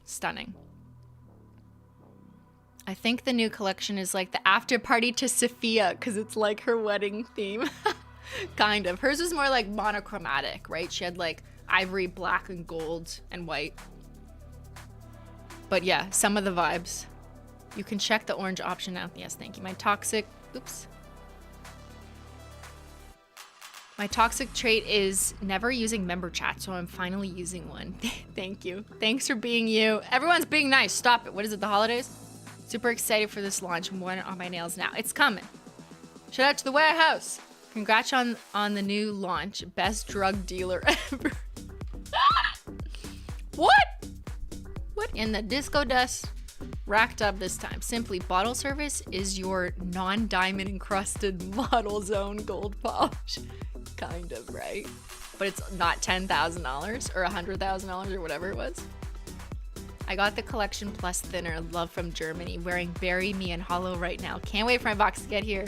Stunning. I think the new collection is like the after party to Sophia because it's like her wedding theme. Kind of. Hers was more like monochromatic, right? She had like ivory, black, and gold, and white. But yeah, some of the vibes. You can check the orange option out. Yes, thank you. My toxic trait is never using member chat, so I'm finally using one. Thank you. Thanks for being you. Everyone's being nice. Stop it. What is it, the holidays? Super excited for this launch. I'm wearing it on my nails now. It's coming. Shout out to the warehouse. Congrats on the new launch. Best drug dealer ever. What? What in the disco dust? Racked up this time. Simply, bottle service is your non-diamond encrusted model zone gold polish. Kind of, right? But it's not $10,000 or $100,000 or whatever it was. I got the collection plus thinner, love from Germany, wearing Bury Me and Holo right now. Can't wait for my box to get here.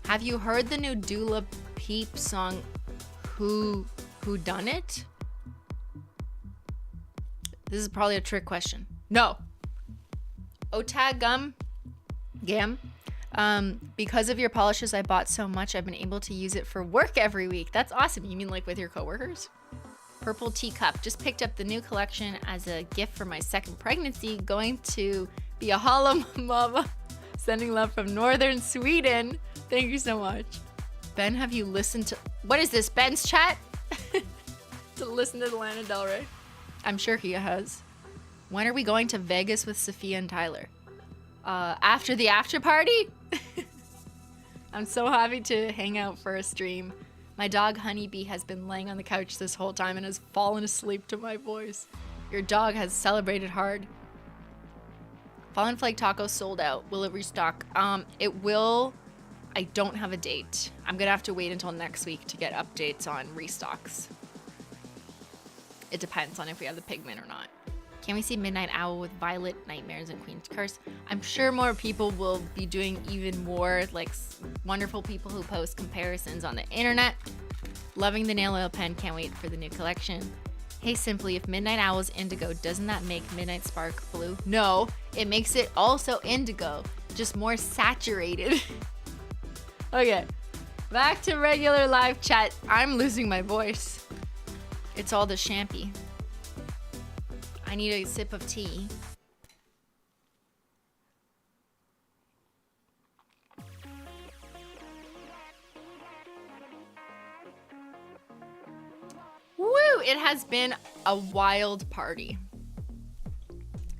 Have you heard the new Dula Peep song, Who Done It? This is probably a trick question. No. Otag Gam. Because of your polishes I bought so much, I've been able to use it for work every week. That's awesome. You mean like with your coworkers? Purple Teacup. Just picked up the new collection as a gift for my second pregnancy. Going to be a Holo mama. Sending love from northern Sweden. Thank you so much. Ben, have you listened to... What is this, Ben's chat? To listen to the Lana Del Rey? I'm sure he has. When are we going to Vegas with Sophia and Tyler? After the after party? I'm so happy to hang out for a stream. My dog Honeybee has been laying on the couch this whole time and has fallen asleep to my voice. Your dog has celebrated hard. Fallen Flake Taco sold out. Will it restock? It will. I don't have a date. I'm gonna have to wait until next week to get updates on restocks. It depends on if we have the pigment or not. Can we see Midnight Owl with Violet, Nightmares, and Queen's Curse? I'm sure more people will be doing even more, like wonderful people who post comparisons on the internet. Loving the nail oil pen, can't wait for the new collection. Hey, Simply, if Midnight Owl is indigo, doesn't that make Midnight Spark blue? No, it makes it also indigo, just more saturated. Okay, back to regular live chat. I'm losing my voice. It's all the champy. I need a sip of tea. Woo! It has been a wild party.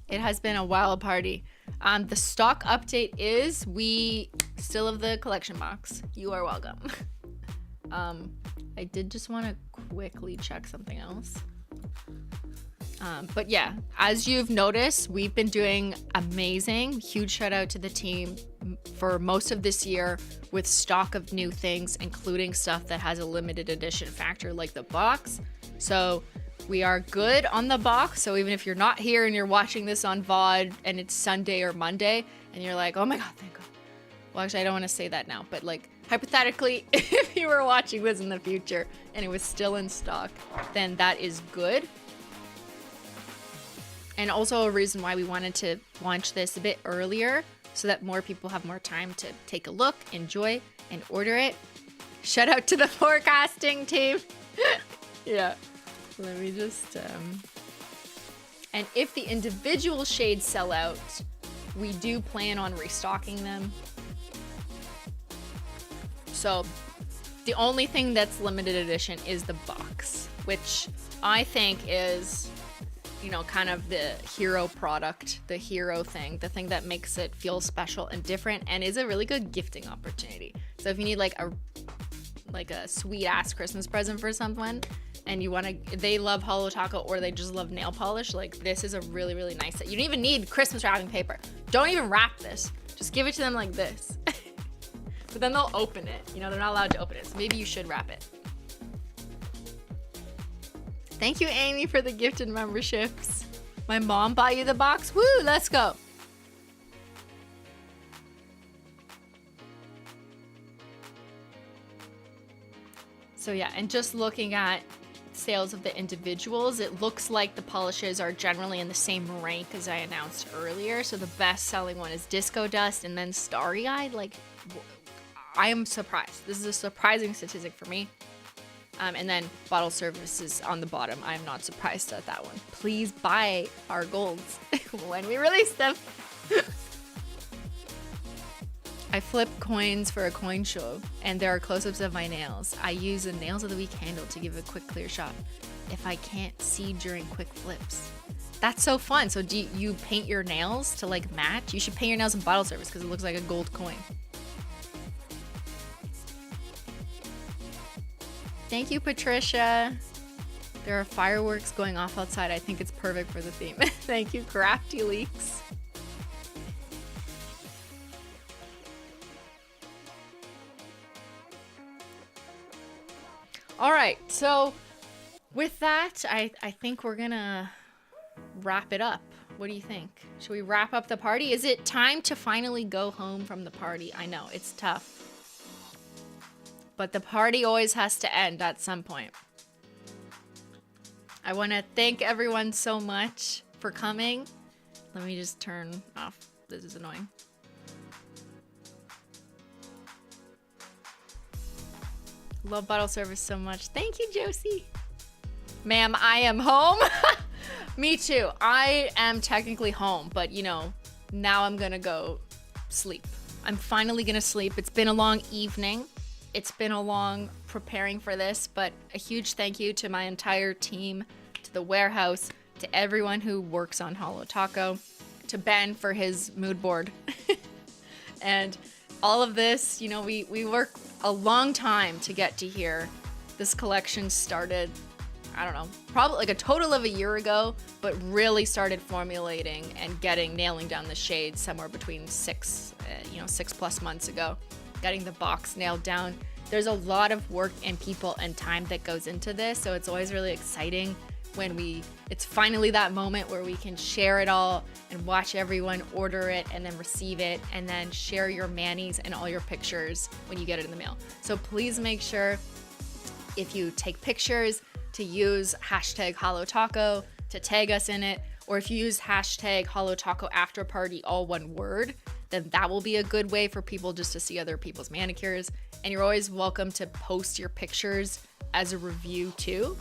It has been a wild party. The stock update is we still have the collection box. You are welcome. I did just want to quickly check something else. But yeah, as you've noticed, we've been doing amazing. Huge shout out to the team for most of this year with stock of new things, including stuff that has a limited edition factor like the box. So we are good on the box. So even if you're not here and you're watching this on VOD and it's Sunday or Monday and you're like, oh my God, thank God. Well, actually, I don't want to say that now, but like hypothetically, if you were watching this in the future and it was still in stock, then that is good. And also a reason why we wanted to launch this a bit earlier so that more people have more time to take a look, enjoy, and order it. Shout out to the forecasting team. Yeah. Let me just... And if the individual shades sell out, we do plan on restocking them. So the only thing that's limited edition is the box, which I think is, you know, kind of the hero product, the hero thing, the thing that makes it feel special and different and is a really good gifting opportunity. So if you need like a sweet ass Christmas present for someone, and you want to, they love Holo Taco or they just love nail polish, like this is a really, really nice set. You don't even need Christmas wrapping paper. Don't even wrap this. Just give it to them like this. But then they'll open it. You know, they're not allowed to open it. So maybe you should wrap it. Thank you, Amy, for the gifted memberships. My mom bought you the box. Woo, let's go. So yeah, and just looking at sales of the individuals, it looks like the polishes are generally in the same rank as I announced earlier. So the best selling one is Disco Dust and then Starry Eyed. Like, I am surprised. This is a surprising statistic for me. And then Bottle Service is on the bottom. I'm not surprised at that one. Please buy our golds when we release them. I flip coins for a coin show, and there are close-ups of my nails. I use a Nails of the Week handle to give a quick clear shot if I can't see during quick flips. That's so fun. So do you paint your nails to like match? You should paint your nails in Bottle Service because it looks like a gold coin. Thank you, Patricia. There are fireworks going off outside. I think it's perfect for the theme. Thank you, Crafty Leaks. All right, so with that, I think we're gonna wrap it up. What do you think? Should we wrap up the party? Is it time to finally go home from the party? I know, it's tough. But the party always has to end at some point. I want to thank everyone so much for coming. Let me just turn off. This is annoying. Love Bottle Service so much. Thank you, Josie. Ma'am, I am home. Me too. I am technically home, but you know, now I'm gonna go sleep. I'm finally gonna sleep. It's been a long evening. It's been a long preparing for this, but a huge thank you to my entire team, to the warehouse, to everyone who works on Holo Taco, to Ben for his mood board. And all of this, you know, we work a long time to get to here. This collection started, I don't know, probably like a total of a year ago, but really started formulating and nailing down the shades somewhere between 6+ months ago. Getting the box nailed down. There's a lot of work and people and time that goes into this, so it's always really exciting when it's finally that moment where we can share it all and watch everyone order it and then receive it and then share your manis and all your pictures when you get it in the mail. So please make sure if you take pictures to use hashtag Holo Taco to tag us in it, or if you use hashtag Holo Taco After Party, all one word, then that will be a good way for people just to see other people's manicures. And you're always welcome to post your pictures as a review too.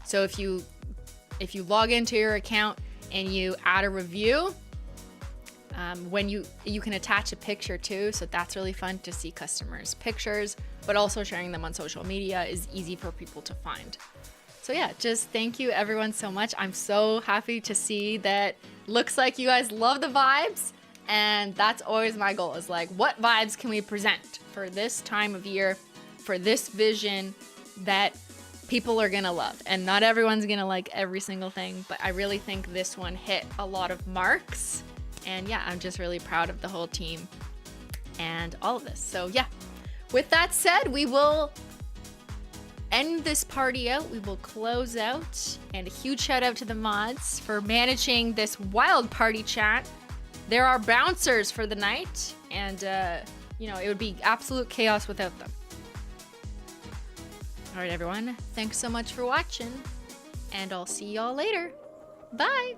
So if you log into your account and you add a review, when you can attach a picture too, so that's really fun to see customers' pictures, but also sharing them on social media is easy for people to find. So yeah, just thank you everyone so much. I'm so happy to see that looks like you guys love the vibes, and that's always my goal, is like, what vibes can we present for this time of year, for this vision that people are gonna love. And not everyone's gonna like every single thing, but I really think this one hit a lot of marks. And yeah, I'm just really proud of the whole team and all of this. So yeah, with that said, we will end this party out. We will close out, and a huge shout out to the mods for managing this wild party chat. There are bouncers for the night, and you know, it would be absolute chaos without them. All right, everyone, thanks so much for watching, and I'll see y'all later. Bye.